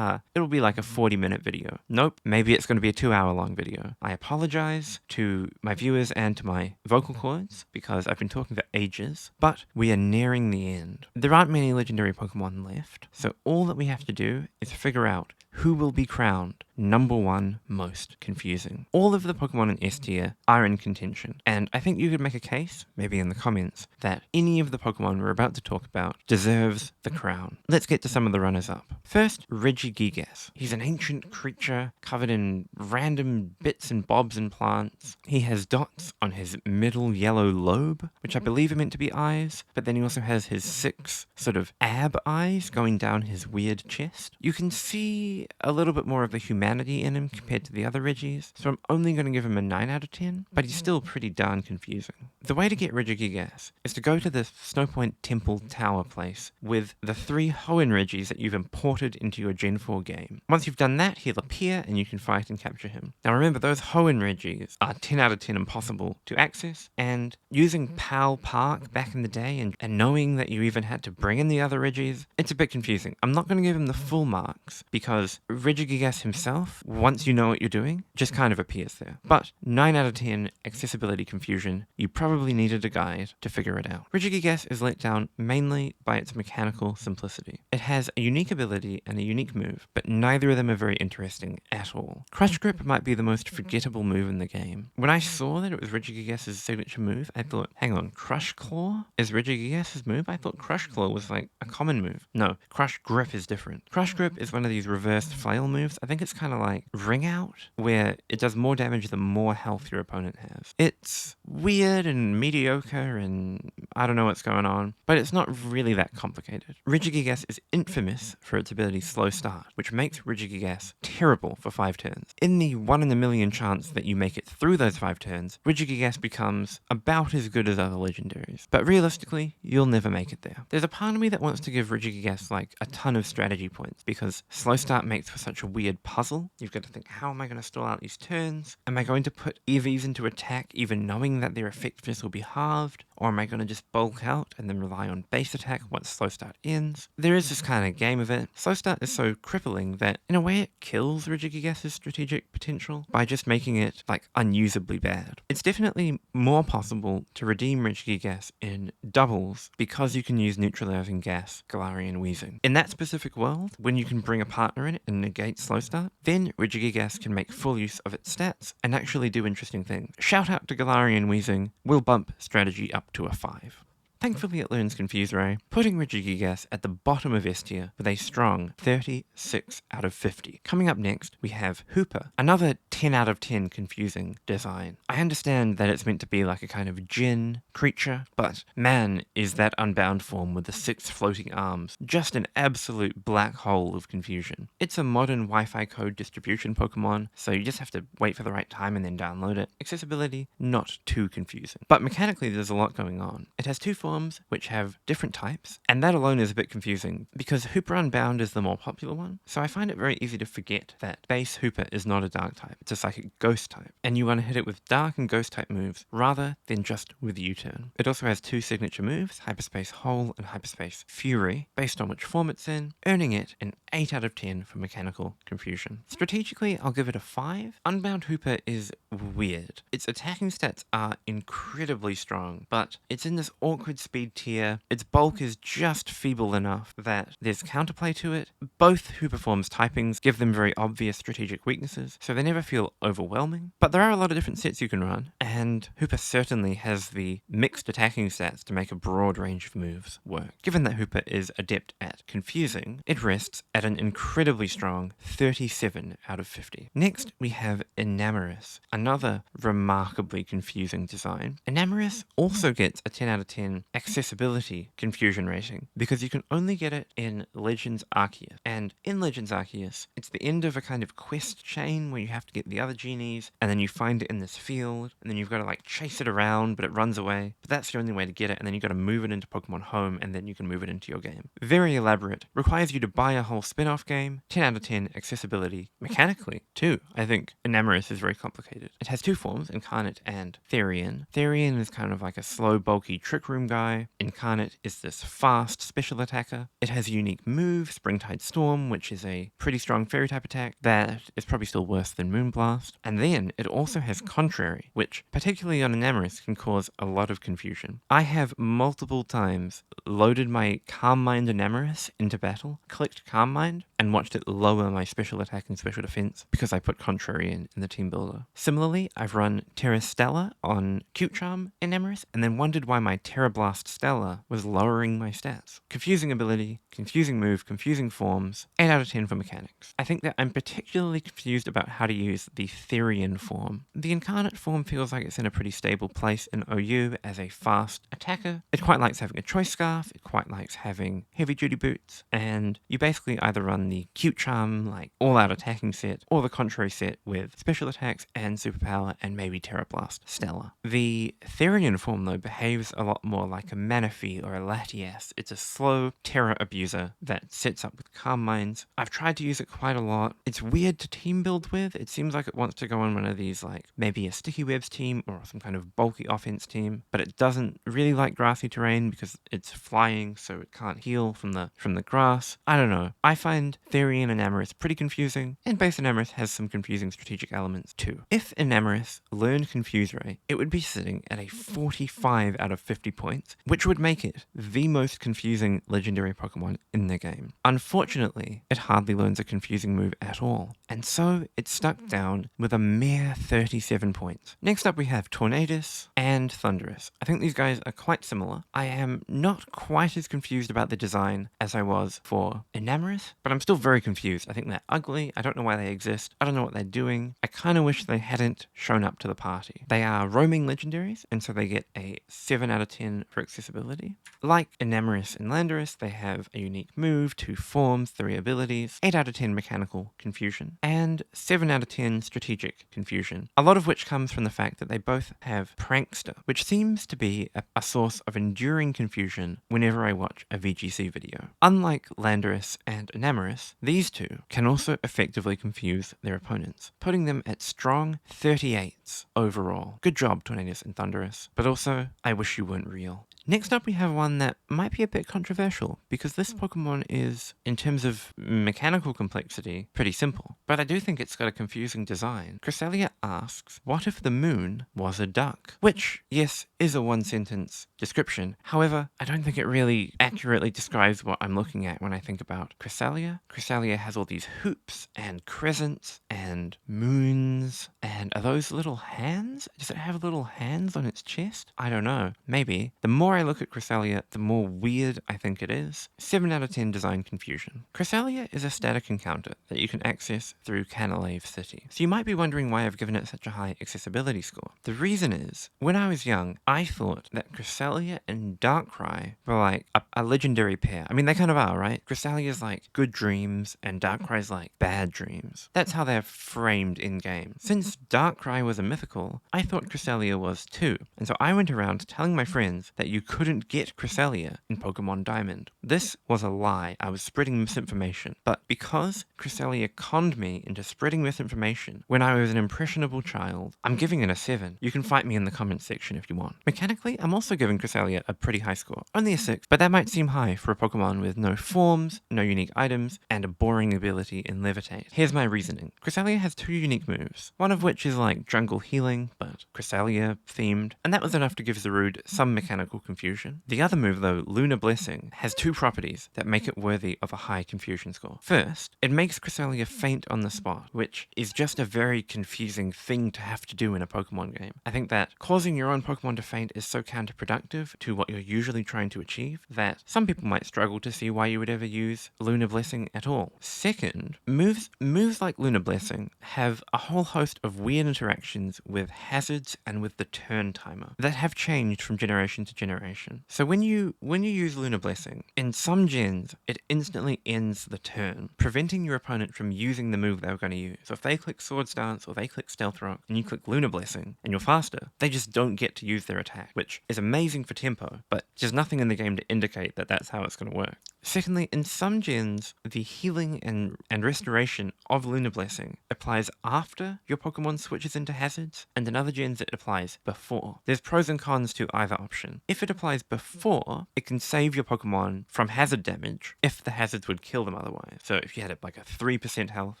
it'll be like a 40-minute video. Nope, maybe it's going to be a 2-hour long video. I apologize to my viewers and to my vocal cords because I've been talking for ages, but we are nearing the end. There aren't many legendary Pokemon left, so all that we have to do is figure out who will be crowned #1 most confusing. All of the Pokemon in S tier are in contention, and I think you could make a case, maybe in the comments, that any of the Pokemon we're about to talk about deserves the crown. Let's get to some of the runners-up. First, Regigigas. He's an ancient creature covered in random bits and bobs and plants. He has dots on his middle yellow lobe, which I believe are meant to be eyes, but then he also has his 6 sort of ab eyes going down his weird chest. You can see a little bit more of the humanity in him compared to the other Regis, so I'm only going to give him a 9 out of 10, but he's still pretty darn confusing. The way to get Regigigas is to go to the Snowpoint Temple Tower place with the 3 Hoenn Regis that you've imported into your Gen 4 game. Once you've done that, he'll appear and you can fight and capture him. Now remember, those Hoenn Regis are 10 out of 10 impossible to access, and using Pal Park back in the day and knowing that you even had to bring in the other Regis, it's a bit confusing. I'm not going to give him the full marks because Regigigas himself, once you know what you're doing, just kind of appears there. But 9 out of 10 accessibility confusion, you probably needed a guide to figure it out. Regigigas is let down mainly by its mechanical simplicity. It has a unique ability and a unique move, but neither of them are very interesting at all. Crush Grip might be the most forgettable move in the game. When I saw that it was Regigigas' signature move, I thought, hang on, Crush Claw is Regigigas' move? I thought Crush Claw was like a common move. No, Crush Grip is different. Crush Grip is one of these reversed flail moves. I think it's kind of like Ring Out, where it does more damage the more health your opponent has. It's weird and mediocre and I don't know what's going on, but it's not really that complicated. Regigigas is infamous for its ability Slow Start, which makes Regigigas terrible for 5 turns. In the 1 in a million chance that you make it through those 5 turns, Regigigas becomes about as good as other legendaries. But realistically, you'll never make it there. There's a part of me that wants to give Regigigas like a ton of strategy points because Slow Start makes for such a weird puzzle. You've got to think, how am I going to stall out these turns? Am I going to put EVs into attack even knowing that their effectiveness will be halved? Or am I going to just bulk out and then rely on base attack once Slow Start ends? There is this kind of game of it. Slow Start is so crippling that in a way it kills Regigigas' strategic potential by just making it like unusably bad. It's definitely more possible to redeem Regigigas in doubles because you can use neutralizing gas, Galarian Wheezing. In that specific world, when you can bring a partner in it and negate Slow Start, then Regigigas can make full use of its stats and actually do interesting things. Shout out to Galarian Wheezing, will bump strategy up to a 5. Thankfully it learns Confuse Ray, putting Regigigas at the bottom of S tier with a strong 36 out of 50. Coming up next, we have Hooper, another 10 out of 10 confusing design. I understand that it's meant to be like a kind of djinn creature, but man, is that unbound form with the 6 floating arms just an absolute black hole of confusion. It's a modern Wi-Fi code distribution Pokemon, so you just have to wait for the right time and then download it. Accessibility, not too confusing. But mechanically there's a lot going on. It has 2 forms which have different types, and that alone is a bit confusing because Hooper Unbound is the more popular one, so I find it very easy to forget that base Hooper is not a dark type, it's a psychic ghost type, and you want to hit it with dark and ghost type moves rather than just with U-turn. It also has 2 signature moves, Hyperspace Hole and Hyperspace Fury, based on which form it's in, earning it an 8 out of 10 for mechanical confusion. Strategically, I'll give it a 5. Unbound Hooper is weird. Its attacking stats are incredibly strong, but it's in this awkward good speed tier. Its bulk is just feeble enough that there's counterplay to it. Both Who Performs typings give them very obvious strategic weaknesses, so they never feel overwhelming. But there are a lot of different sets you can run, and Hooper certainly has the mixed attacking stats to make a broad range of moves work. Given that Hooper is adept at confusing, it rests at an incredibly strong 37 out of 50. Next, we have Enamorous, another remarkably confusing design. Enamorous also gets a 10 out of 10 accessibility confusion rating because you can only get it in Legends Arceus. And in Legends Arceus, it's the end of a kind of quest chain where you have to get the other genies, and then you find it in this field, and then you've got to like chase it around, but it runs away. But that's the only way to get it, and then you've got to move it into Pokemon Home, and then you can move it into your game. Very elaborate. Requires you to buy a whole spin-off game. 10 out of 10 accessibility. Mechanically, too, I think Enamorous is very complicated. It has two forms, Incarnate and Therian. Therian is kind of like a slow, bulky Trick Room guy. Incarnate is this fast special attacker. It has a unique move, Springtide Storm, which is a pretty strong fairy type attack that is probably still worse than Moonblast. And then it also has Contrary, which, particularly on Enamorous, can cause a lot of confusion. I have multiple times loaded my Calm Mind Enamorous into battle, clicked Calm Mind, and watched it lower my special attack and special defense because I put Contrary in the team builder. Similarly, I've run Terra Stella on Cute Charm Enamorous, and then wondered why my Terra Blast Stella was lowering my stats. Confusing ability, confusing move, confusing forms, 8 out of 10 for mechanics. I think that I'm particularly confused about how to use the Therian form. The Incarnate form feels like it's in a pretty stable place in OU as a fast attacker. It quite likes having a Choice Scarf, it quite likes having heavy duty boots, and you basically either run the Cute Charm, like all-out attacking set, or the Contrary set with special attacks and superpower and maybe Terra Blast Stella. The Therian form, though, behaves a lot more like a Manaphy or a Latias. It's a slow Terra abuser that sets up with Calm Minds. I've tried to use it quite a lot. It's weird to team build with. It seems like it wants to go on one of these, like maybe a Sticky Webs team or some kind of bulky offense team, but it doesn't really like grassy terrain because it's flying, so it can't heal from the grass. I don't know. I find Therian Enamorous pretty confusing, and base Enamorous has some confusing strategic elements too. If Enamorous learned Confuse Ray, it would be sitting at a 45 out of 50 points, which would make it the most confusing legendary Pokemon in the game. Unfortunately, it hardly learns a confusing move at all, and so it's stuck down with a mere 37 points. Next up we have Tornadus and Thundurus. I think these guys are quite similar. I am not quite as confused about the design as I was for Enamorous, but I'm still very confused. I think they're ugly. I don't know why they exist. I don't know what they're doing. I kind of wish they hadn't shown up to the party. They are roaming legendaries, and so they get a 7 out of 10 for accessibility. Like Enamorous and Landorus, they have a unique move, 2 forms, 3 abilities, 8 out of 10 mechanical confusion, and 7 out of 10 strategic confusion. A lot of which comes from the fact that they both have Prankster, which seems to be a source of enduring confusion whenever I watch a VGC video. Unlike Landorus and Enamorous, these two can also effectively confuse their opponents, putting them at strong 38s overall. Good job, Tornadus and Thundurus, but also, I wish you weren't real. Next up we have one that might be a bit controversial, because this Pokemon is, in terms of mechanical complexity, pretty simple. But I do think it's got a confusing design. Cresselia asks, what if the moon was a duck? Which, yes, is a one-sentence description. However, I don't think it really accurately describes what I'm looking at when I think about Cresselia. Cresselia has all these hoops and crescents and moons, and are those little hands? Does it have little hands on its chest? I don't know. Maybe. The more I look at Cresselia, the more weird I think it is. 7 out of 10 design confusion. Cresselia is a static encounter that you can access through Canalave City. So you might be wondering why I've given it such a high accessibility score. The reason is, when I was young, I thought that Cresselia and Darkrai were like a legendary pair. I mean, they kind of are, right? Cresselia's like good dreams, and Darkrai's like bad dreams. That's how they're framed in-game. Since Darkrai was a mythical, I thought Cresselia was too. And so I went around telling my friends that you couldn't get Cresselia in Pokemon Diamond. This was a lie. I was spreading misinformation. But because Cresselia conned me into spreading misinformation when I was an impressionable child, I'm giving it a 7. You can fight me in the comments section if you want. Mechanically, I'm also giving Cresselia a pretty high score. Only a 6, but that might seem high for a Pokemon with no forms, no unique items, and a boring ability in Levitate. Here's my reasoning. Cresselia has 2 unique moves, one of which is like jungle healing, but Cresselia themed, and that was enough to give Zarude some mechanical confusion. confusion. The other move, though, Lunar Blessing, has two properties that make it worthy of a high confusion score. First, it makes Cresselia faint on the spot, which is just a very confusing thing to have to do in a Pokemon game. I think that causing your own Pokemon to faint is so counterproductive to what you're usually trying to achieve that some people might struggle to see why you would ever use Lunar Blessing at all. Second, moves like Lunar Blessing have a whole host of weird interactions with hazards and with the turn timer that have changed from generation to generation. So when you use Lunar Blessing, in some gens, it instantly ends the turn, preventing your opponent from using the move they were going to use. So if they click Swords Dance or they click Stealth Rock and you click Lunar Blessing and you're faster, they just don't get to use their attack, which is amazing for tempo, but there's nothing in the game to indicate that that's how it's going to work. Secondly, in some gens, the healing and restoration of Lunar Blessing applies after your Pokemon switches into hazards, and in other gens it applies before. There's pros and cons to either option. If it applies before, it can save your Pokemon from hazard damage if the hazards would kill them otherwise. So if you had like a 3% health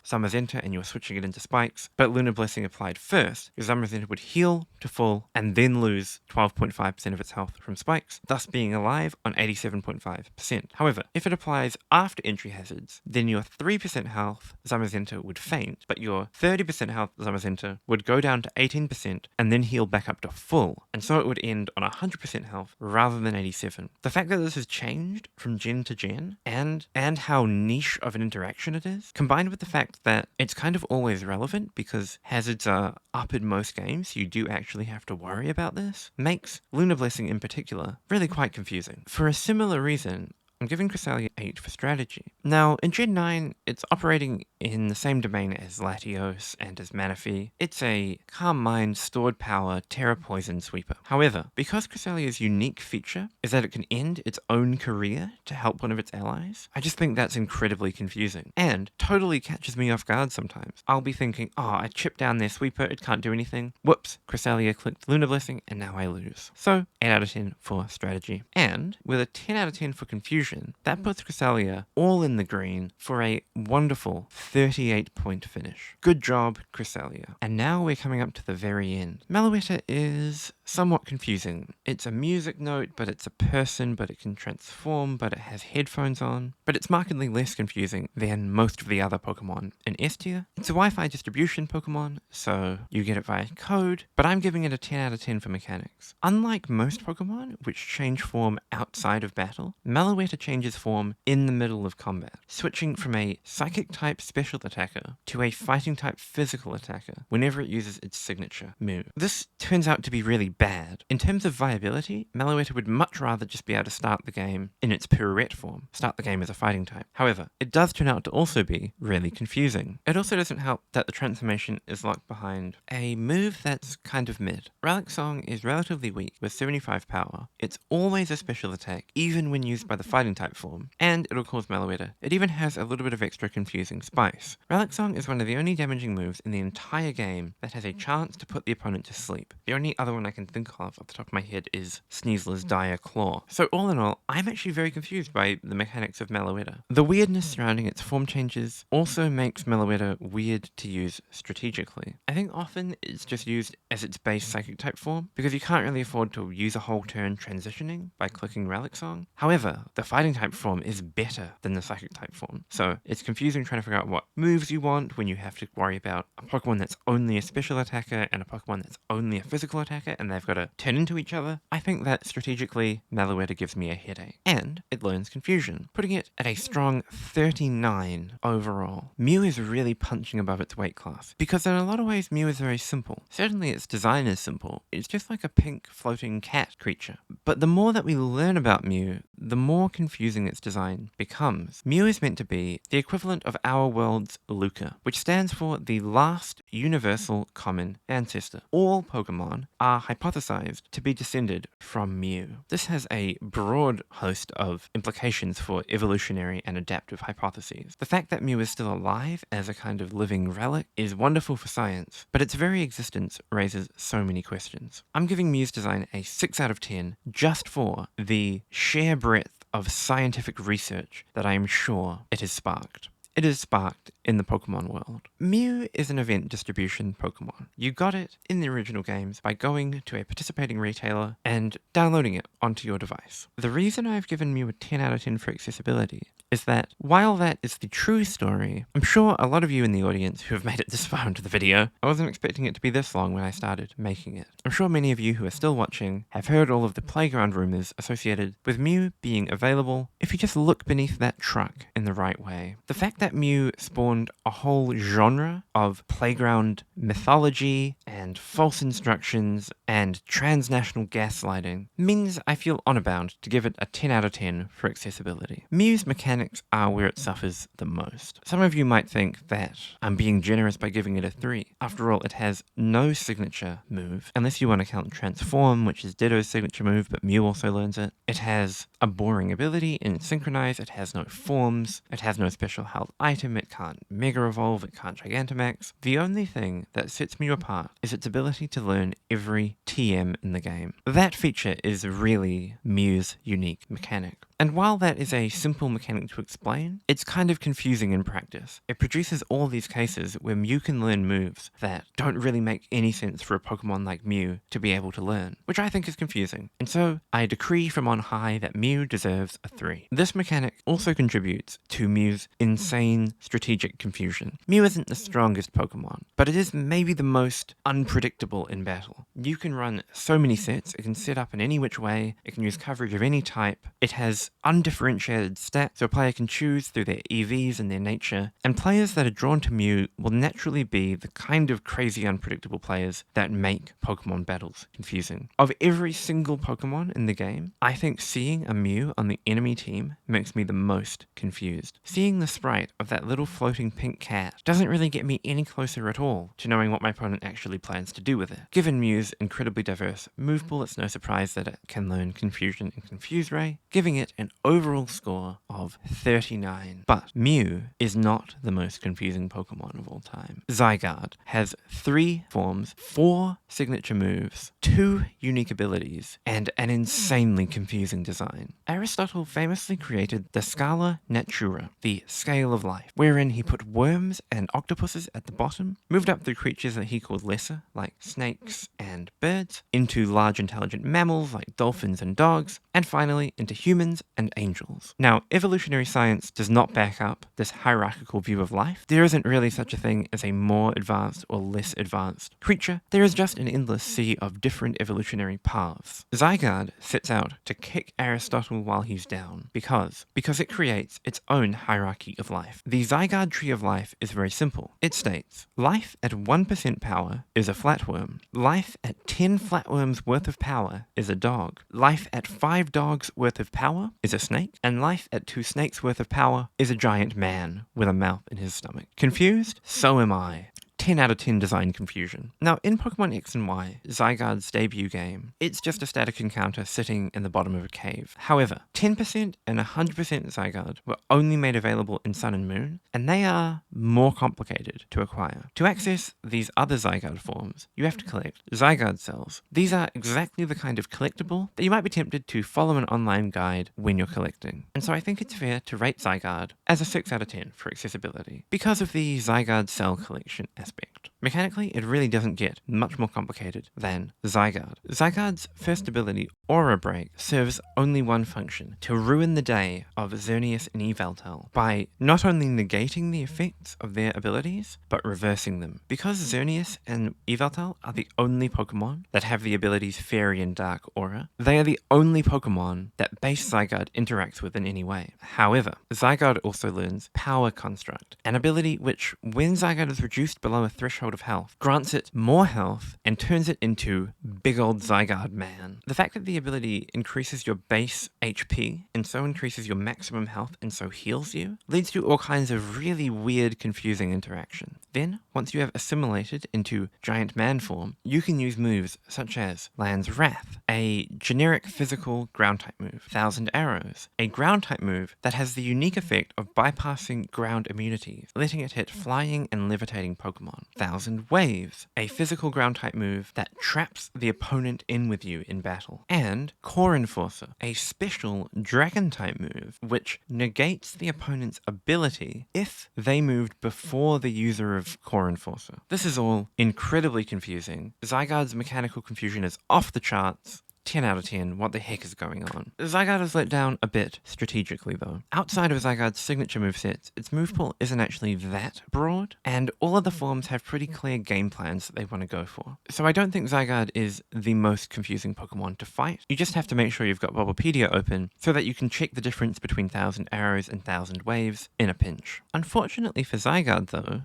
Zamazenta and you were switching it into spikes, but Lunar Blessing applied first, your Zamazenta would heal to full and then lose 12.5% of its health from spikes, thus being alive on 87.5%. However, if it applies after entry hazards, then your 3% health Zamazenta would faint, but your 30% health Zamazenta would go down to 18% and then heal back up to full, and so it would end on 100% health rather than 87. The fact that this has changed from gen to gen, and how niche of an interaction it is, combined with the fact that it's kind of always relevant because hazards are up in most games, so you do actually have to worry about this, makes Lunar Blessing in particular really quite confusing. For a similar reason, I'm giving Cresselia 8 for strategy. Now, in Gen 9, it's operating in the same domain as Latios and as Manaphy. It's a Calm Mind, Stored Power, Terra Poison sweeper. However, because Cresselia's unique feature is that it can end its own career to help one of its allies, I just think that's incredibly confusing and totally catches me off guard sometimes. I'll be thinking, oh, I chipped down their sweeper, it can't do anything. Whoops, Cresselia clicked Lunar Blessing and now I lose. So, 8 out of 10 for strategy. And with a 10 out of 10 for confusion, that puts Cresselia all in the green for a wonderful 38-point finish. Good job, Cresselia. And now we're coming up to the very end. Meloetta is somewhat confusing. It's a music note, but it's a person, but it can transform, but it has headphones on. But it's markedly less confusing than most of the other Pokemon in S tier. It's a Wi-Fi distribution Pokemon, so you get it via code, but I'm giving it a 10 out of 10 for mechanics. Unlike most Pokemon, which change form outside of battle, Meloetta changes form in the middle of combat, switching from a Psychic-type special attacker to a Fighting-type physical attacker whenever it uses its signature move. This turns out to be really bad. In terms of viability, Meloetta would much rather just be able to start the game in its pirouette form, start the game as a fighting type. However, it does turn out to also be really confusing. It also doesn't help that the transformation is locked behind a move that's kind of mid. Relic Song is relatively weak with 75 power. It's always a special attack, even when used by the fighting type form, and it'll cause Meloetta. It even has a little bit of extra confusing spice. Relic Song is one of the only damaging moves in the entire game that has a chance to put the opponent to sleep. The only other one I can think of off the top of my head is Sneasel's Dire Claw. So all in all, I'm actually very confused by the mechanics of Meloetta. The weirdness surrounding its form changes also makes Meloetta weird to use strategically. I think often it's just used as its base psychic type form, because you can't really afford to use a whole turn transitioning by clicking Relic Song. However, the fighting type form is better than the psychic type form, so it's confusing trying to figure out what moves you want when you have to worry about a Pokemon that's only a special attacker and a Pokemon that's only a physical attacker, and they've got to turn into each other. I think that strategically, Meloetta gives me a headache. And it learns confusion, putting it at a strong 39 overall. Mew is really punching above its weight class, because in a lot of ways Mew is very simple. Certainly its design is simple. It's just like a pink floating cat creature. But the more that we learn about Mew, the more confusing its design becomes. Mew is meant to be the equivalent of our world's Luca, which stands for the last universal common ancestor. All Pokemon are hypothesized to be descended from Mew. This has a broad host of implications for evolutionary and adaptive hypotheses. The fact that Mew is still alive as a kind of living relic is wonderful for science, but its very existence raises so many questions. I'm giving Mew's design a 6 out of 10 just for the sheer breadth of scientific research that I am sure it has sparked. it is sparked in the Pokemon world. Mew is an event distribution Pokemon. You got it in the original games by going to a participating retailer and downloading it onto your device. The reason I've given Mew a 10 out of 10 for accessibility is that while that is the true story, I'm sure a lot of you in the audience who have made it this far into the video, I wasn't expecting it to be this long when I started making it. I'm sure many of you who are still watching have heard all of the playground rumors associated with Mew being available if you just look beneath that truck in the right way. The fact that Mew spawned a whole genre of playground mythology and false instructions and transnational gaslighting means I feel honor bound to give it a 10 out of 10 for accessibility. Mew's mechanics are where it suffers the most. Some of you might think that I'm being generous by giving it a 3. After all, it has no signature move, unless you want to count Transform, which is Ditto's signature move, but Mew also learns it. It has a boring ability in Synchronize, it has no forms, it has no special health item, it can't Mega Evolve, it can't Gigantamax. The only thing that sets Mew apart is its ability to learn every TM in the game. That feature is really Mew's unique mechanic. And while that is a simple mechanic to explain, it's kind of confusing in practice. It produces all these cases where Mew can learn moves that don't really make any sense for a Pokemon like Mew to be able to learn, which I think is confusing. And so, I decree from on high that Mew deserves a 3. This mechanic also contributes to Mew's insane strategic confusion. Mew isn't the strongest Pokemon, but it is maybe the most unpredictable in battle. You can run so many sets, it can set up in any which way, it can use coverage of any type, it has undifferentiated stats so a player can choose through their EVs and their nature, and players that are drawn to Mew will naturally be the kind of crazy unpredictable players that make Pokemon battles confusing. Of every single Pokemon in the game, I think seeing a Mew on the enemy team makes me the most confused. Seeing the sprite of that little floating pink cat doesn't really get me any closer at all to knowing what my opponent actually plans to do with it. Given Mew's incredibly diverse move pool, it's no surprise that it can learn Confusion and Confuse Ray, giving it an overall score of 39. But Mew is not the most confusing Pokemon of all time. Zygarde has 3 forms, 4 signature moves, 2 unique abilities, and an insanely confusing design. Aristotle famously created the Scala Natura, the scale of life, wherein he put worms and octopuses at the bottom, moved up through creatures that he called lesser, like snakes and birds, into large intelligent mammals like dolphins and dogs, and finally into humans and angels. Now, evolutionary science does not back up this hierarchical view of life. There isn't really such a thing as a more advanced or less advanced creature. There is just an endless sea of different evolutionary paths. Zygarde sets out to kick Aristotle while he's down because it creates its own hierarchy of life. The Zygarde tree of life is very simple. It states, life at 1% power is a flatworm. Life at 10 flatworms worth of power is a dog. Life at 5 dogs worth of power is a snake, and life at 2 snakes worth of power is a giant man with a mouth in his stomach. Confused? So am I. 10 out of 10 design confusion. Now, in Pokemon X and Y, Zygarde's debut game, it's just a static encounter sitting in the bottom of a cave. However, 10% and 100% Zygarde were only made available in Sun and Moon, and they are more complicated to acquire. To access these other Zygarde forms, you have to collect Zygarde cells. These are exactly the kind of collectible that you might be tempted to follow an online guide when you're collecting. And so I think it's fair to rate Zygarde as a 6 out of 10 for accessibility, because of the Zygarde cell collection aspect. Mechanically, it really doesn't get much more complicated than Zygarde. Zygarde's first ability, Aura Break, serves only one function, to ruin the day of Xerneas and Yveltal by not only negating the effects of their abilities, but reversing them. Because Xerneas and Yveltal are the only Pokemon that have the abilities Fairy and Dark Aura, they are the only Pokemon that base Zygarde interacts with in any way. However, Zygarde also learns Power Construct, an ability which, when Zygarde is reduced below a threshold of health, grants it more health and turns it into big old Zygarde man. The fact that the ability increases your base HP and so increases your maximum health and so heals you leads to all kinds of really weird, confusing interaction. Then, once you have assimilated into giant man form, you can use moves such as Land's Wrath, a generic physical ground type move, 1000 Arrows, a ground type move that has the unique effect of bypassing ground immunities, letting it hit flying and levitating Pokemon, 1000 Waves, a physical ground type move that traps the opponent in with you in battle. And Core Enforcer, a special dragon-type move, which negates the opponent's ability if they moved before the user of Core Enforcer. This is all incredibly confusing. Zygarde's mechanical confusion is off the charts. 10 out of 10, what the heck is going on? Zygarde is let down a bit strategically though. Outside of Zygarde's signature movesets, its move pool isn't actually that broad, and all of the forms have pretty clear game plans that they want to go for. So I don't think Zygarde is the most confusing Pokemon to fight. You just have to make sure you've got Bulbapedia open so that you can check the difference between 1,000 arrows and 1,000 waves in a pinch. Unfortunately for Zygarde though,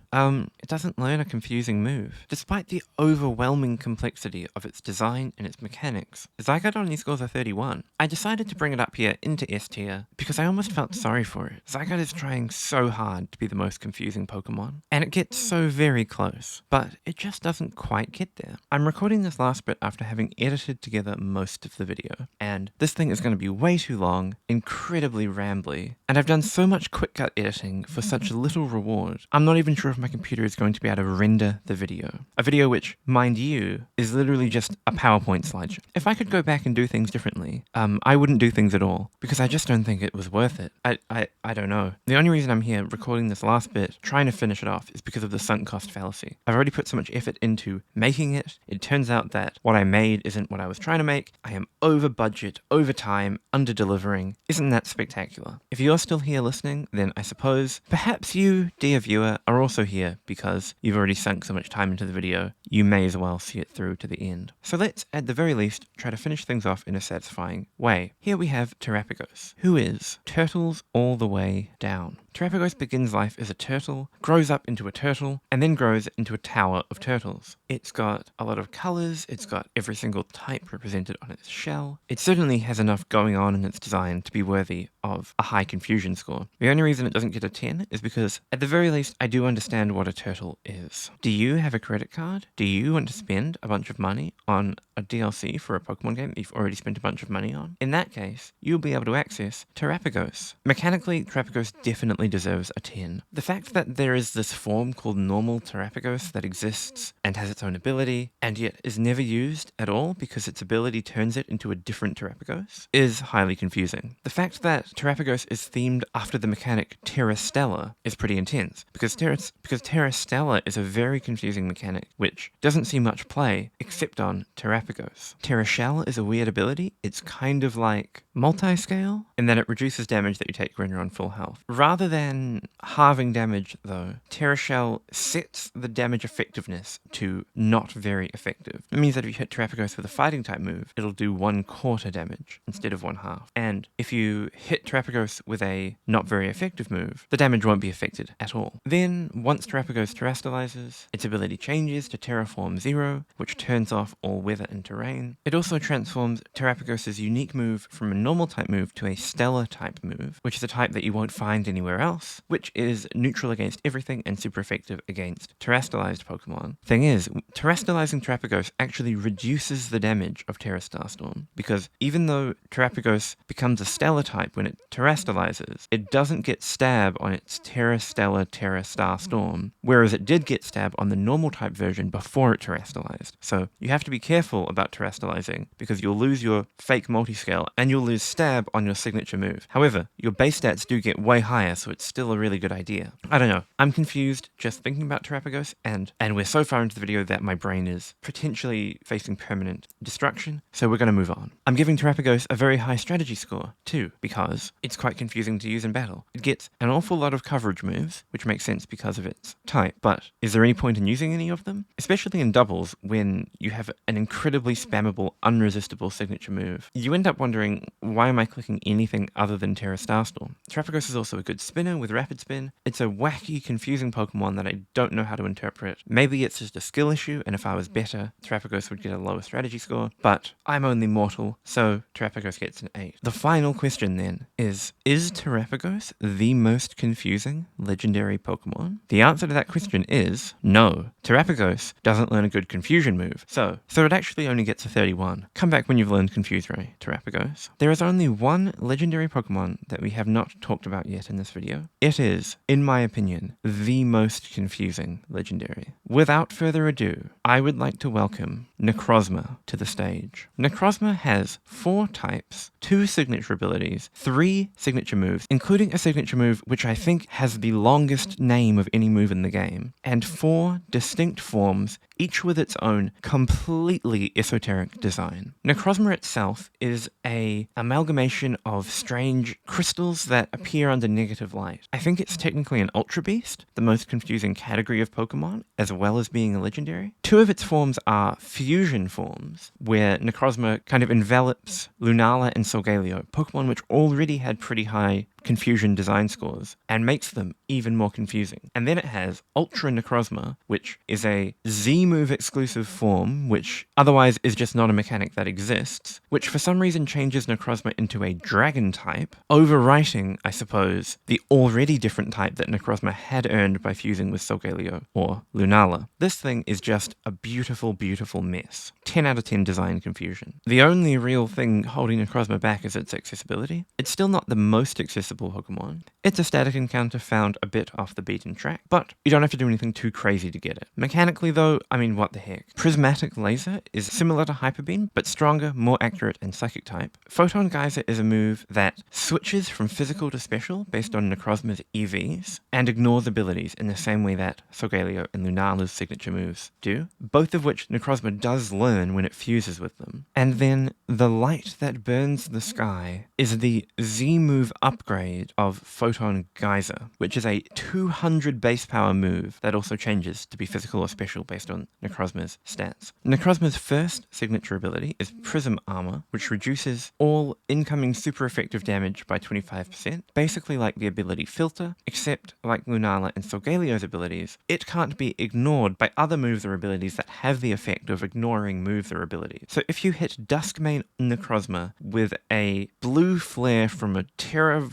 it doesn't learn a confusing move. Despite the overwhelming complexity of its design and its mechanics, Zygarde only scores a 31. I decided to bring it up here into S tier because I almost felt sorry for it. Zygarde is trying so hard to be the most confusing Pokemon, and it gets so very close, but it just doesn't quite get there. I'm recording this last bit after having edited together most of the video, and this thing is going to be way too long, incredibly rambly, and I've done so much quick cut editing for such little reward. I'm not even sure if my computer is going to be able to render the video. A video which, mind you, is literally just a PowerPoint slideshow. If I could go back and do things differently, I wouldn't do things at all, because I just don't think it was worth it. I don't know. The only reason I'm here recording this last bit, trying to finish it off, is because of the sunk cost fallacy. I've already put so much effort into making it. It turns out that what I made isn't what I was trying to make. I am over budget, over time, under delivering. Isn't that spectacular? If you're still here listening, then I suppose perhaps you, dear viewer, are also here because you've already sunk so much time into the video. You may as well see it through to the end. So let's, at the very least, try to finish things off in a satisfying way. Here we have Terapagos, who is turtles all the way down. Terapagos begins life as a turtle, grows up into a turtle, and then grows into a tower of turtles. It's got a lot of colours, it's got every single type represented on its shell. It certainly has enough going on in its design to be worthy of a high confusion score. The only reason it doesn't get a 10 is because, at the very least, I do understand what a turtle is. Do you have a credit card? Do you want to spend a bunch of money on a DLC for a Pokemon game that you've already spent a bunch of money on? In that case, you'll be able to access Terapagos. Mechanically, Terapagos definitely deserves a 10. The fact that there is this form called normal Terapagos that exists and has its own ability, and yet is never used at all because its ability turns it into a different Terapagos, is highly confusing. The fact that Terapagos is themed after the mechanic Terra Stella is pretty intense, because Terra Stella is a very confusing mechanic which doesn't see much play except on Terapagos. Terra Shell is a weird ability. It's kind of like multi-scale, in that it reduces damage that you take when you're on full health. Rather than halving damage, though, Terra Shell sets the damage effectiveness to not very effective. It means that if you hit Terapagos with a fighting type move, it'll do 1/4 damage instead of 1/2. And if you hit Terapagos with a not very effective move, the damage won't be affected at all. Then, once Terapagos terastallizes, its ability changes to Terraform 0, which turns off all weather and terrain. It also transforms Terapagos' unique move from a normal type move to a stellar type move, which is a type that you won't find anywhere else, which is neutral against everything and super effective against terastallized Pokemon. Thing is, terastallizing Terapagos actually reduces the damage of Terra Starstorm, because even though Terapagos becomes a stellar type when it terastallizes, it doesn't get stab on its Terra Stellar Terra Starstorm, whereas it did get stab on the normal type version before it terastallized. So you have to be careful about terastallizing, because you'll lose your fake multiscale and you'll lose stab on your signature move. However, your base stats do get way higher, so it's still a really good idea. I don't know. I'm confused just thinking about Terapagos, and we're so far into the video that my brain is potentially facing permanent destruction, so we're going to move on. I'm giving Terapagos a very high strategy score, too, because it's quite confusing to use in battle. It gets an awful lot of coverage moves, which makes sense because of its type, but is there any point in using any of them? Especially in doubles, when you have an incredibly spammable, unresistible signature move. You end up wondering, why am I clicking anything other than Terra Starstorm? Terapagos is also a good spinner with Rapid Spin. It's a wacky, confusing Pokemon that I don't know how to interpret. Maybe it's just a skill issue, and if I was better, Terapagos would get a lower strategy score, but I'm only mortal, so Terapagos gets an 8. The final question then is Terapagos the most confusing legendary Pokemon? The answer to that question is no. Terapagos doesn't learn a good confusion move, so it actually only gets a 31. Come back when you've learned Confuse Ray, Terapagos. There is only one legendary Pokemon that we have not talked about yet in this video. It is, in my opinion, the most confusing legendary, without further ado, I would like to welcome Necrozma to the stage. Necrozma has 4 types, 2 signature abilities, 3 signature moves, including a signature move which I think has the longest name of any move in the game, and 4 distinct forms, each with its own completely esoteric design. Necrozma itself is an amalgamation of strange crystals that appear under negative light. I think it's technically an Ultra Beast, the most confusing category of Pokemon, as well as being a legendary. 2 of its forms are fusion forms, where Necrozma kind of envelops Lunala and Solgaleo, Pokemon which already had pretty high confusion design scores, and makes them even more confusing. And then it has Ultra Necrozma, which is a Z-move exclusive form, which otherwise is just not a mechanic that exists, which for some reason changes Necrozma into a dragon type, overwriting, I suppose, the already different type that Necrozma had earned by fusing with Solgaleo or Lunala. This thing is just a beautiful, beautiful mess. 10 out of 10 design confusion. The only real thing holding Necrozma back is its accessibility. It's still not the most accessible Pokemon. It's a static encounter found a bit off the beaten track, but you don't have to do anything too crazy to get it. Mechanically though, I mean, what the heck. Prismatic Laser is similar to Hyper Beam, but stronger, more accurate, and psychic type. Photon Geyser is a move that switches from physical to special based on Necrozma's EVs, and ignores abilities in the same way that Solgaleo and Lunala's signature moves do, both of which Necrozma does learn when it fuses with them. And then the Light That Burns the Sky is the Z-move upgrade of Photon Geyser, which is a 200 base power move that also changes to be physical or special based on Necrozma's stats. Necrozma's first signature ability is Prism Armor, which reduces all incoming super effective damage by 25%, basically like the ability Filter, except like Lunala and Solgaleo's abilities, it can't be ignored by other moves or abilities that have the effect of ignoring moves or abilities. So if you hit Duskmane Necrozma with a blue flare from a Terra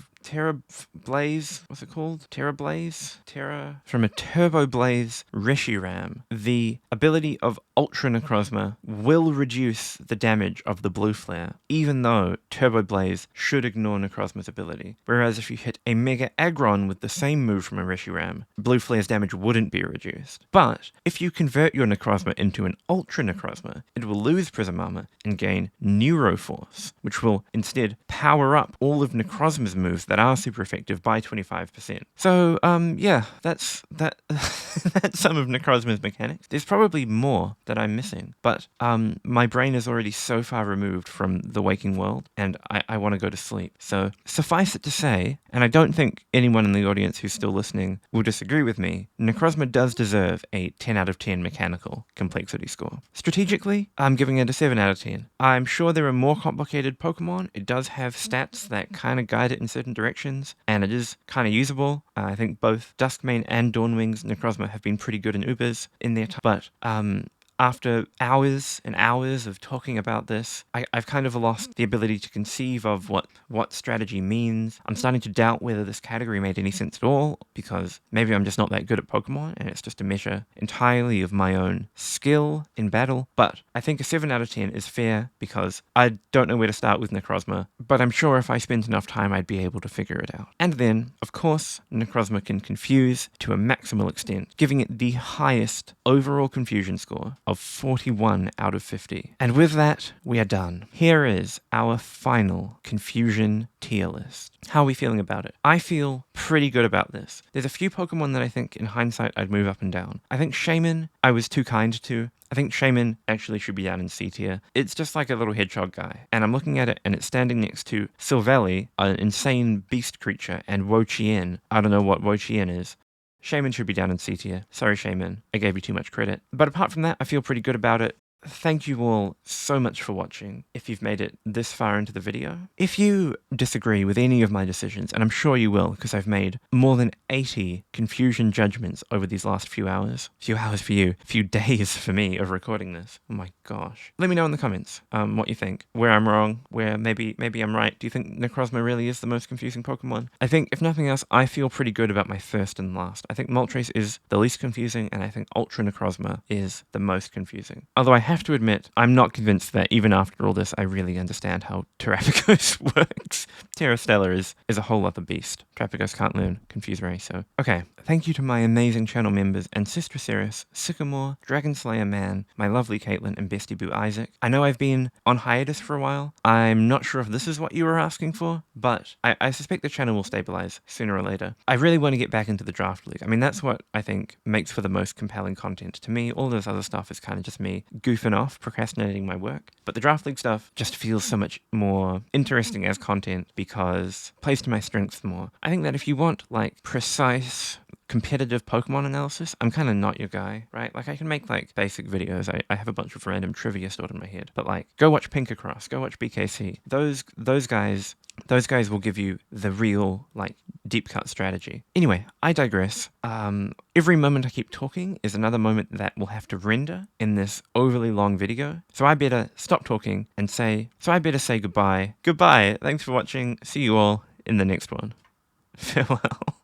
Blaze, what's it called? From a Turbo Blaze Reshiram, the ability of Ultra Necrozma will reduce the damage of the blue flare, even though Turbo Blaze should ignore Necrozma's ability. Whereas if you hit a Mega Aggron with the same move from a Reshiram, blue flare's damage wouldn't be reduced. But if you convert your Necrozma into an Ultra Necrozma, it will lose Prism Armor and gain Neuroforce, which will instead power up all of Necrozma's moves that are super effective by 25%. So, yeah, that's some of Necrozma's mechanics. There's probably more that I'm missing, but my brain is already so far removed from the waking world, and I want to go to sleep. So, suffice it to say, and I don't think anyone in the audience who's still listening will disagree with me, Necrozma does deserve a 10 out of 10 mechanical complexity score. Strategically, I'm giving it a 7 out of 10. I'm sure there are more complicated Pokemon. It does have stats that kind of guide it in certain directions, and it is kind of usable. I think both Duskmane and Dawnwing's Necrozma have been pretty good in Ubers in their time, but after hours and hours of talking about this, I've kind of lost the ability to conceive of what strategy means. I'm starting to doubt whether this category made any sense at all, because maybe I'm just not that good at Pokemon, and it's just a measure entirely of my own skill in battle. But I think a 7 out of 10 is fair, because I don't know where to start with Necrozma, but I'm sure if I spent enough time I'd be able to figure it out. And then, of course, Necrozma can confuse to a maximal extent, giving it the highest overall confusion score of 41 out of 50. And with that, we are done. Here is our final confusion tier list. How are we feeling about it? I feel pretty good about this. There's a few Pokemon that I think, in hindsight, I'd move up and down. I think Shaman, I was too kind to. I think Shaman actually should be down in C tier. It's just like a little hedgehog guy. And I'm looking at it, and it's standing next to Sylvelli, an insane beast creature, and Wo-Chien. I don't know what Wo-Chien is. Shaman should be down in C tier. Sorry, Shaman. I gave you too much credit. But apart from that, I feel pretty good about it. Thank you all so much for watching, if you've made it this far into the video. If you disagree with any of my decisions, and I'm sure you will, because I've made more than 80 confusion judgments over these last few hours for you, few days for me of recording this. Oh my gosh. Let me know in the comments what you think, where I'm wrong, where maybe I'm right. Do you think Necrozma really is the most confusing Pokemon? I think, if nothing else, I feel pretty good about my first and last. I think Moltres is the least confusing, and I think Ultra Necrozma is the most confusing. Although I have to admit, I'm not convinced that even after all this, I really understand how Terrapagos works. Terrastella is a whole other beast. Terrapagos can't learn Confuse Ray, so... Okay, thank you to my amazing channel members, Ancestor Ceres, Sycamore, Dragonslayer Man, my lovely Caitlin, and Bestie Boo Isaac. I know I've been on hiatus for a while. I'm not sure if this is what you were asking for, but I suspect the channel will stabilize sooner or later. I really want to get back into the Draft League. I mean, that's what I think makes for the most compelling content. To me, all this other stuff is kind of just me goofing off, procrastinating my work. But the Draft League stuff just feels so much more interesting as content because it plays to my strengths more. I think that if you want, like, precise competitive Pokemon analysis, I'm kind of not your guy, right? Like, I can make, like, basic videos. I have a bunch of random trivia stored in my head. But, like, go watch Pinkacross, go watch BKC. Those guys will give you the real, like, deep cut strategy. Anyway, I digress. Every moment I keep talking is another moment that will have to render in this overly long video. So I better stop talking and say goodbye. Goodbye. Thanks for watching. See you all in the next one. Farewell.